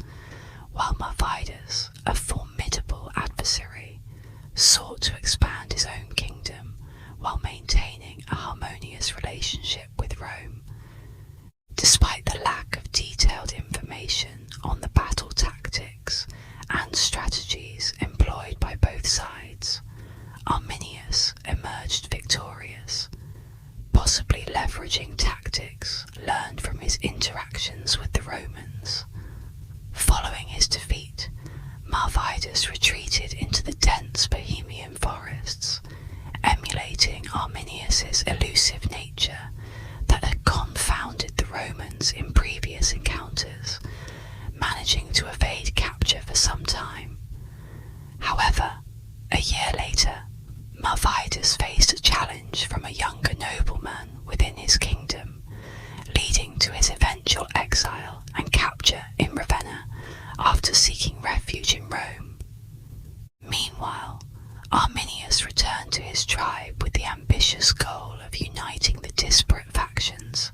while Marvidas, a formidable adversary, sought to expand his own kingdom while maintaining a harmonious relationship with Rome. Despite the lack of detailed information on the battle tactics and strategies employed by both sides, Arminius emerged victorious, possibly leveraging tactics learned from his interactions with the Romans. Following his defeat, Marvidas retreated into the dense Bohemian forests, emulating Arminius's elusive nature that had confounded the Romans in previous encounters, managing to evade capture for some time. However, a year later, Marvidas faced a challenge from a younger nobleman within his kingdom, leading to his eventual exile and capture in Ravenna after seeking refuge in Rome. Meanwhile, Arminius returned to his tribe with the ambitious goal of uniting the disparate factions,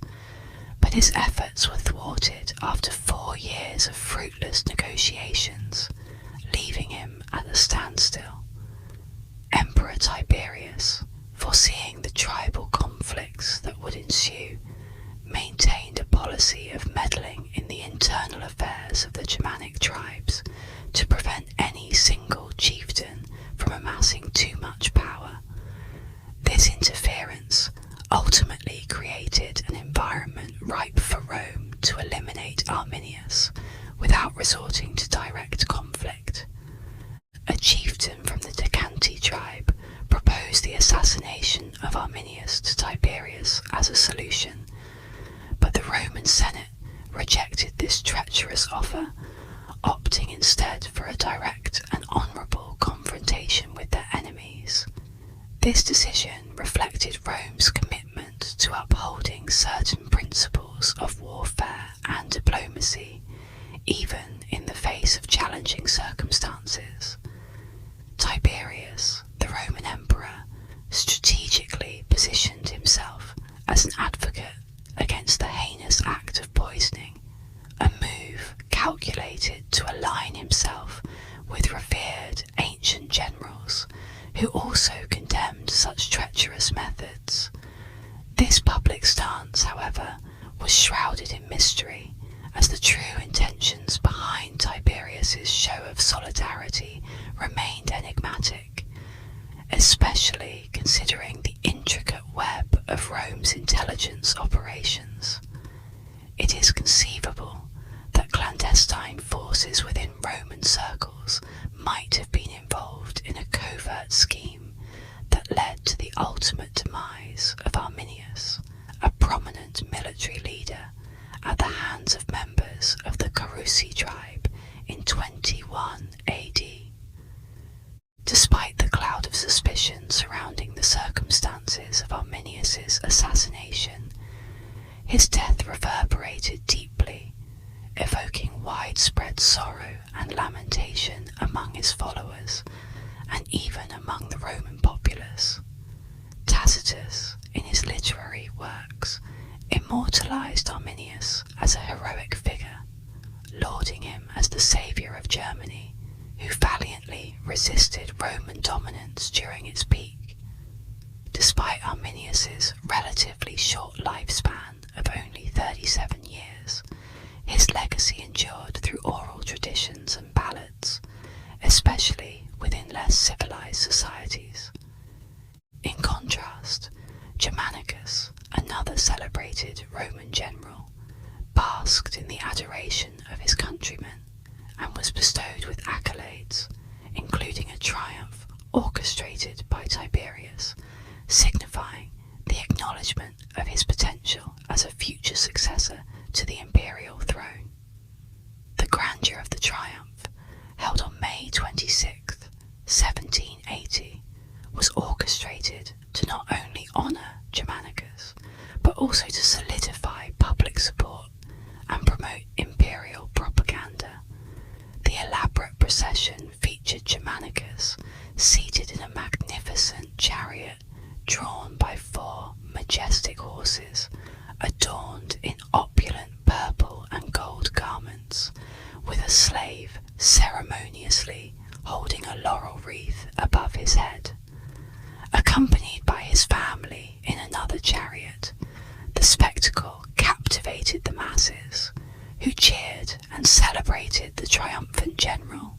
but his efforts were thwarted after 4 years of fruitless negotiations, leaving him at a standstill. Emperor Tiberius, foreseeing the tribal conflicts that would ensue, maintained a policy of meddling in the internal affairs of the Germanic tribes to prevent any single chieftain from amassing too much power. This interference ultimately created an environment ripe for Rome to eliminate Arminius without resorting to direct conflict. A chieftain from the Decanti tribe proposed the assassination of Arminius to Tiberius as a solution, but the Roman Senate rejected this treacherous offer, opting instead for a direct and honourable confrontation with their enemies. This decision reflected Rome's commitment to upholding certain principles of warfare and diplomacy, even in the face of challenging circumstances. Tiberius, the Roman emperor, strategically positioned himself as an advocate against the heinous act of poisoning, a move calculated to align himself with revered ancient generals who also condemned such treacherous methods. This public stance, however, was shrouded in mystery, as the true intentions behind Tiberius's show of solidarity remained enigmatic, especially considering the intricate web of Rome's intelligence operations. It is conceivable that clandestine forces within Roman circles might have been involved in a covert scheme that led to the ultimate demise of Arminius, a prominent military leader, at the hands of members of the Carusi tribe in 21 AD. Despite the cloud of suspicion surrounding the circumstances of Arminius's assassination, his death reverberated deeply, evoking widespread sorrow and lamentation among his followers, and even among the Roman populace. Tacitus, in his literary works, immortalized Arminius as a heroic figure, lauding him as the saviour of Germany, who valiantly resisted Roman dominance during its peak. Despite Arminius's relatively short lifespan of only 37 years, his legacy endured through oral traditions and ballads, especially within less civilized societies. In contrast, Germanicus, another celebrated Roman general, basked in the adoration of his countrymen and was bestowed with accolades, including a triumph orchestrated by Tiberius, signifying the acknowledgement of his potential as a future successor to the imperial throne. The grandeur of the triumph, held on May 26, 1780, was orchestrated to not only honour Germanicus, but also to solidify public support and promote imperial propaganda. The elaborate procession featured Germanicus seated in a magnificent chariot drawn by 4 majestic horses, adorned in opulent purple and gold garments, with a slave ceremoniously holding a laurel wreath above his head. Accompanied by his family in another chariot, the spectacle captivated the masses, who cheered and celebrated the triumphant general.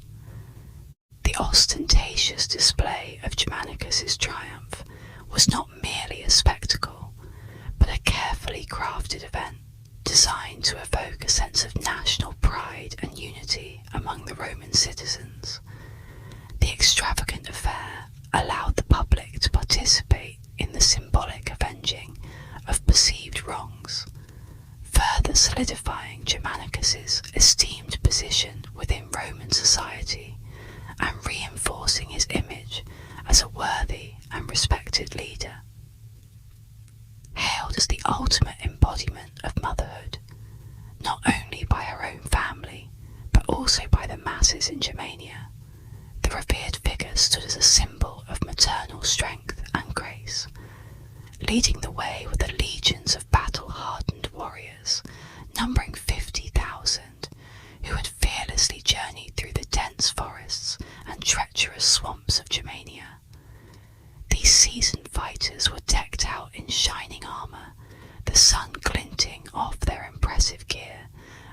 The ostentatious display of Germanicus's triumph was not merely a spectacle, but a carefully crafted event designed to evoke a sense of national pride and unity among the Roman citizens. The extravagant affair allowed the public to participate in the symbolic avenging of perceived wrongs, further solidifying Germanicus's esteemed position within Roman society and reinforcing his image as a worthy and respected leader. Hailed as the ultimate embodiment of motherhood, not only by her own family, but also by the masses in Germania, the revered figure stood as a symbol of maternal strength and grace, leading the way with the legions of battle-hardened warriors, numbering 50,000, who had fearlessly journeyed through the dense forests and treacherous swamps of Germania. These seasoned fighters were decked out in shining armour, the sun glinting off their impressive gear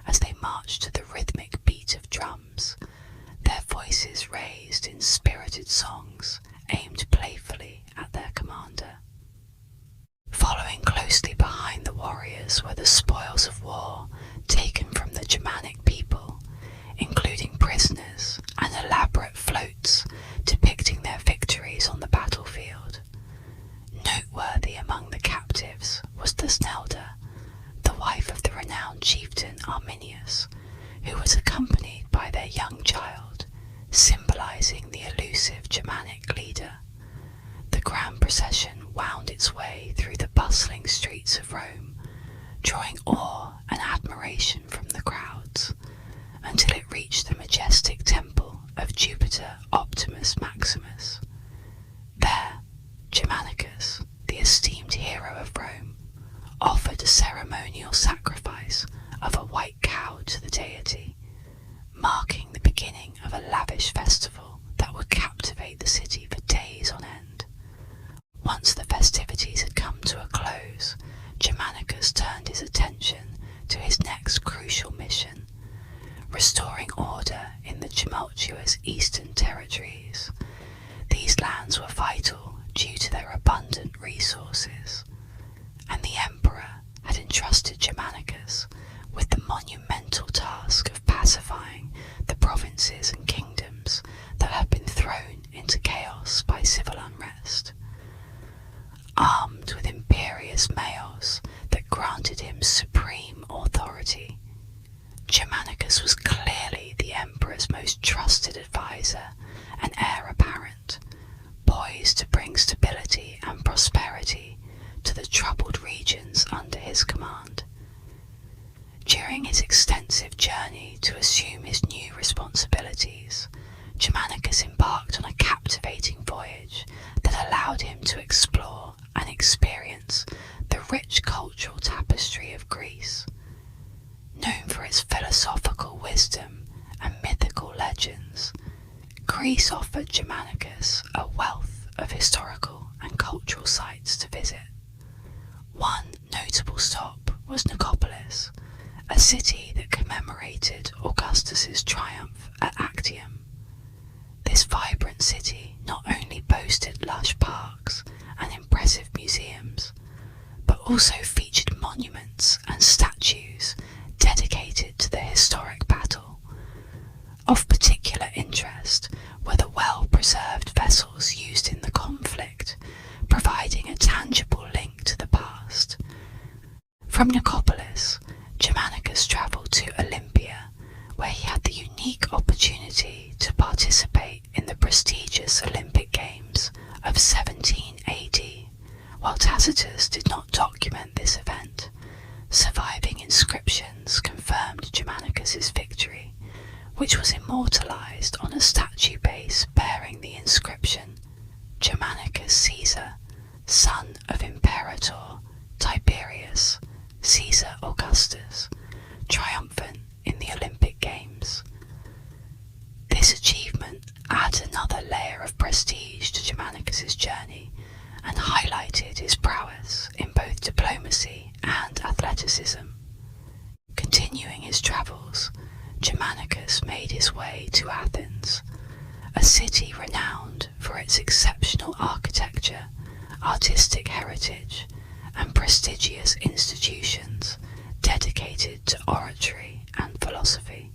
as they marched to the rhythmic beat of drums, their voices raised in spirited songs aimed playfully at their commander. Following closely behind the warriors were the spoils of war taken from the Germanic people, including prisoners and elaborate floats depicting their victories on the battlefield. Noteworthy among the captives was the Snelda, the wife of the renowned chieftain Arminius, who was accompanied by their young child, symbolising the elusive Germanic leader. The grand procession wound its way through the bustling streets of Rome, drawing awe and admiration from the crowds, until it reached the majestic temple of Jupiter Optimus Maximus. There, Germanicus, the esteemed hero of Rome, offered a ceremonial sacrifice of a white cow to the deity, marking the beginning of a lavish festival that would captivate the city for days on end. Once the festivities had come to a close, Germanicus turned his attention to his next crucial mission, restoring order in the tumultuous eastern territories. These lands were vital due to their abundant resources, and the emperor had entrusted Germanicus with the monumental task of pacifying the provinces and kingdoms that had been thrown into chaos by civil unrest. Armed with imperious mails that granted him supreme authority, Germanicus was clearly the emperor's most trusted advisor and heir apparent, poised to bring stability and prosperity to the troubled regions under his command. During his extensive journey to assume his new responsibilities, Germanicus embarked on a captivating voyage that allowed him to explore and experience the rich cultural tapestry of Greece. Known for its philosophical wisdom and mythical legends, Greece offered Germanicus a wealth of historical and cultural sites to visit. One notable stop was Nicopolis, a city that commemorated Augustus's triumph at Actium. This vibrant city not only boasted lush parks and impressive museums, but also featured monuments and statues dedicated to the historic battle. Of particular interest were the well-preserved vessels used in the conflict, providing a tangible link to the past. From Nicopolis, Germanicus travelled to Olympia, where he had the unique opportunity to participate in the prestigious Olympic Games of of 17 AD, while Tacitus did not document this event. Surviving inscriptions confirmed Germanicus's victory, which was immortalized on a statue base bearing the inscription, Germanicus Caesar, son of Imperator Tiberius, Caesar Augustus, triumphant in the Olympic Games. This achievement adds another layer of prestige to Germanicus's journey and highlighted his prowess in both diplomacy and athleticism. Continuing his travels, Germanicus made his way to Athens, a city renowned for its exceptional architecture, artistic heritage, and prestigious institutions dedicated to oratory and philosophy.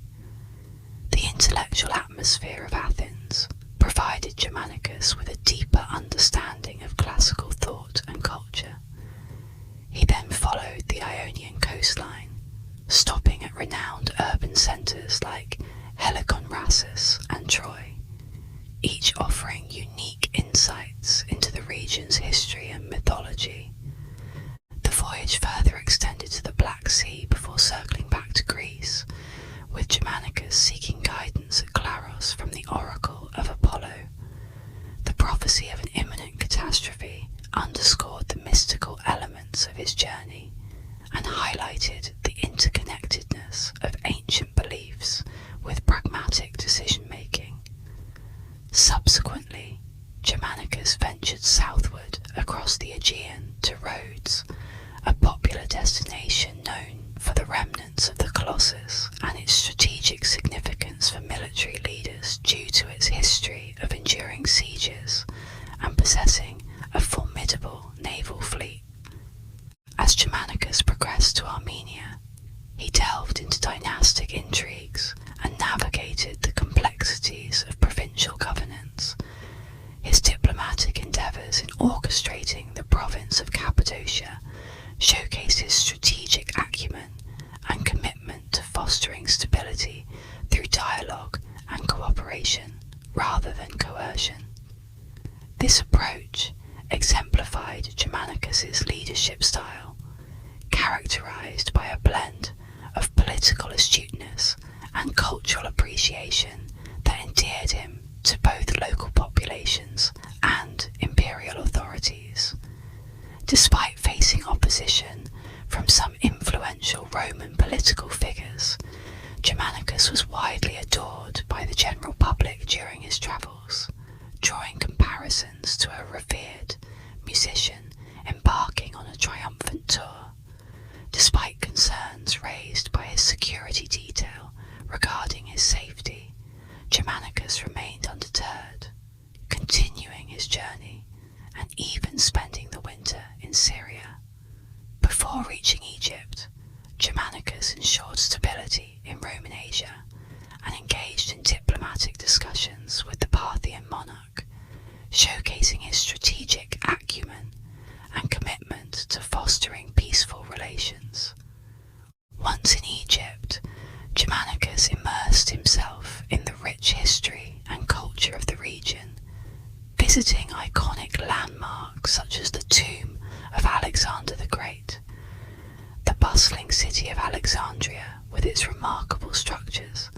The intellectual atmosphere of Athens provided Germanicus with a deeper understanding of classical thought and culture. He then followed the Ionian coastline, stopping at renowned urban centres like Heliconrhasis and Troy, each offering unique insights into the region's history and mythology. The voyage further extended to the Black Sea before circling back to Greece, with Germanicus seeking guidance at Claros from the oracle of Apollo. The prophecy of an imminent catastrophe underscored the mystical elements of his journey and highlighted the interconnectedness of ancient beliefs with pragmatic decision-making. Subsequently, Germanicus ventured southward across the Aegean to Rhodes, a popular destination known for the remnants of the Colossus and its strategic significance for military leaders due to its history of enduring sieges and possessing a formidable naval fleet. As Germanicus progressed to Armenia, he delved into dynastic intrigues and navigated the complexities of provincial governance. His diplomatic endeavours in orchestrating the province of Cappadocia showcased his strategic acumen and commitment to fostering stability through dialogue and cooperation rather than coercion. This approach exemplified Germanicus's leadership style, characterized by a blend of political astuteness and cultural appreciation that endeared him to both local populations and imperial authorities. Despite facing opposition from some influential Roman political figures, Germanicus was widely adored by the general public during his travels, drawing comparisons to a revered musician embarking on a triumphant tour. Despite concerns raised by his security detail regarding his safety, Germanicus remained undeterred, continuing his journey and even spending the winter in Syria. Before reaching Egypt, Germanicus ensured stability in Roman Asia and engaged in diplomatic discussions with the Parthian monarch, showcasing his strategic acumen and commitment to fostering peaceful relations. Once in Egypt, Germanicus immersed himself in the rich history and culture of the region, visiting iconic landmarks such as the tomb of Alexander the Great, the bustling city of Alexandria with its remarkable structures,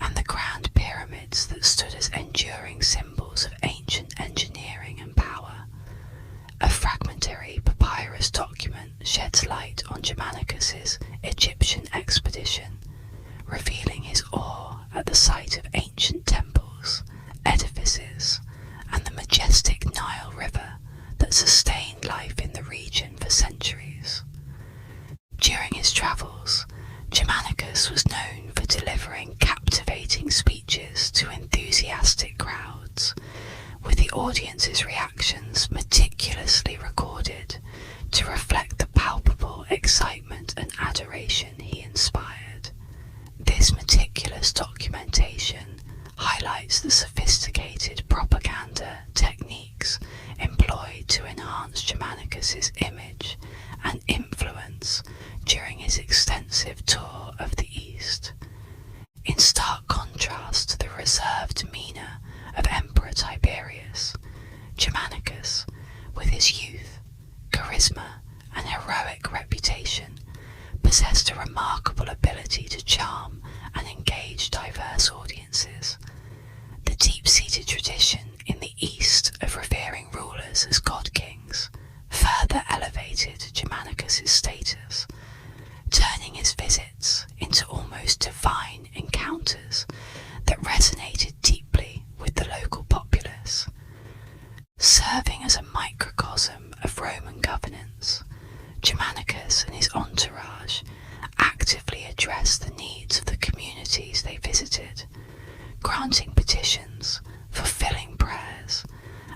and the grand pyramids that stood as enduring symbols of ancient engineering and power. A fragmentary papyrus document sheds light on Germanicus's Egyptian expedition, revealing his awe at the sight of ancient temples, edifices, and the majestic Nile River that sustained life in the region for centuries. During his travels, Germanicus was known for delivering captivating speeches to enthusiastic crowds, with the audience's reactions meticulously recorded to reflect the palpable excitement and adoration he inspired. This meticulous documentation highlights the sophisticated propaganda techniques employed to enhance Germanicus's image and influence during his extensive tour of the East. In stark contrast to the reserved demeanour of Emperor Tiberius, Germanicus Germanicus, with his youth, charisma, and heroic reputation, possessed a remarkable ability to charm and engage diverse audiences. The deep-seated tradition in the East of revering rulers as god-kings further elevated Germanicus's status, turning his visits into almost divine encounters that resonated deeply with the local populace. Serving as a microcosm of Roman governance, Germanicus and his entourage actively addressed the needs of the communities they visited, granting petitions, fulfilling prayers,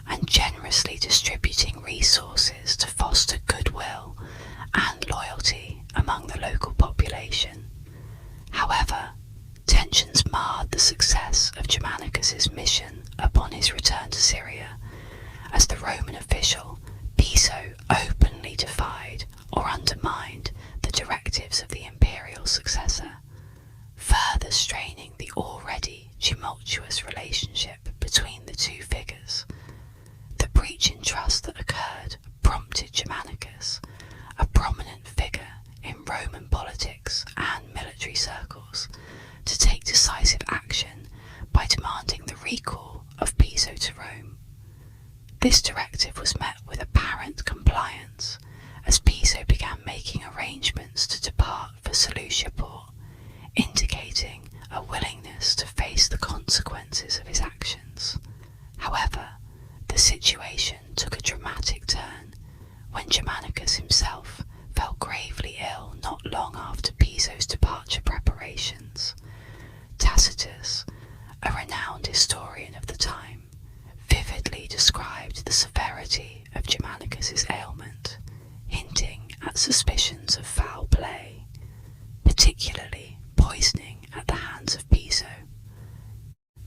and generously distributing resources to foster goodwill and loyalty among the local population. However, tensions marred the success of Germanicus's mission upon his return to Syria, as the Roman official Piso openly defied or undermined the directives of the imperial successor, further straining the already tumultuous relationship between the two figures. The breach in trust that occurred prompted Germanicus, a prominent figure in Roman politics and military circles, to take decisive action by demanding the recall of Piso to Rome. This directive was met with apparent compliance, as Piso began making arrangements to depart for Seleucia port, indicating a willingness to face the consequences of his actions. However, the situation took a dramatic turn when Germanicus himself fell gravely ill not long after Piso's departure preparations. Tacitus, a renowned historian of the time, vividly described the severity of Germanicus's ailment, hinting at suspicions of foul play, particularly poisoning at the hands of Piso.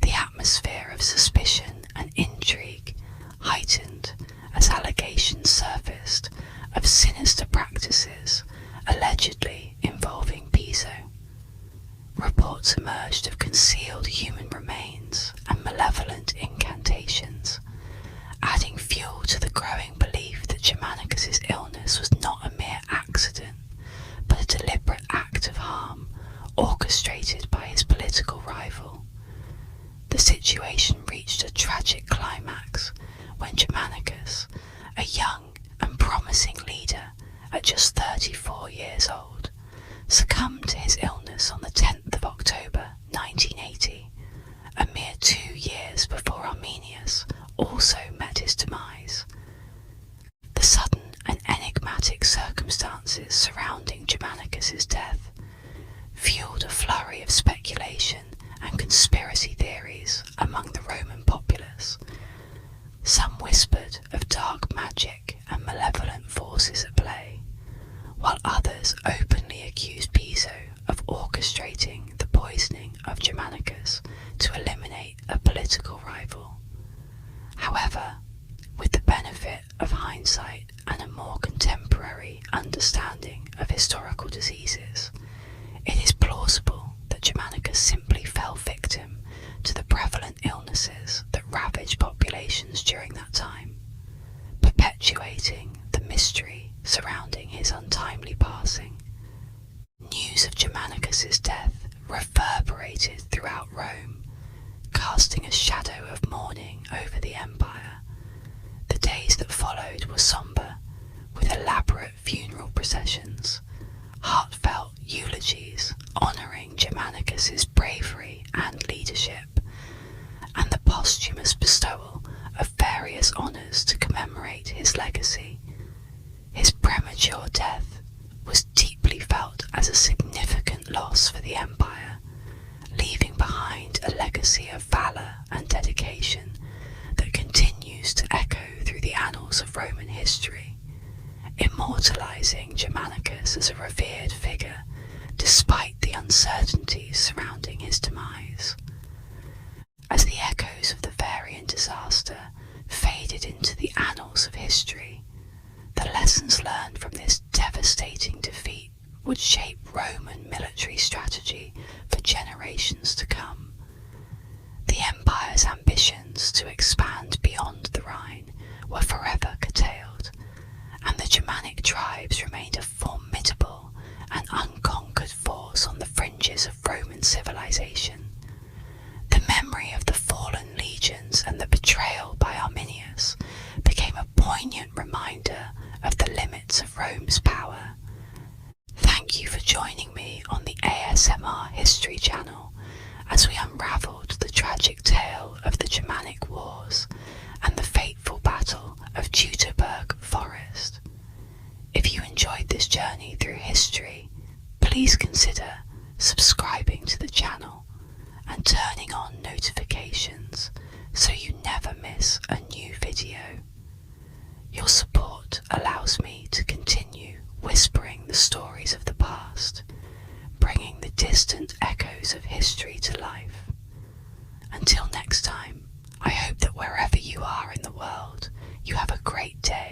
The atmosphere of suspicion and intrigue heightened as allegations surfaced of sinister practices allegedly involving Piso. Reports emerged of concealed human remains and malevolent incantations, adding fuel to the growing belief that Germanicus's illness was not a mere accident, but a deliberate act of harm orchestrated by his political rival. The situation reached a tragic climax when Germanicus, a young and promising leader at just 34 years old, succumbed to his illness on the 10th of October 1980, a mere 2 years before Arminius also met his demise. The sudden and enigmatic circumstances surrounding Germanicus's death fueled a flurry of speculation and conspiracy theories among the Roman populace. Some whispered of dark magic and malevolent forces at play, while others openly accused Piso of orchestrating the poisoning of Germanicus to eliminate a political rival. However, with the benefit of hindsight and a more contemporary understanding of historical diseases, it is plausible that Germanicus simply fell victim to the prevalent illnesses that ravaged populations during that time, perpetuating the mystery surrounding his untimely passing. News of Germanicus's death reverberated throughout Rome, casting a shadow of mourning over the empire. The days that followed were sombre, with elaborate funeral processions, heartfelt eulogies honouring Germanicus's bravery and leadership, and the posthumous bestowal of various honours to commemorate his legacy. His premature death was deeply felt as a significant loss for the empire, leaving behind a legacy of valour and dedication that continues to echo through the annals of Roman history, immortalising Germanicus as a revered figure despite the uncertainties surrounding his demise. As the echoes of the Varian disaster faded into the annals of history, the lessons learned from this devastating defeat would shape Roman military strategy for generations to come. The empire's ambitions to expand beyond the Rhine were forever curtailed, and the Germanic tribes remained a formidable and unconquered force on the fringes of Roman civilization. The memory of the fallen legions and the betrayal by Arminius became a poignant reminder of the limits of Rome's power. Thank you for joining me on the ASMR History channel as we unravelled the tragic tale of the Germanic Wars and the fateful battle of Teutoburg Forest. If you enjoyed this journey through history, please consider subscribing to the channel and turning on notifications so you never miss a new video. Your support allows me to continue whispering the stories of the past, bringing the distant echoes of history to life. Until next time, I hope that wherever you are in the world, you have a great day